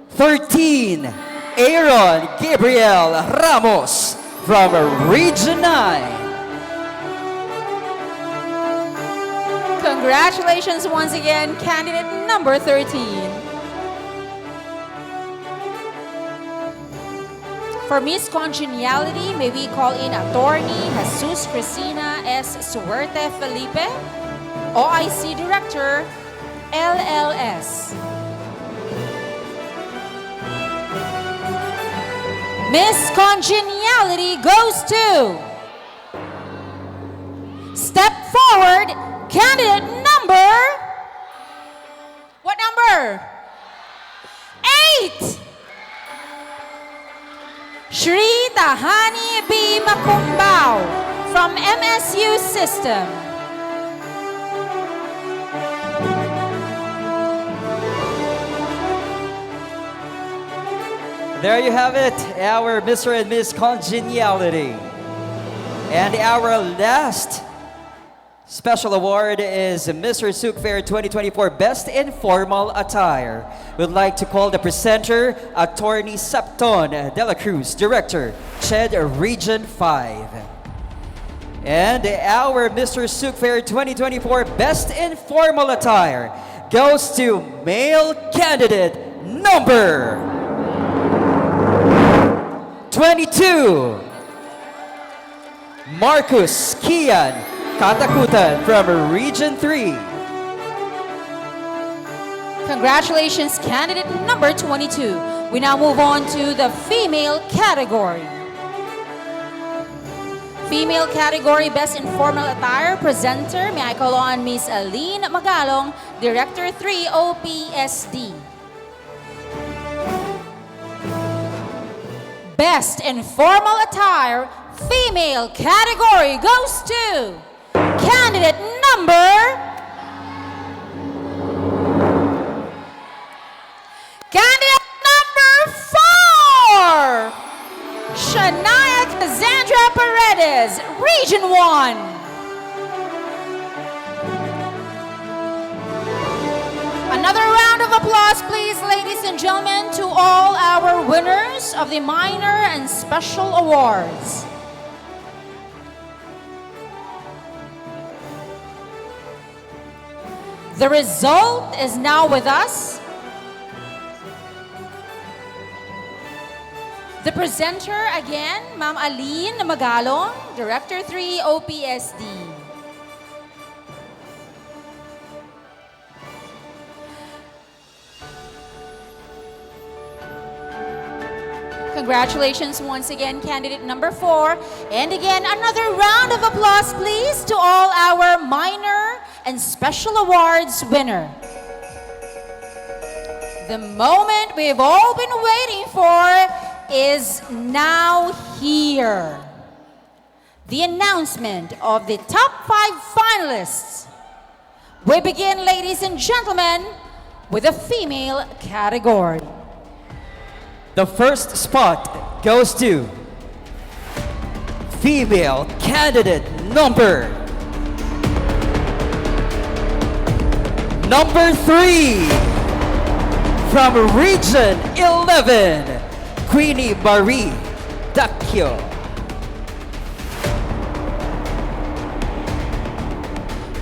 13, Aaron Gabriel Ramos from Region 9. Congratulations once again, candidate number 13. For Miss Congeniality, may we call in Attorney Jesus Cristina S. Suerte Felipe, OIC Director, LLS. Miss Congeniality goes to step forward, candidate number, what number? 8. Shri Tahani B. Makumbao from MSU System. There you have it, our Mr. and Miss Congeniality. And our last special award is Mr. Souk Fair 2024 Best Informal Attire. We'd like to call the presenter, Attorney Septon de la Cruz, Director, CHED Region 5. And our Mr. Souk Fair 2024 Best Informal Attire goes to male candidate number 22, Marcus Kian Katakutan from Region 3. Congratulations, candidate number 22. We now move on to the female category. Female category Best Informal Attire presenter. May I call on Miss Aline Magalong, Director 3 OPSD. Best Informal Attire female category goes to candidate number... Candidate number 4, Shania Cassandra Paredes, Region 1. Another round of applause, please, ladies and gentlemen, to all our winners of the minor and special awards. The result is now with us. The presenter again, Ma'am Aline Magalong, Director 3, OPSD. Congratulations once again, candidate number 4. And again, another round of applause, please, to all our minor and special awards winner. The moment we've all been waiting for is now here. The announcement of the top 5 finalists. We begin, ladies and gentlemen, with the female category. The first spot goes to female candidate number 3 from Region 11, Queenie Marie Dacchio.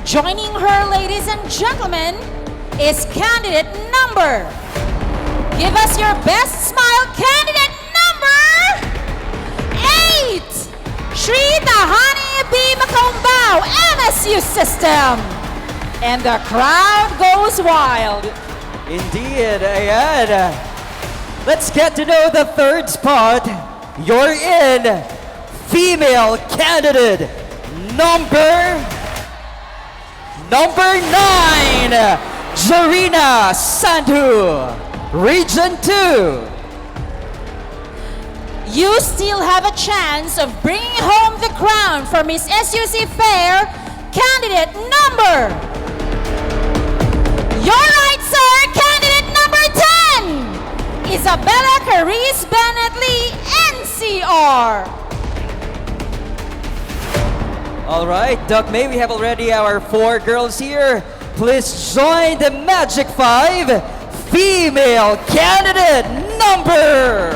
Joining her, ladies and gentlemen, is candidate number... Give us your best smile, candidate number 8, Shri Tahani B. Macombao, MSU System. And the crowd goes wild. Indeed, ayan. Let's get to know the third spot. You're in female candidate number 9, Jarina Sandhu, Region 2. You still have a chance of bringing home the crown for Miss SUC Fair, candidate number... You're right, sir, candidate number 10, Isabella Carice Bennett-Lee, NCR. All right, Doc May, we have already our 4 girls here. Please join the Magic 5 female candidate number...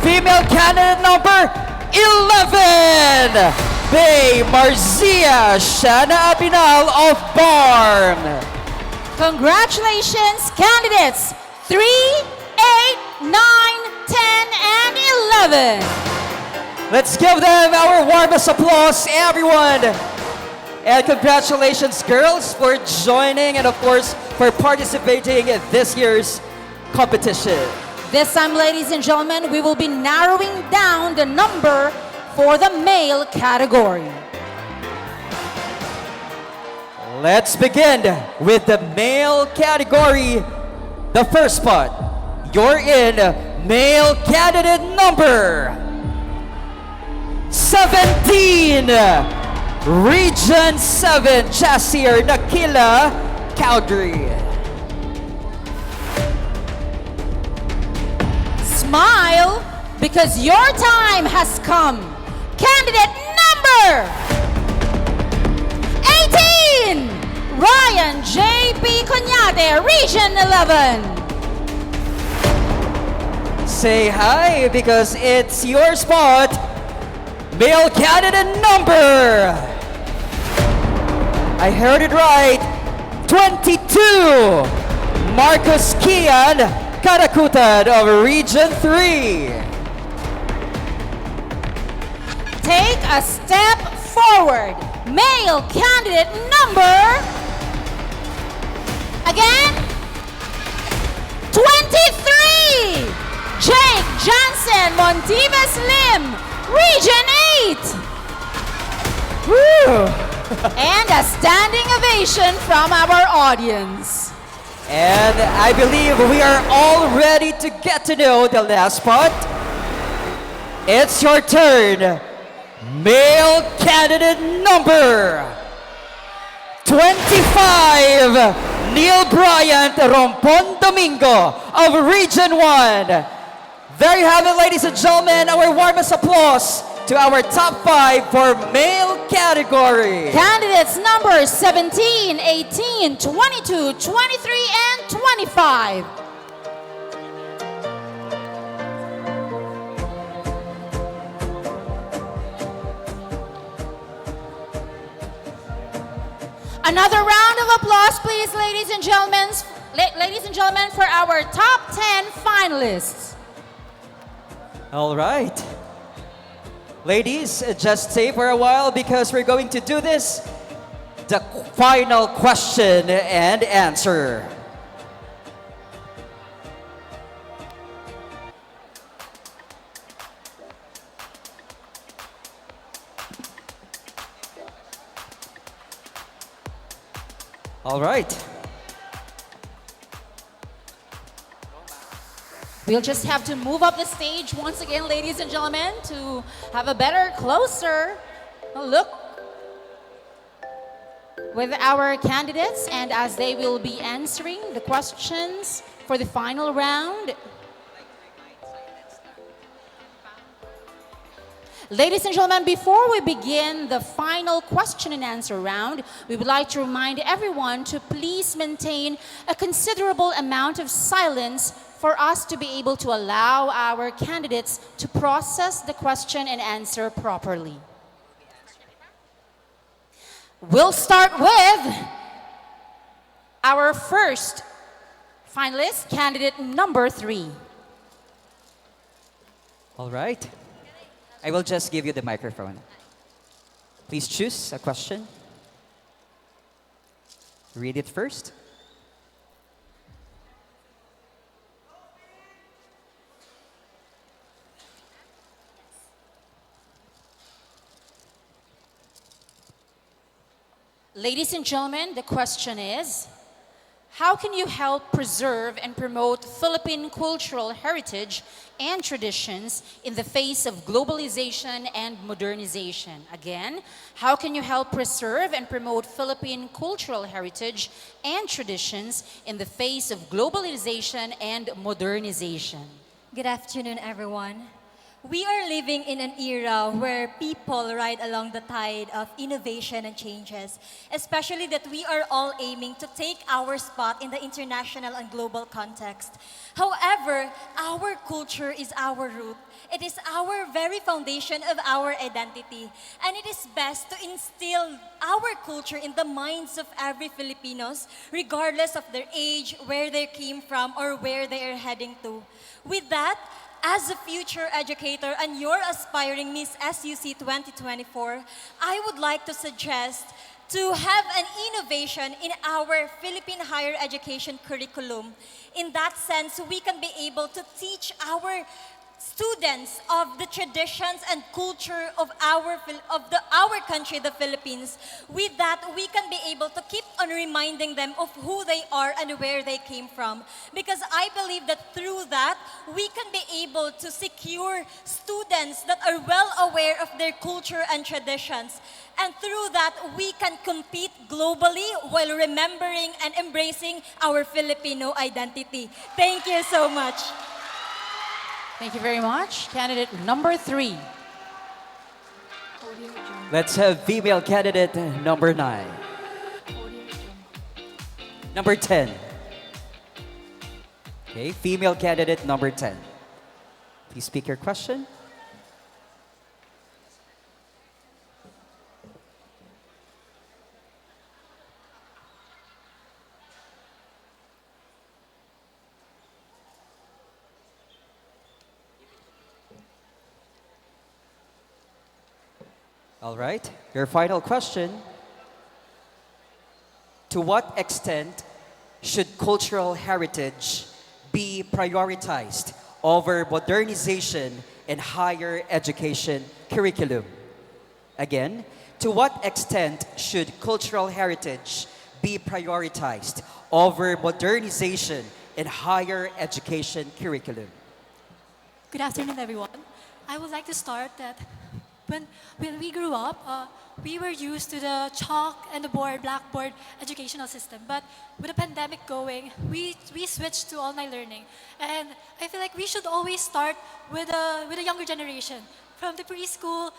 Female candidate number 11, Bay Marzia Shana Abinal of Barm. Congratulations, candidates 3, 8, 9, 10, and 11. Let's give them our warmest applause, everyone. And congratulations, girls, for joining and, of course, for participating in this year's competition. This time, ladies and gentlemen, we will be narrowing down the number for the male category. Let's begin with the male category. The first spot, you're in male candidate number 17, Region 7, Jasir Nakila Cowdrey. Smile, because your time has come. Candidate number 18, Ryan J.P. Conyate, Region 11. Say hi, because it's your spot. Male candidate number... I heard it right. 22, Marcus Kian Karakutan of Region 3. Take a step forward. Male candidate number... Again? 23, Jake Johnson Montives Lim, Region 8. Woo. And a standing ovation from our audience. And I believe we are all ready to get to know the last spot. It's your turn. Male candidate number 25, Neil Bryant Rompon Domingo of Region 1. There you have it, ladies and gentlemen, our warmest applause to our top 5 for male category. Candidates number 17, 18, 22, 23, and 25. Another round of applause, please, ladies and gentlemen. Ladies and gentlemen, for our top 10 finalists. All right. Ladies, just stay for a while because we're going to do this. The final question and answer. All right. We'll just have to move up the stage once again, ladies and gentlemen, to have a better, closer look with our candidates and as they will be answering the questions for the final round. Ladies and gentlemen, before we begin the final question and answer round, we would like to remind everyone to please maintain a considerable amount of silence for us to be able to allow our candidates to process the question and answer properly. We'll start with our first finalist, candidate number 3. All right. I will just give you the microphone. Please choose a question. Read it first. Ladies and gentlemen, the question is, how can you help preserve and promote Philippine cultural heritage and traditions in the face of globalization and modernization? Again, how can you help preserve and promote Philippine cultural heritage and traditions in the face of globalization and modernization? Good afternoon, everyone. We are living in an era where people ride along the tide of innovation and changes, especially that we are all aiming to take our spot in the international and global context. However, our culture is our root. It is our very foundation of our identity, and it is best to instill our culture in the minds of every Filipinos, regardless of their age, where they came from, or where they are heading to. With that, as a future educator and your aspiring Miss SUC 2024, I would like to suggest to have an innovation in our Philippine higher education curriculum. In that sense, we can be able to teach our students of the traditions and culture of our country, the Philippines. With that, we can be able to keep on reminding them of who they are and where they came from. Because I believe that through that, we can be able to secure students that are well aware of their culture and traditions. And through that, we can compete globally while remembering and embracing our Filipino identity. Thank you so much. Thank you very much. Candidate number 3. Let's have female candidate number 9. Number 10. Okay, female candidate number 10. Please speak your question. All right, your final question. To what extent should cultural heritage be prioritized over modernization in higher education curriculum? Again, to what extent should cultural heritage be prioritized over modernization in higher education curriculum? Good afternoon, everyone. I would like to start that when we grew up, we were used to the chalk and the blackboard educational system. But with the pandemic going, we switched to online learning. And I feel like we should always start with a younger generation. From the preschool,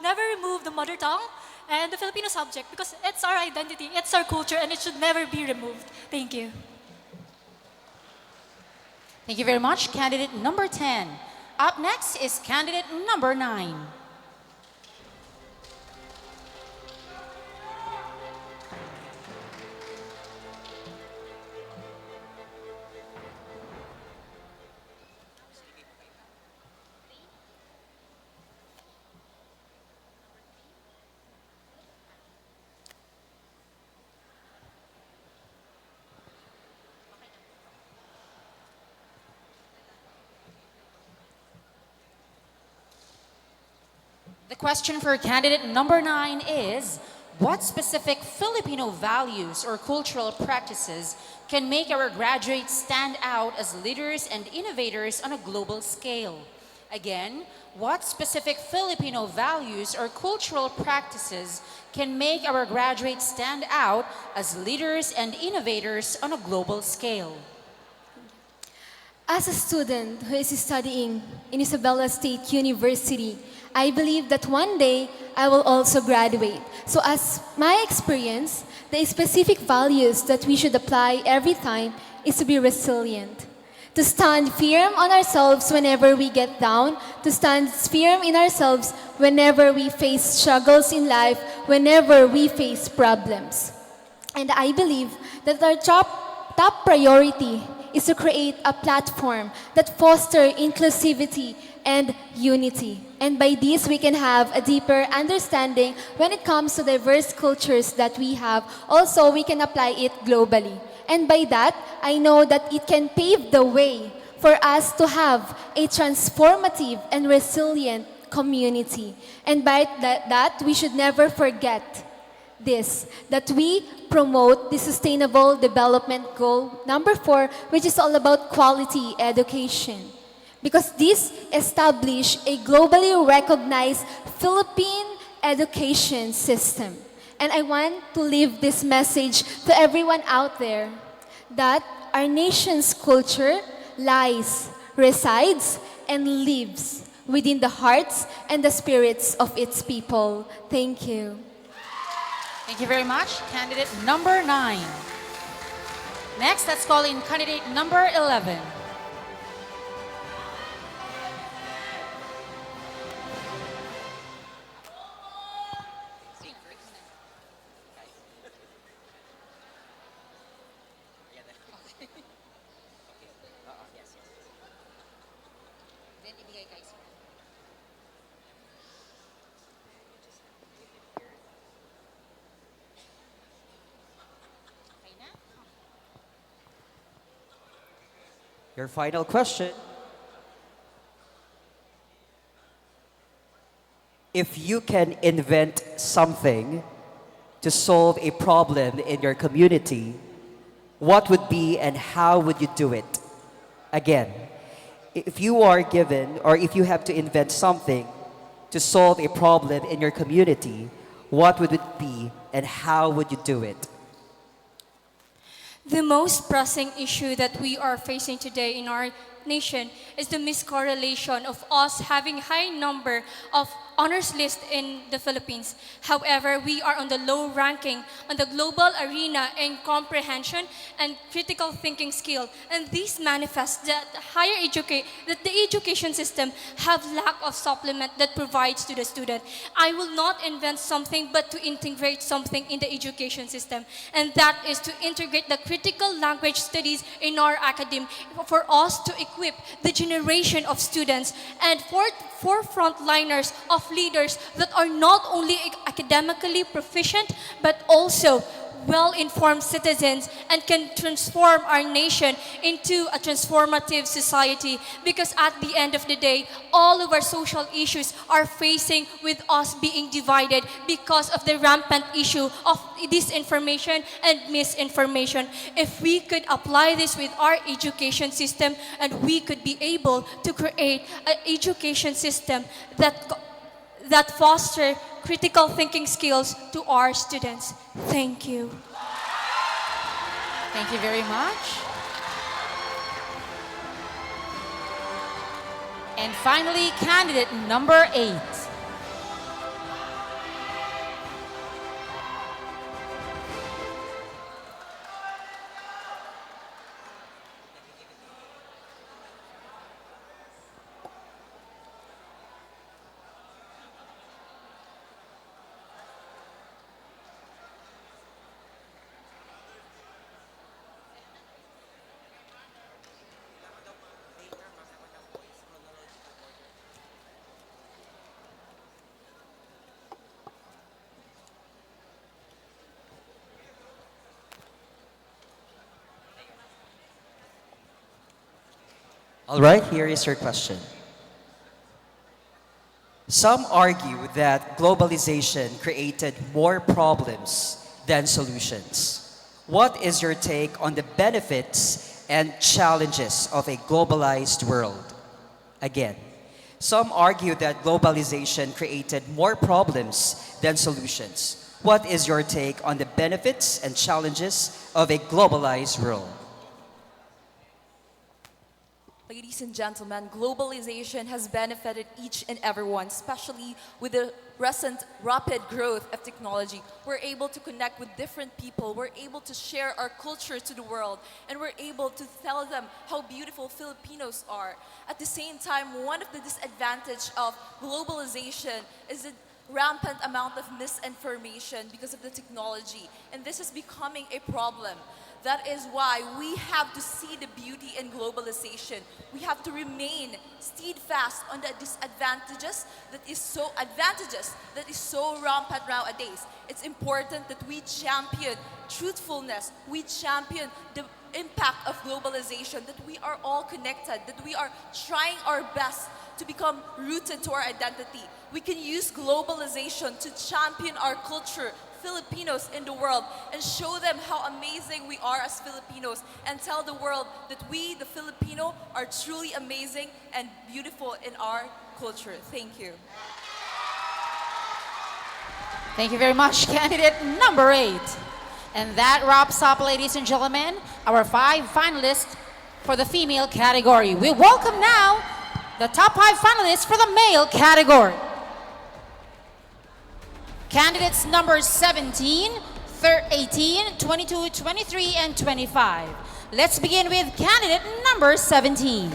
never remove the mother tongue and the Filipino subject because it's our identity, it's our culture, and it should never be removed. Thank you. Thank you very much, candidate number 10. Up next is candidate number 9. The question for candidate number 9 is, what specific Filipino values or cultural practices can make our graduates stand out as leaders and innovators on a global scale? Again, what specific Filipino values or cultural practices can make our graduates stand out as leaders and innovators on a global scale? As a student who is studying in Isabela State University, I believe that one day I will also graduate. So as my experience, the specific values that we should apply every time is to be resilient. To stand firm on ourselves whenever we get down, to stand firm in ourselves whenever we face struggles in life, whenever we face problems. And I believe that our top priority is to create a platform that fosters inclusivity and unity. And by this, we can have a deeper understanding when it comes to diverse cultures that we have. Also, we can apply it globally. And by that, I know that it can pave the way for us to have a transformative and resilient community. And by that we should never forget this, that we promote the Sustainable Development Goal number 4, which is all about quality education. Because this established a globally recognized Philippine education system. And I want to leave this message to everyone out there that our nation's culture resides, and lives within the hearts and the spirits of its people. Thank you. Thank you very much, candidate number 9. Next, let's call in candidate number 11. Your final question. If you can invent something to solve a problem in your community, what would be and how would you do it? Again, if you are given or if you have to invent something to solve a problem in your community, what would it be and how would you do it? The most pressing issue that we are facing today in our nation is the miscorrelation of us having high number of honors list in the Philippines. However, we are on the low ranking on the global arena in comprehension and critical thinking skill. And this manifests that the education system have lack of supplement that provides to the student. I will not invent something but to integrate something in the education system. And that is to integrate the critical language studies in our academy for us to equip the generation of students and for frontliners of leaders that are not only academically proficient but also well-informed citizens and can transform our nation into a transformative society, because at the end of the day, all of our social issues are facing with us being divided because of the rampant issue of disinformation and misinformation. If we could apply this with our education system, and we could be able to create an education system that foster critical thinking skills to our students. Thank you. Thank you very much. And finally, candidate number 8. All right, here is your question. Some argue that globalization created more problems than solutions. What is your take on the benefits and challenges of a globalized world? Again, some argue that globalization created more problems than solutions. What is your take on the benefits and challenges of a globalized world? Ladies and gentlemen, globalization has benefited each and everyone, especially with the recent rapid growth of technology. We're able to connect with different people, we're able to share our culture to the world, and we're able to tell them how beautiful Filipinos are. At the same time, one of the disadvantages of globalization is the rampant amount of misinformation because of the technology, and this is becoming a problem. That is why we have to see the beauty in globalization. We have to remain steadfast on the advantages that is so rampant nowadays. It's important that we champion truthfulness, we champion the impact of globalization, that we are all connected, that we are trying our best to become rooted to our identity. We can use globalization to champion our culture, Filipinos in the world, and show them how amazing we are as Filipinos, and tell the world that we, the Filipino, are truly amazing and beautiful in our culture. Thank you. Thank you very much, candidate number 8. And that wraps up, ladies and gentlemen, our 5 finalists for the female category. We welcome now the top 5 finalists for the male category. Candidates number 17, 18, 22, 23, and 25. Let's begin with candidate number 17.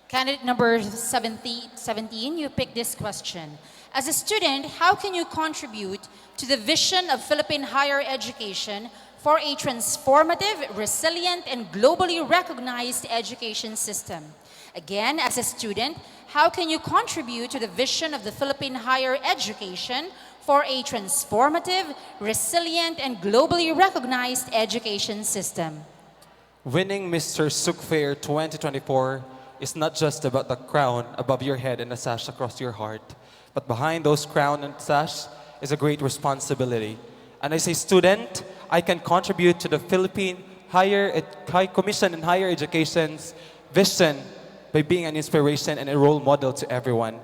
Candidate number 17, you pick this question. As a student, how can you contribute to the vision of Philippine higher education for a transformative, resilient, and globally recognized education system? Again, as a student, how can you contribute to the vision of the Philippine higher education for a transformative, resilient, and globally recognized education system? Winning Mr. Sook Fair 2024 is not just about the crown above your head and a sash across your heart, but behind those crown and sash is a great responsibility. And as a student, I can contribute to the Philippine High Commission in Higher Education's vision by being an inspiration and a role model to everyone.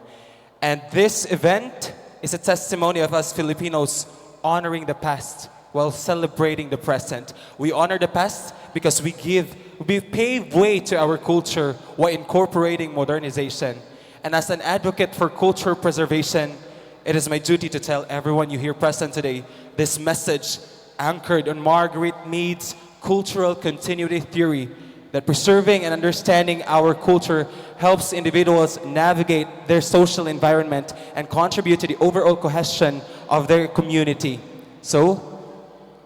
And this event is a testimony of us Filipinos honoring the past while celebrating the present. We honor the past because we pave way to our culture while incorporating modernization. And as an advocate for culture preservation, it is my duty to tell everyone you here present today this message anchored on Margaret Mead's cultural continuity theory, that preserving and understanding our culture helps individuals navigate their social environment and contribute to the overall cohesion of their community. So,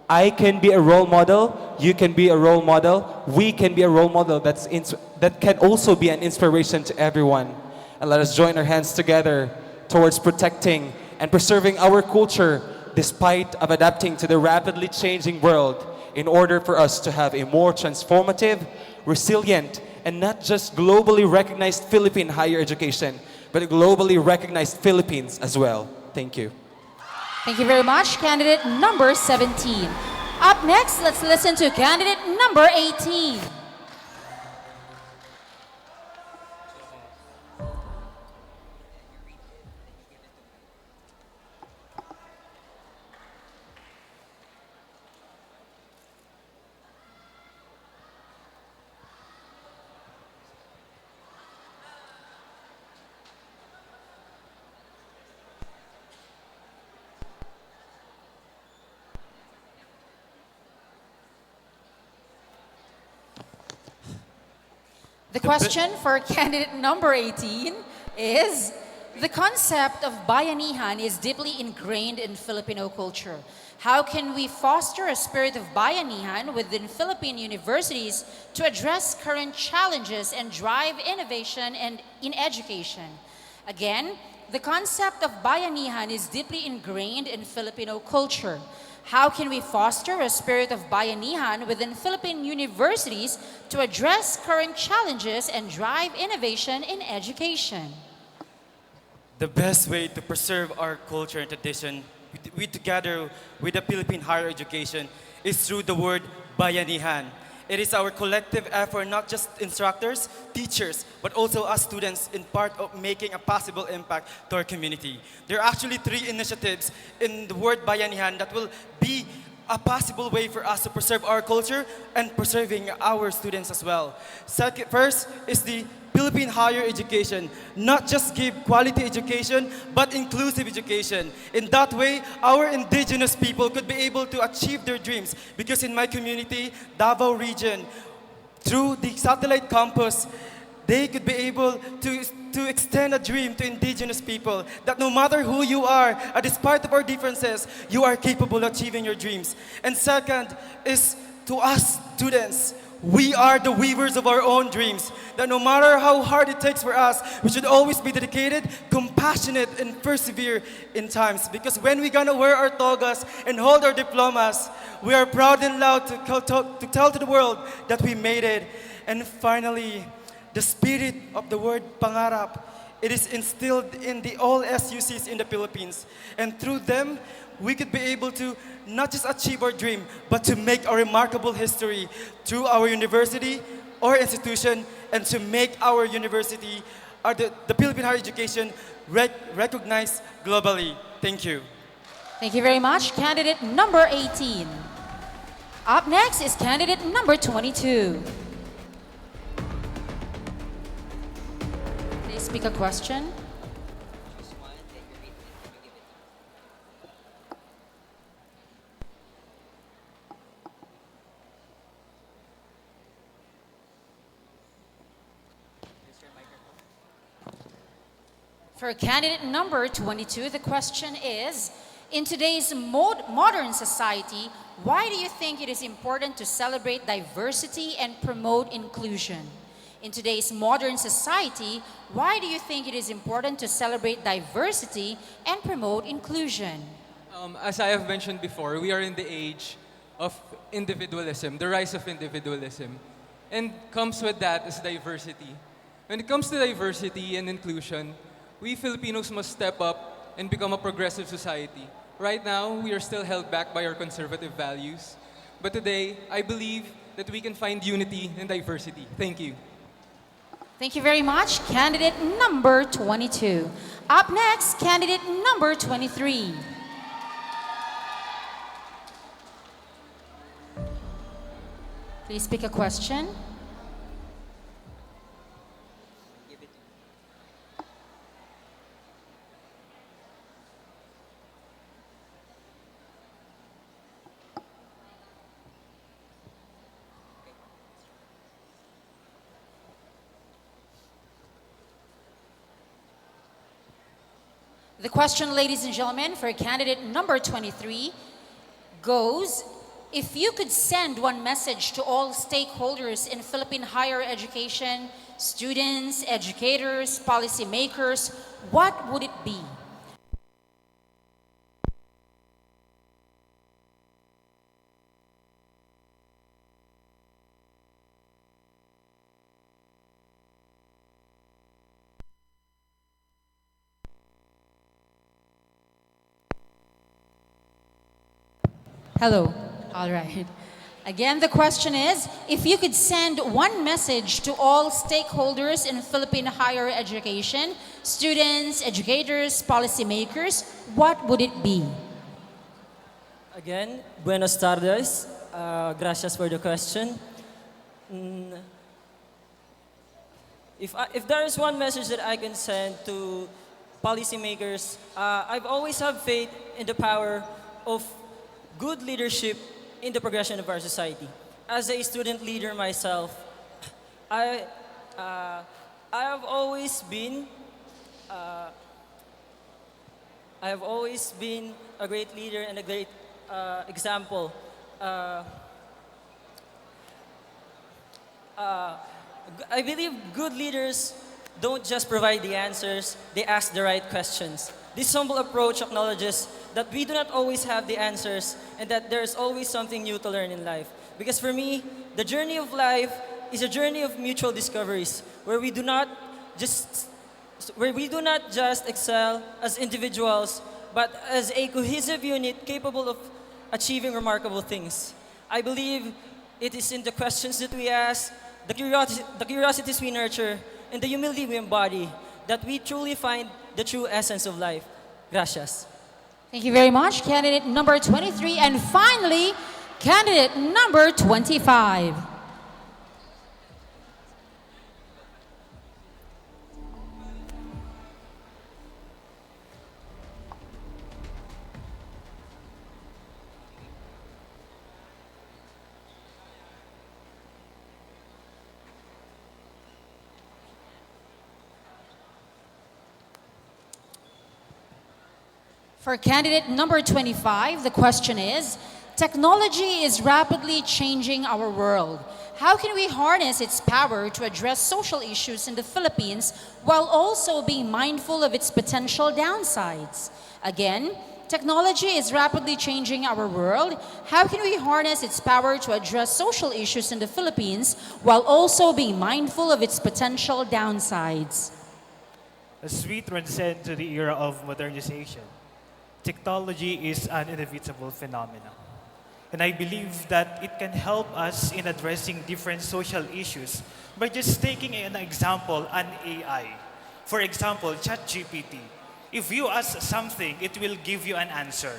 I can be a role model, you can be a role model, we can be a role model that can also be an inspiration to everyone. And let us join our hands together towards protecting and preserving our culture despite of adapting to the rapidly changing world in order for us to have a more transformative, resilient, and not just globally recognized Philippine higher education, but a globally recognized Philippines as well. Thank you. Thank you very much, candidate number 17. Up next, let's listen to candidate number 18. The question for candidate number 18 is, the concept of bayanihan is deeply ingrained in Filipino culture. How can we foster a spirit of bayanihan within Philippine universities to address current challenges and drive innovation and in education? Again, the concept of bayanihan is deeply ingrained in Filipino culture. How can we foster a spirit of bayanihan within Philippine universities to address current challenges and drive innovation in education? The best way to preserve our culture and tradition, we together with the Philippine higher education, is through the word bayanihan. It is our collective effort, not just instructors, teachers, but also us students in part of making a possible impact to our community. There are actually 3 initiatives in the word bayanihan that will be a possible way for us to preserve our culture and preserving our students as well. First is the Philippine higher education, not just give quality education, but inclusive education. In that way, our indigenous people could be able to achieve their dreams. Because in my community, Davao region, through the satellite campus, they could be able to extend a dream to indigenous people that no matter who you are, despite of our differences, you are capable of achieving your dreams. And second is to us students. We are the weavers of our own dreams. That no matter how hard it takes for us, we should always be dedicated, compassionate, and persevere in times. Because when we're gonna wear our togas and hold our diplomas, we are proud and loud to tell to the world that we made it. And finally, the spirit of the word pangarap, it is instilled in all SUCs in the Philippines. And through them, we could be able to not just achieve our dream, but to make a remarkable history through our university or institution, and to make our university, or the Philippine higher education, recognized globally. Thank you. Thank you very much, candidate number 18. Up next is candidate number 22. Please speak a question. For candidate number 22, the question is, in today's modern society, why do you think it is important to celebrate diversity and promote inclusion? In today's modern society, why do you think it is important to celebrate diversity and promote inclusion? As I have mentioned before, we are in the age of individualism, the rise of individualism. And comes with that is diversity. When it comes to diversity and inclusion, we Filipinos must step up and become a progressive society. Right now, we are still held back by our conservative values. But today, I believe that we can find unity in diversity. Thank you. Thank you very much, candidate number 22. Up next, candidate number 23. Please pick a question. The question, ladies and gentlemen, for candidate number 23 goes, if you could send one message to all stakeholders in Philippine higher education, students, educators, policymakers, what would it be? Hello. All right. Again, the question is, if you could send one message to all stakeholders in Philippine higher education, students, educators, policymakers, what would it be? Again, buenos tardes. Gracias for the question. If there is one message that I can send to policymakers, I've always have faith in the power of good leadership in the progression of our society. As a student leader myself, I have always been a great leader and a great example. I believe good leaders don't just provide the answers, they ask the right questions. This humble approach acknowledges that we do not always have the answers and that there's always something new to learn in life. Because for me, the journey of life is a journey of mutual discoveries where we do not just excel as individuals, but as a cohesive unit capable of achieving remarkable things. I believe it is in the questions that we ask, the curiosities we nurture, and the humility we embody that we truly find the true essence of life. Gracias. Thank you very much, candidate number 23. And finally, candidate number 25. For candidate number 25, the question is, technology is rapidly changing our world. How can we harness its power to address social issues in the Philippines while also being mindful of its potential downsides? Again, technology is rapidly changing our world. How can we harness its power to address social issues in the Philippines while also being mindful of its potential downsides? As we transcend to the era of modernization, technology is an inevitable phenomenon. And I believe that it can help us in addressing different social issues by just taking an example, an AI. For example, ChatGPT. If you ask something, it will give you an answer.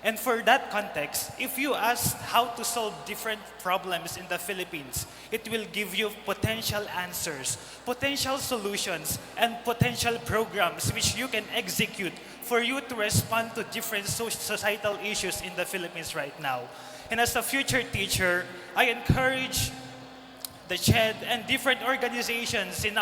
And for that context, if you ask how to solve different problems in the Philippines, it will give you potential answers, potential solutions, and potential programs which you can execute for you to respond to different societal issues in the Philippines right now. And as a future teacher, I encourage the CHED and different organizations in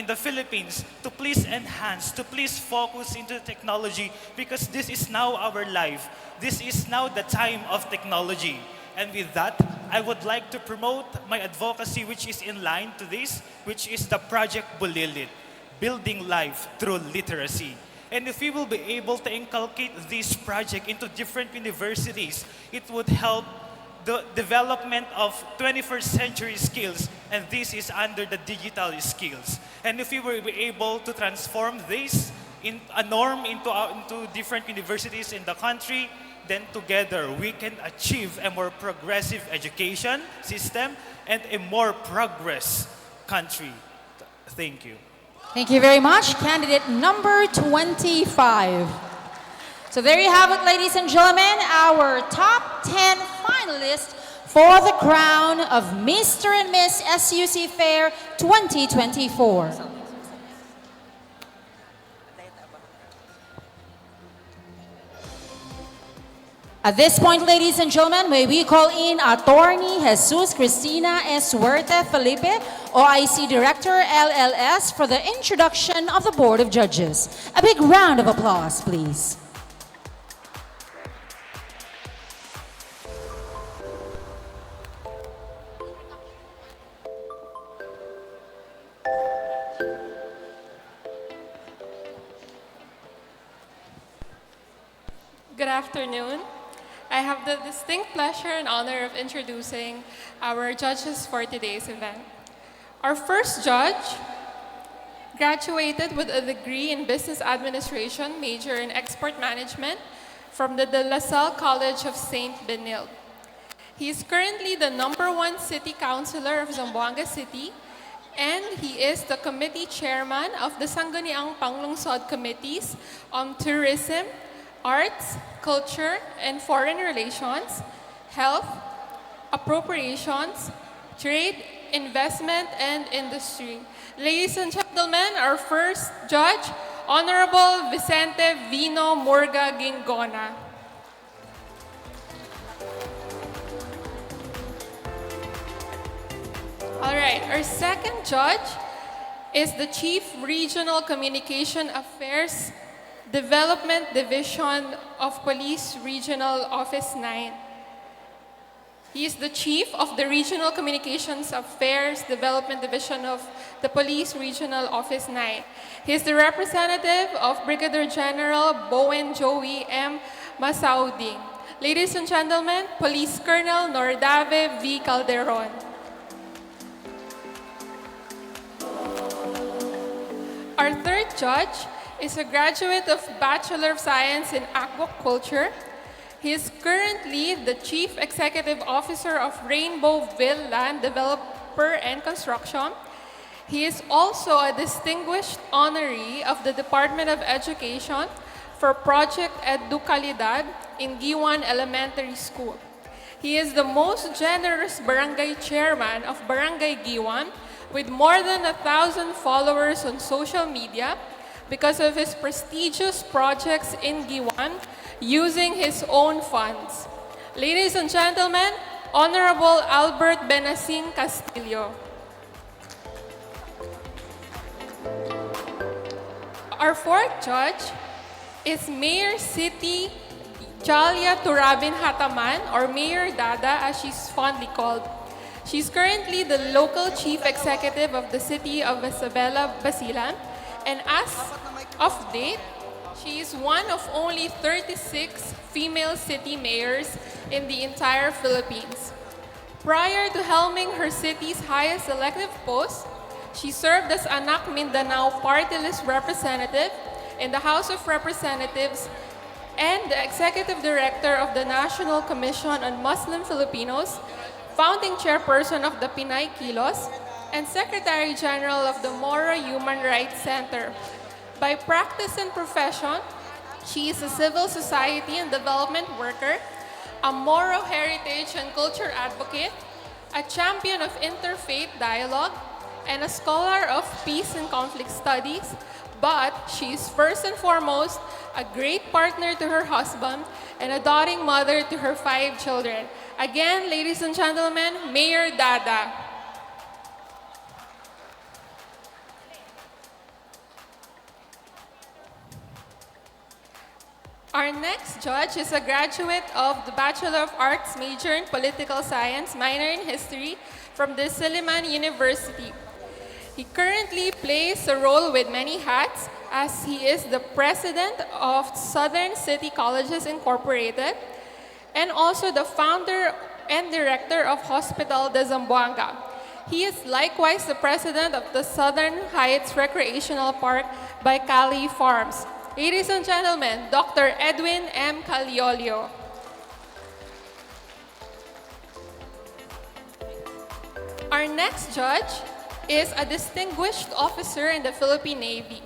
the Philippines to please enhance, to please focus into technology because this is now our life. This is now the time of technology. And with that, I would like to promote my advocacy which is in line to this, which is the Project Bulilit, Building Life Through Literacy. And if we will be able to inculcate this project into different universities, it would help the development of 21st century skills, and this is under the digital skills. And if we were able to transform this in a norm into different universities in the country, then together we can achieve a more progressive education system and a more progress country. Thank you. Thank you very much, candidate number 25. So there you have it, ladies and gentlemen, our top 10 finalists for the crown of Mr. and Miss SUC Fair 2024. At this point, ladies and gentlemen, may we call in Attorney Jesus Cristina S. Huerta Felipe, OIC Director, LLS, for the introduction of the Board of Judges. A big round of applause, please. Good afternoon. I have the distinct pleasure and honor of introducing our judges for today's event. Our first judge graduated with a degree in Business Administration, major in Export Management from the De La Salle College of St. Benilde. He is currently the #1 City Councilor of Zamboanga City, and he is the Committee Chairman of the Sangguniang Panglungsod Committees on Tourism, Arts, Culture, and Foreign Relations, Health, Appropriations, Trade, Investment, and Industry. Ladies and gentlemen, our first judge, Honorable Vicente Vino Murga Gingona. All right, our second judge is the Chief Regional Communication Affairs Development Division of Police Regional Office 9. He is the Chief of the Regional Communications Affairs Development Division of the Police Regional Office 9. He is the representative of Brigadier General Bowen Joey M. Masauding. Ladies and gentlemen, Police Colonel Nordave V. Calderon. Our third judge is a graduate of Bachelor of Science in Aquaculture. He is currently the Chief Executive Officer of Rainbowville Land Developer and Construction. He is also a distinguished honoree of the Department of Education for Project Educalidad in Giwan Elementary School. He is the most generous barangay chairman of Barangay Giwan with more than 1,000 followers on social media because of his prestigious projects in Giwan using his own funds. Ladies and gentlemen, Honorable Albert Benacin Castillo. Our fourth judge is Mayor City Jalia Turabin Hataman, or Mayor Dada as she's fondly called. She's currently the local chief executive of the city of Isabela Basilan, and as of date, she is one of only 36 female city mayors in the entire Philippines. Prior to helming her city's highest elective post, she served as Anak Mindanao Party List representative in the House of Representatives and the executive director of the National Commission on Muslim Filipinos, founding chairperson of the Pinay Kilos, and Secretary General of the Mora Human Rights Center. By practice and profession, she is a civil society and development worker, a Moro heritage and culture advocate, a champion of interfaith dialogue, and a scholar of peace and conflict studies. But she is first and foremost a great partner to her husband and a doting mother to her 5 children. Again, ladies and gentlemen, Mayor Dada. Our next judge is a graduate of the Bachelor of Arts major in Political Science, minor in History from the Silliman University. He currently plays a role with many hats as he is the president of Southern City Colleges Incorporated and also the founder and director of Hospital de Zamboanga. He is likewise the president of the Southern Heights Recreational Park by Cali Farms. Ladies and gentlemen, Dr. Edwin M. Caliolio. Our next judge is a distinguished officer in the Philippine Navy.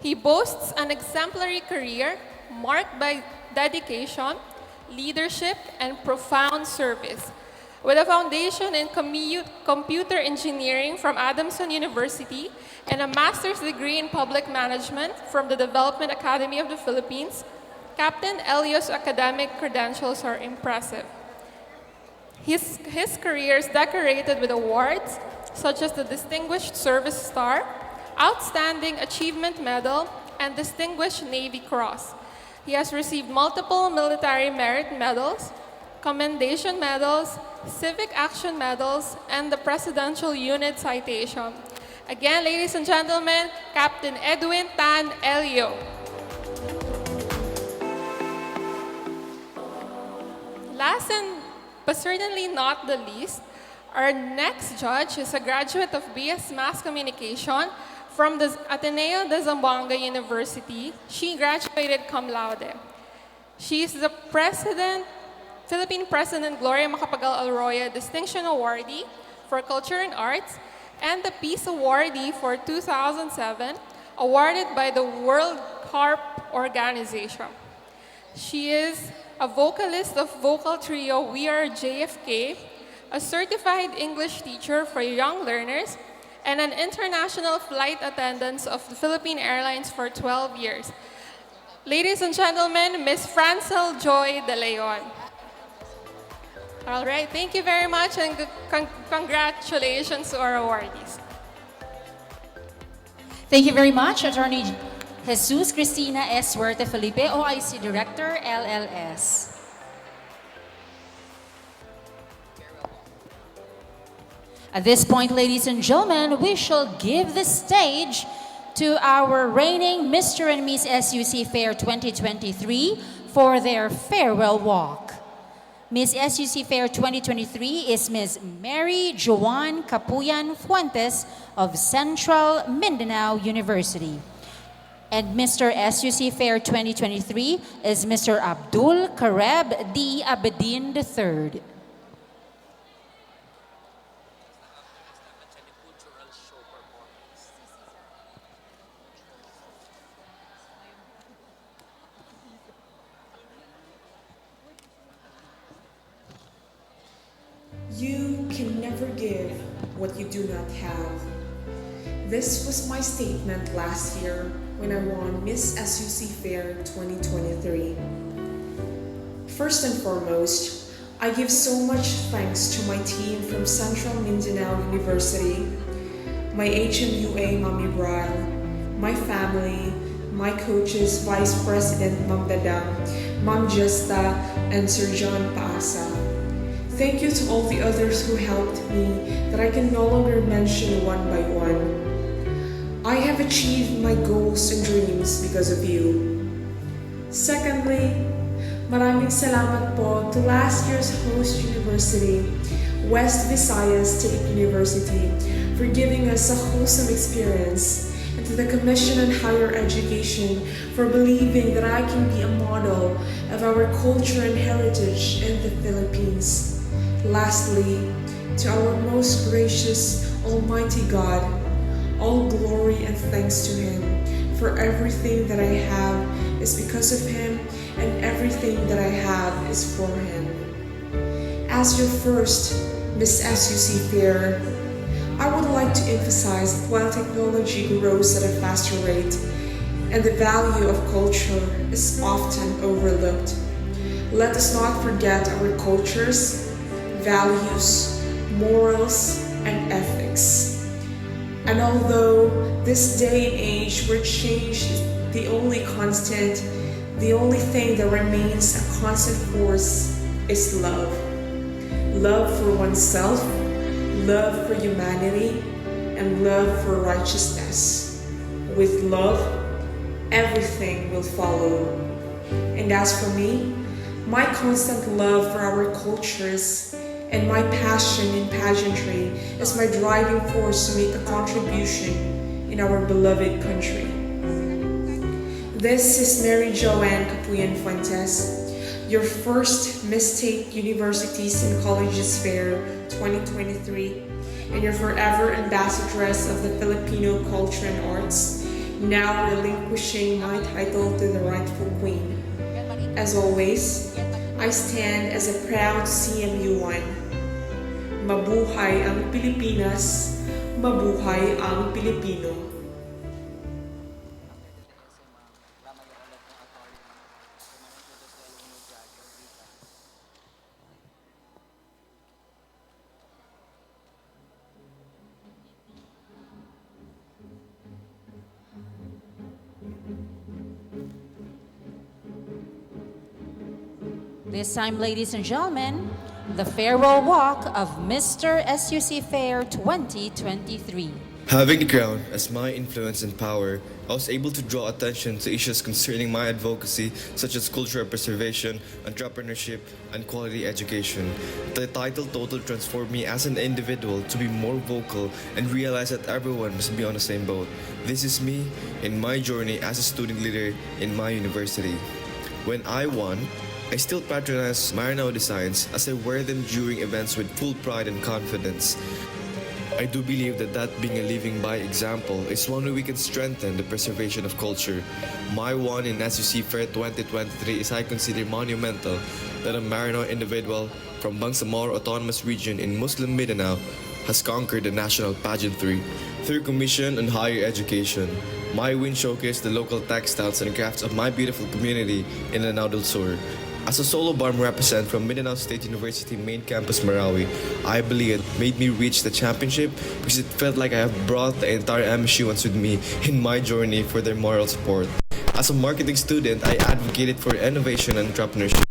He boasts an exemplary career marked by dedication, leadership, and profound service. With a foundation in computer engineering from Adamson University and a master's degree in public management from the Development Academy of the Philippines, Captain Elio's academic credentials are impressive. His career is decorated with awards such as the Distinguished Service Star, Outstanding Achievement Medal, and Distinguished Navy Cross. He has received multiple military merit medals, commendation medals, civic action medals, and the Presidential Unit Citation. Again, ladies and gentlemen, Captain Edwin Tan Elio. Last but certainly not the least, our next judge is a graduate of BS Mass Communication from the Ateneo de Zamboanga University. She graduated cum laude. She is the Philippine President Gloria Macapagal Arroyo Distinction Awardee for Culture and Arts and the Peace Awardee for 2007, awarded by the World Harp Organization. She is a vocalist of vocal trio We Are JFK, a certified English teacher for young learners, and an international flight attendant of the Philippine Airlines for 12 years. Ladies and gentlemen, Ms. Francel Joy De Leon. All right, thank you very much and congratulations to our awardees. Thank you very much, Attorney Jesus Cristina S. Huerta Felipe, OIC Director, LLS. At this point, ladies and gentlemen, we shall give the stage to our reigning Mr. and Miss SUC Fair 2023 for their farewell walk. Miss SUC Fair 2023 is Miss Mary Joan Capuyan Fuentes of Central Mindanao University. And Mr. SUC Fair 2023 is Mr. Abdul Kareb D. Abedin III. You can never give what you do not have. This was my statement last year when I won Miss SUC Fair 2023. First and foremost, I give so much thanks to my team from Central Mindanao University, my HMUA Mami Brile, my family, my coaches, Vice President Ma'am Dadam, Ma'am Justa, and Sir John Paasa. Thank you to all the others who helped me that I can no longer mention one by one. I have achieved my goals and dreams because of you. Secondly, maraming salamat po to last year's host university, West Visayas State University, for giving us a wholesome experience, and to the Commission on Higher Education for believing that I can be a model of our culture and heritage in the Philippines. Lastly, to our most gracious Almighty God, all glory and thanks to Him, for everything that I have is because of Him, and everything that I have is for Him. As your first Miss SUC Fair, I would like to emphasize that while technology grows at a faster rate and the value of culture is often overlooked, let us not forget our cultures, values, morals, and ethics. And although this day and age where change is the only constant, the only thing that remains a constant force is love. Love for oneself, love for humanity, and love for righteousness. With love, everything will follow. And as for me, my constant love for our cultures and my passion in pageantry is my driving force to make a contribution in our beloved country. This is Mary Joanne Capuyan Fuentes, your first Miss State Universities and Colleges Fair 2023, and your forever ambassadress of the Filipino culture and arts, now relinquishing my title to the rightful queen. As always, I stand as a proud CMU1. Mabuhay ang Pilipinas, mabuhay ang Pilipino. This time, ladies and gentlemen, the farewell walk of Mr. SUC Fair 2023. Having the crown as my influence and power, I was able to draw attention to issues concerning my advocacy, such as cultural preservation, entrepreneurship, and quality education. The title total transformed me as an individual to be more vocal and realize that everyone must be on the same boat. This is me in my journey as a student leader in my university. When I won, I still patronize Maranao designs as I wear them during events with full pride and confidence. I do believe that being a living by example is one way we can strengthen the preservation of culture. My one in SUC Fair 2023 is I consider monumental that a Maranao individual from Bangsamoro Autonomous Region in Muslim Mindanao has conquered the national pageantry through Commission on Higher Education. My win showcased the local textiles and crafts of my beautiful community in Lanao del Sur. As a solo BARM represent from Mindanao State University main campus Marawi, I believe it made me reach the championship because it felt like I have brought the entire MSUans with me in my journey for their moral support. As a marketing student, I advocated for innovation and entrepreneurship.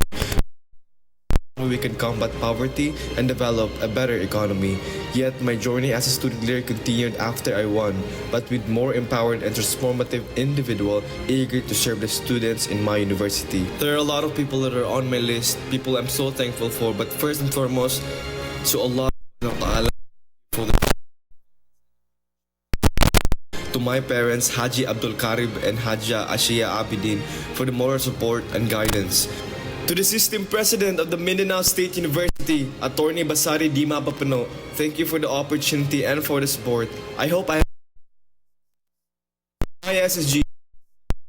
We can combat poverty and develop a better economy. Yet my journey as a student leader continued after I won, but with more empowered and transformative individual eager to serve the students in my university. There are a lot of people that are on my list, people I'm so thankful for, but first and foremost, to Allah for the to my parents, Haji Abdul Karib and Haja Ashia Abidin, for the moral support and guidance. To the system president of the Mindanao State University, Attorney Basari Dima Papano, thank you for the opportunity and for the support. I hope I have my SSG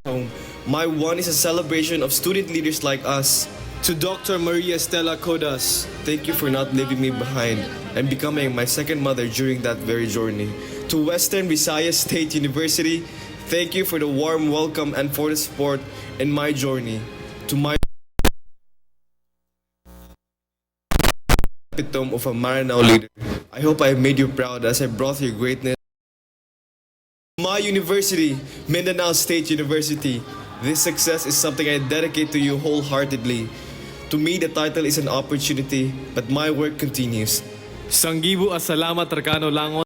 home. My one is a celebration of student leaders like us. To Dr. Maria Estela Codas, thank you for not leaving me behind and becoming my second mother during that very journey. To Western Visayas State University, thank you for the warm welcome and for the support in my journey. To my epitome of a Maranao leader, I hope I have made you proud as I brought your greatness. My university, Mindanao State University, this success is something I dedicate to you wholeheartedly. To me, the title is an opportunity, but my work continues. Sanggibu salamat Rekano Langon.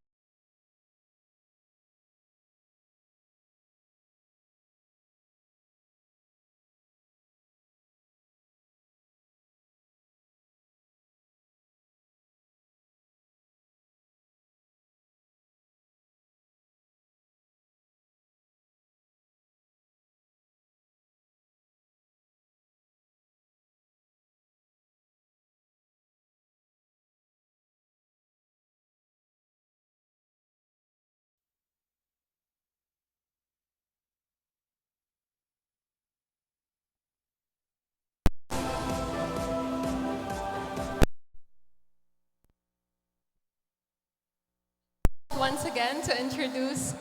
Once again to introduce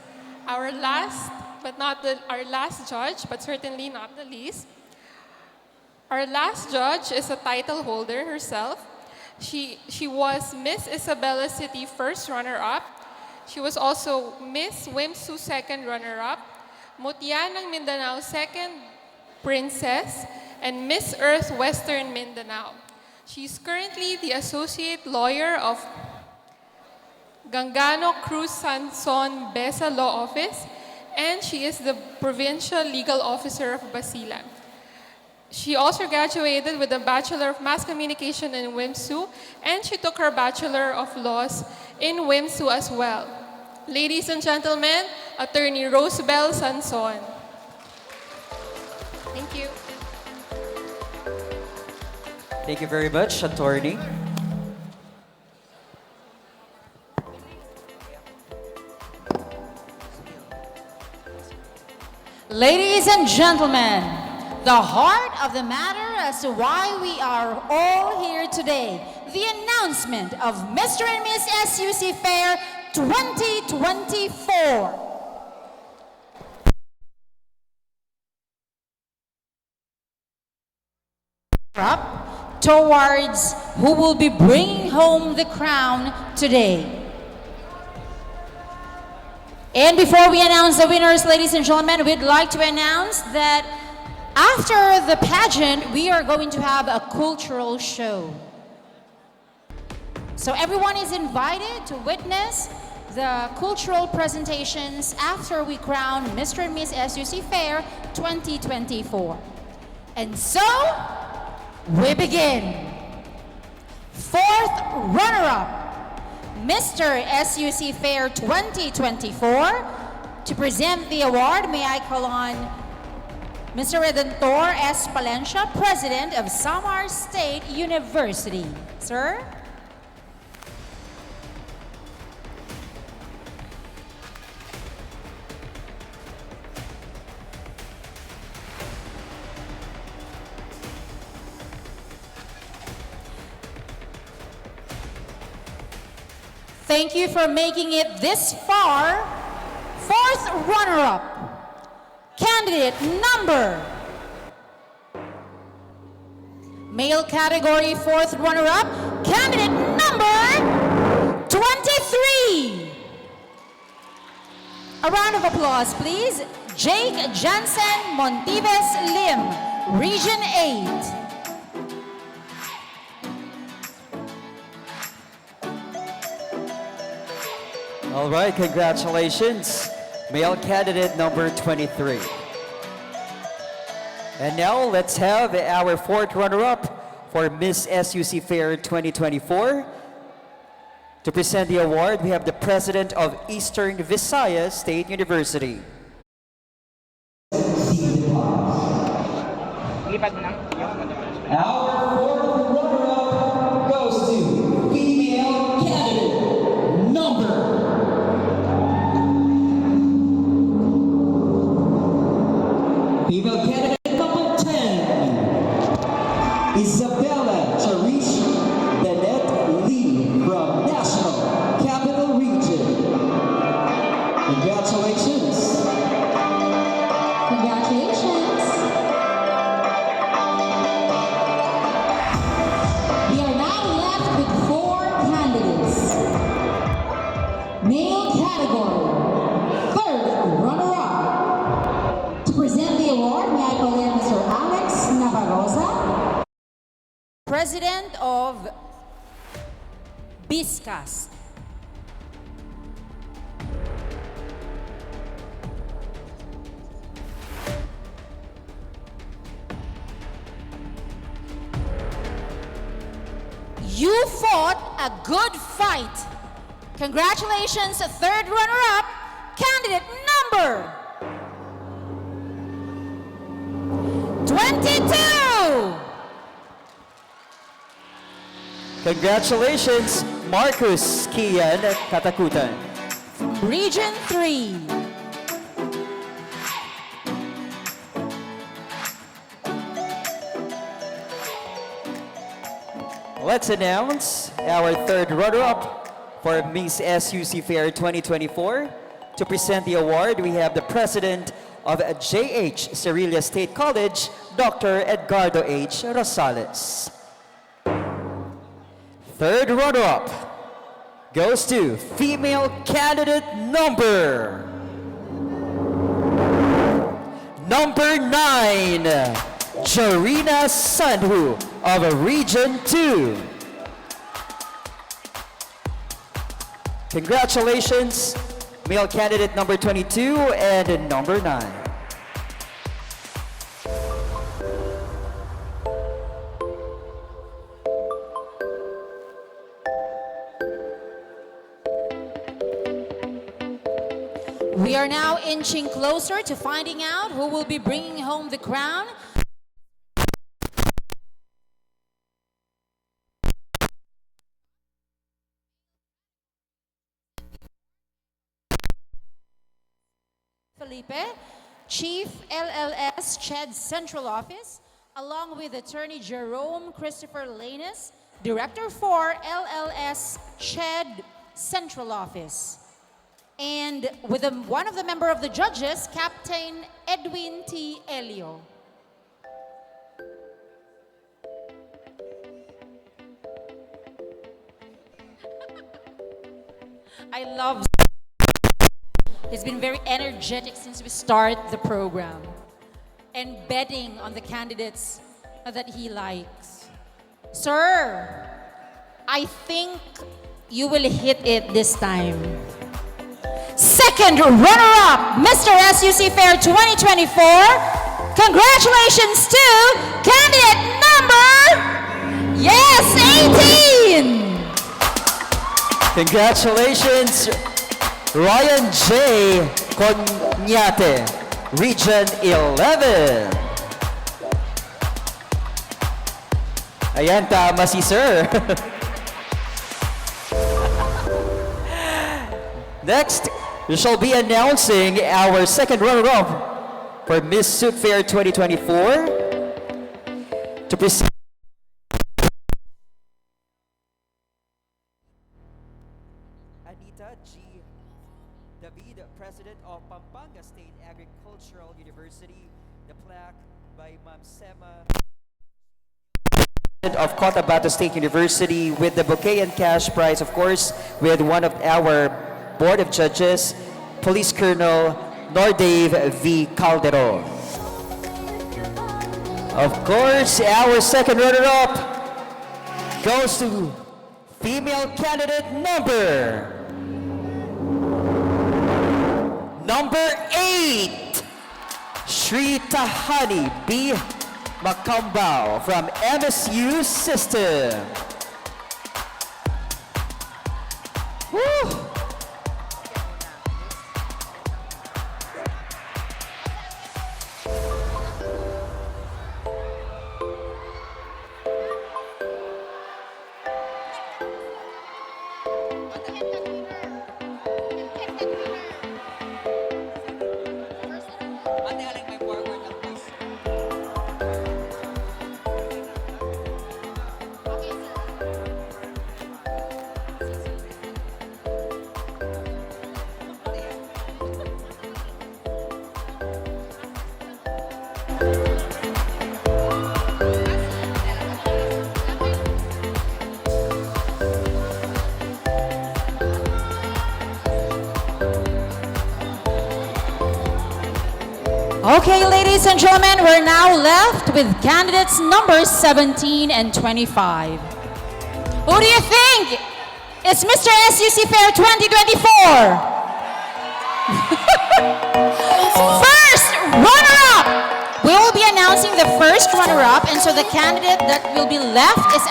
our last, but not our last judge, but certainly not the least. Our last judge is a title holder herself. She was Miss Isabela City first runner-up. She was also Miss WIMSU second runner-up, Mutya ng Mindanao second princess, and Miss Earth Western Mindanao. She's currently the associate lawyer of Gangano Cruz Sanson Besa Law Office, and she is the provincial legal officer of Basilan. She also graduated with a Bachelor of Mass Communication in WIMSU, and she took her Bachelor of Laws in WIMSU as well. Ladies and gentlemen, Attorney Rosebel Sanson. Thank you. Thank you very much, Attorney. Ladies and gentlemen, the heart of the matter as to why we are all here today, the announcement of Mr. and Miss SUC Fair 2024. Up towards who will be bringing home the crown today. And before we announce the winners, ladies and gentlemen, we'd like to announce that After the pageant, we are going to have a cultural show. So everyone is invited to witness the cultural presentations after we crown Mr. and Miss SUC Fair 2024. And so, we begin. Fourth runner-up, Mr. SUC Fair 2024. To present the award, may I call on Mr. Redentor S. Palencia, President of Samar State University. Sir? Thank you for making it this far. Fourth runner-up, candidate number. Male category, fourth runner-up, candidate number 23. A round of applause, please. Jake Jansen Montives Lim, Region 8. All right, congratulations. Male candidate number 23. And now let's have our fourth runner-up for Miss SUC Fair 2024. To present the award, we have the President of Eastern Visayas State University. Our fourth runner-up goes to female candidate number. Female candidate number 10, Isabella Cherish Bennett Lee from National Capital Region. Congratulations. Congratulations. We are now left with 4 candidates. Male category, third runner-up. To present the award, may I call in Mr. Alex Navarroza, President of BISCAS. You fought a good fight. Congratulations, third runner-up, candidate number 22. Congratulations, Marcus Kian Katakutan. Region 3. Let's announce our third runner-up for Miss SUC Fair 2024. To present the award, we have the President of JH Cerilla State College, Dr. Edgardo H. Rosales. Third runner-up goes to female candidate number 9, Jarina Sandhu of Region 2. Congratulations, male candidate number 22 and number 9. We are now inching closer to finding out who will be bringing home the crown. Felipe, Chief LLS CHED Central Office, along with Attorney Jerome Christopher Lanus, Director for LLS CHED Central Office. And with one of the member of the judges, Captain Edwin T. Elio. I love. He's been very energetic since we start the program. and betting on the candidates that he likes. Sir, I think you will hit it this time. Second runner-up, Mr. SUC Fair 2024. Congratulations to candidate number, yes, 18. Congratulations, Ryan J. Conyate, Region 11. Ayan, tama si Sir. Next, we shall be announcing our second runner-up for Miss Suit Fair 2024. To present Anita G. David, President of Pampanga State Agricultural University, the plaque by Ma'am Sema of Cotabato State University, with the bouquet and cash prize, of course, with one of our Board of Judges, Police Colonel Nordave V. Calderon. Of course, our second runner-up goes to female candidate number 8, Shri Tahani B. Macambao from MSU System. Woo! Okay, ladies and gentlemen, we're now left with candidates number 17 and 25. Who do you think? It's Mr. SUC Fair 2024. First runner-up. We will be announcing the first runner-up, and so the candidate that will be left is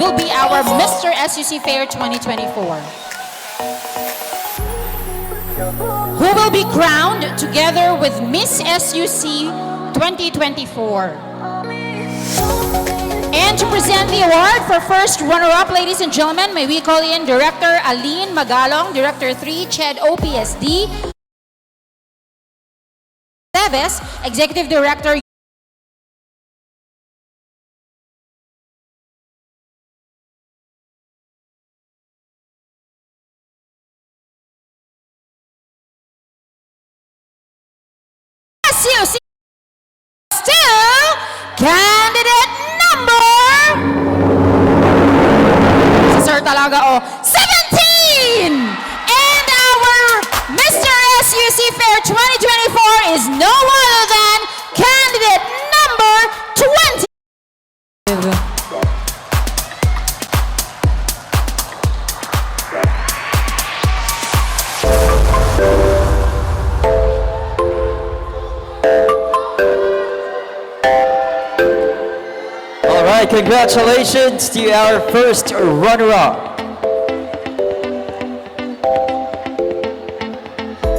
will be our Mr. SUC Fair 2024. Who will be crowned together with Miss SUC 2024. And to present the award for first runner-up, ladies and gentlemen, may we call in Director Aline Magalong, Director 3, CHED OPSD, Teves, Executive Director SUC to candidate number si Sir talaga 17! And our Mr. SUC Fair 2024 is no other than candidate number 20. All right, congratulations to our first runner-up.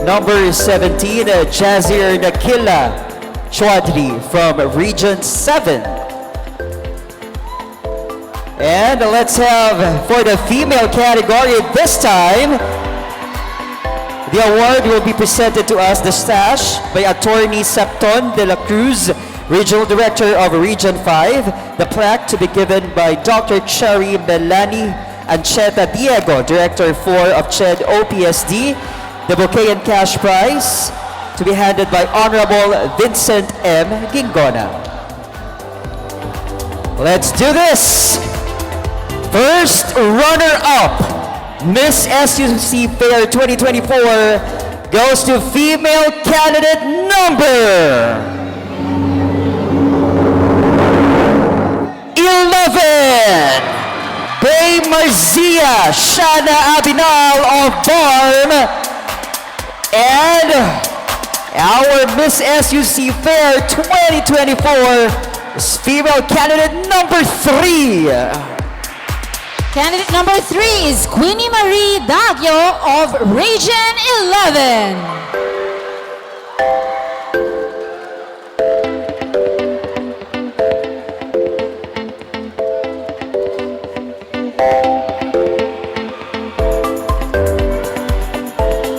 Number 17, Jazir Nakila Chaudhry from Region 7. And let's have, for the female category this time, the award will be presented to us, the stash, by Attorney Septon de la Cruz, Regional Director of Region 5. The plaque to be given by Dr. Cherry Melanie Ancheta Diego, Director 4 of CHED OPSD. The bouquet and cash prize to be handed by Honorable Vincent M. Gingona. Let's do this! First runner-up, Miss SUC Fair 2024 goes to female candidate number 11, Bay Marzia Shana Abinal of Barm, and our Miss SUC Fair 2024 is female candidate number 3. Candidate number 3 is Queenie Marie Dagyo of Region 11.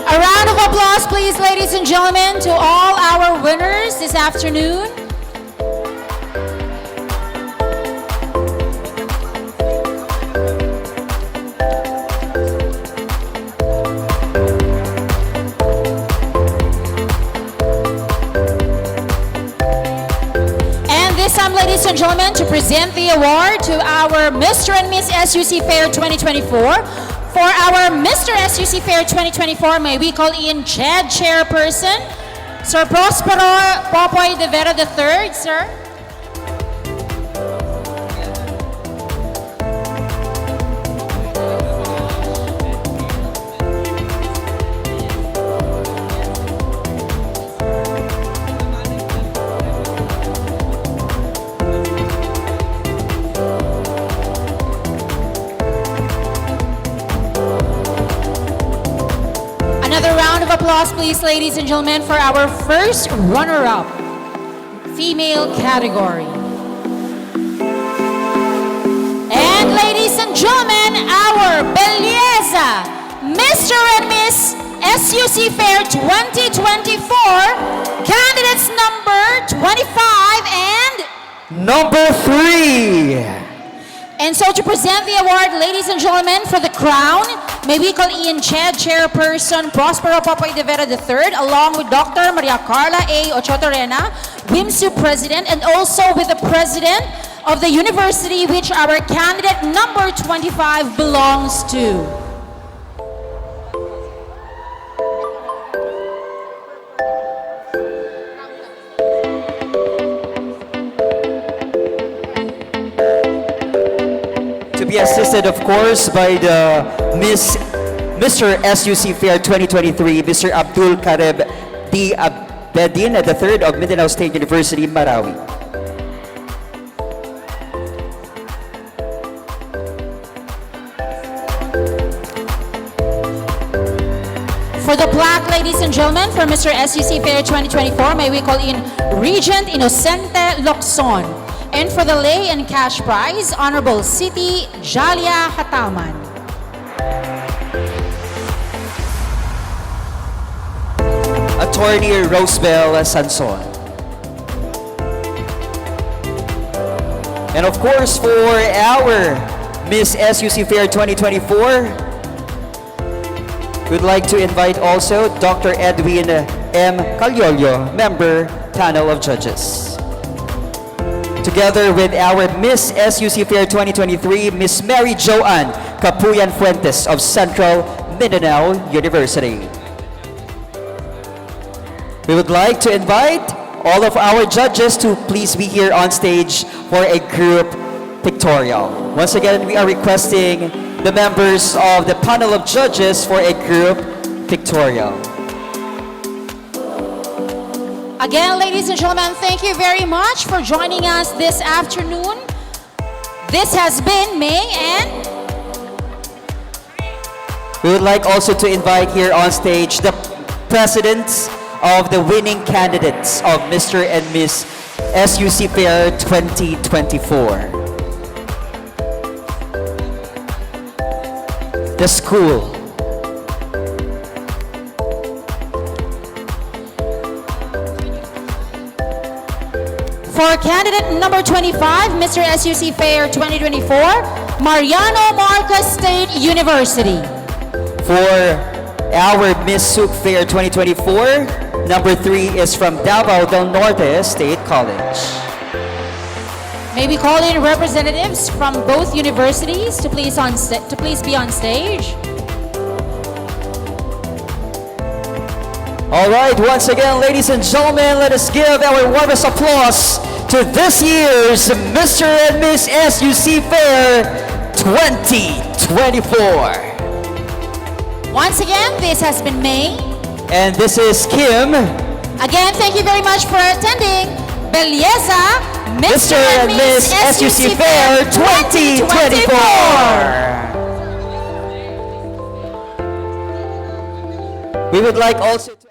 A round of applause, please, ladies and gentlemen, to all our winners this afternoon. Ladies and gentlemen, to present the award to our Mr. and Miss SUC Fair 2024. For our Mr. SUC Fair 2024, may we call in CHED Chairperson, Sir Prospero Popoy de Vera III, sir. Another round of applause, please, ladies and gentlemen, for our first runner-up, female category. And ladies and gentlemen, our Belleza, Mr. and Miss SUC Fair 2024, candidates number 25 and number 3. And so to present the award, ladies and gentlemen, for the crown, may we call in CHED Chairperson Prospero Popoy de Vera III, along with Dr. Maria Carla A. Ochotorena, WIMSU President, and also with the President of the university, which our candidate number 25 belongs to. To be assisted, of course, by the Mr. SUC Fair 2023, Mr. Abdul Kareb D. Abedin III of Mindanao State University, Marawi. For the plaque, ladies and gentlemen, for Mr. SUC Fair 2024, may we call in Regent Inocente Locson. And for the lay and cash prize, Honorable City Jalia Hataman. Attorney Rosebel Sanson. And of course, for our Miss SUC Fair 2024, we'd like to invite also Dr. Edwin M. Calyolio, member panel of judges. Together with our Miss SUC Fair 2023, Miss Mary Joanne Capuyan Fuentes of Central Mindanao University. We would like to invite all of our judges to please be here on stage for a group pictorial. Once again, we are requesting the members of the panel of judges for a group pictorial. Again, ladies and gentlemen, thank you very much for joining us this afternoon. This has been May, and we would like also to invite here on stage the presidents of the winning candidates of Mr. and Miss SUC Fair 2024. The school. for candidate number 25, Mr. SUC Fair 2024, Mariano Marcos State University. For our Miss SUC Fair 2024, number 3 is from Davao del Norte State College. May we call in representatives from both universities to please be on stage. All right, once again, ladies and gentlemen, let us give our warmest applause to this year's Mr. and Miss SUC Fair 2024. Once again, this has been May. And this is Kim. Again, thank you very much for attending Belleza Mr. and Miss SUC Fair 2024. We would like also to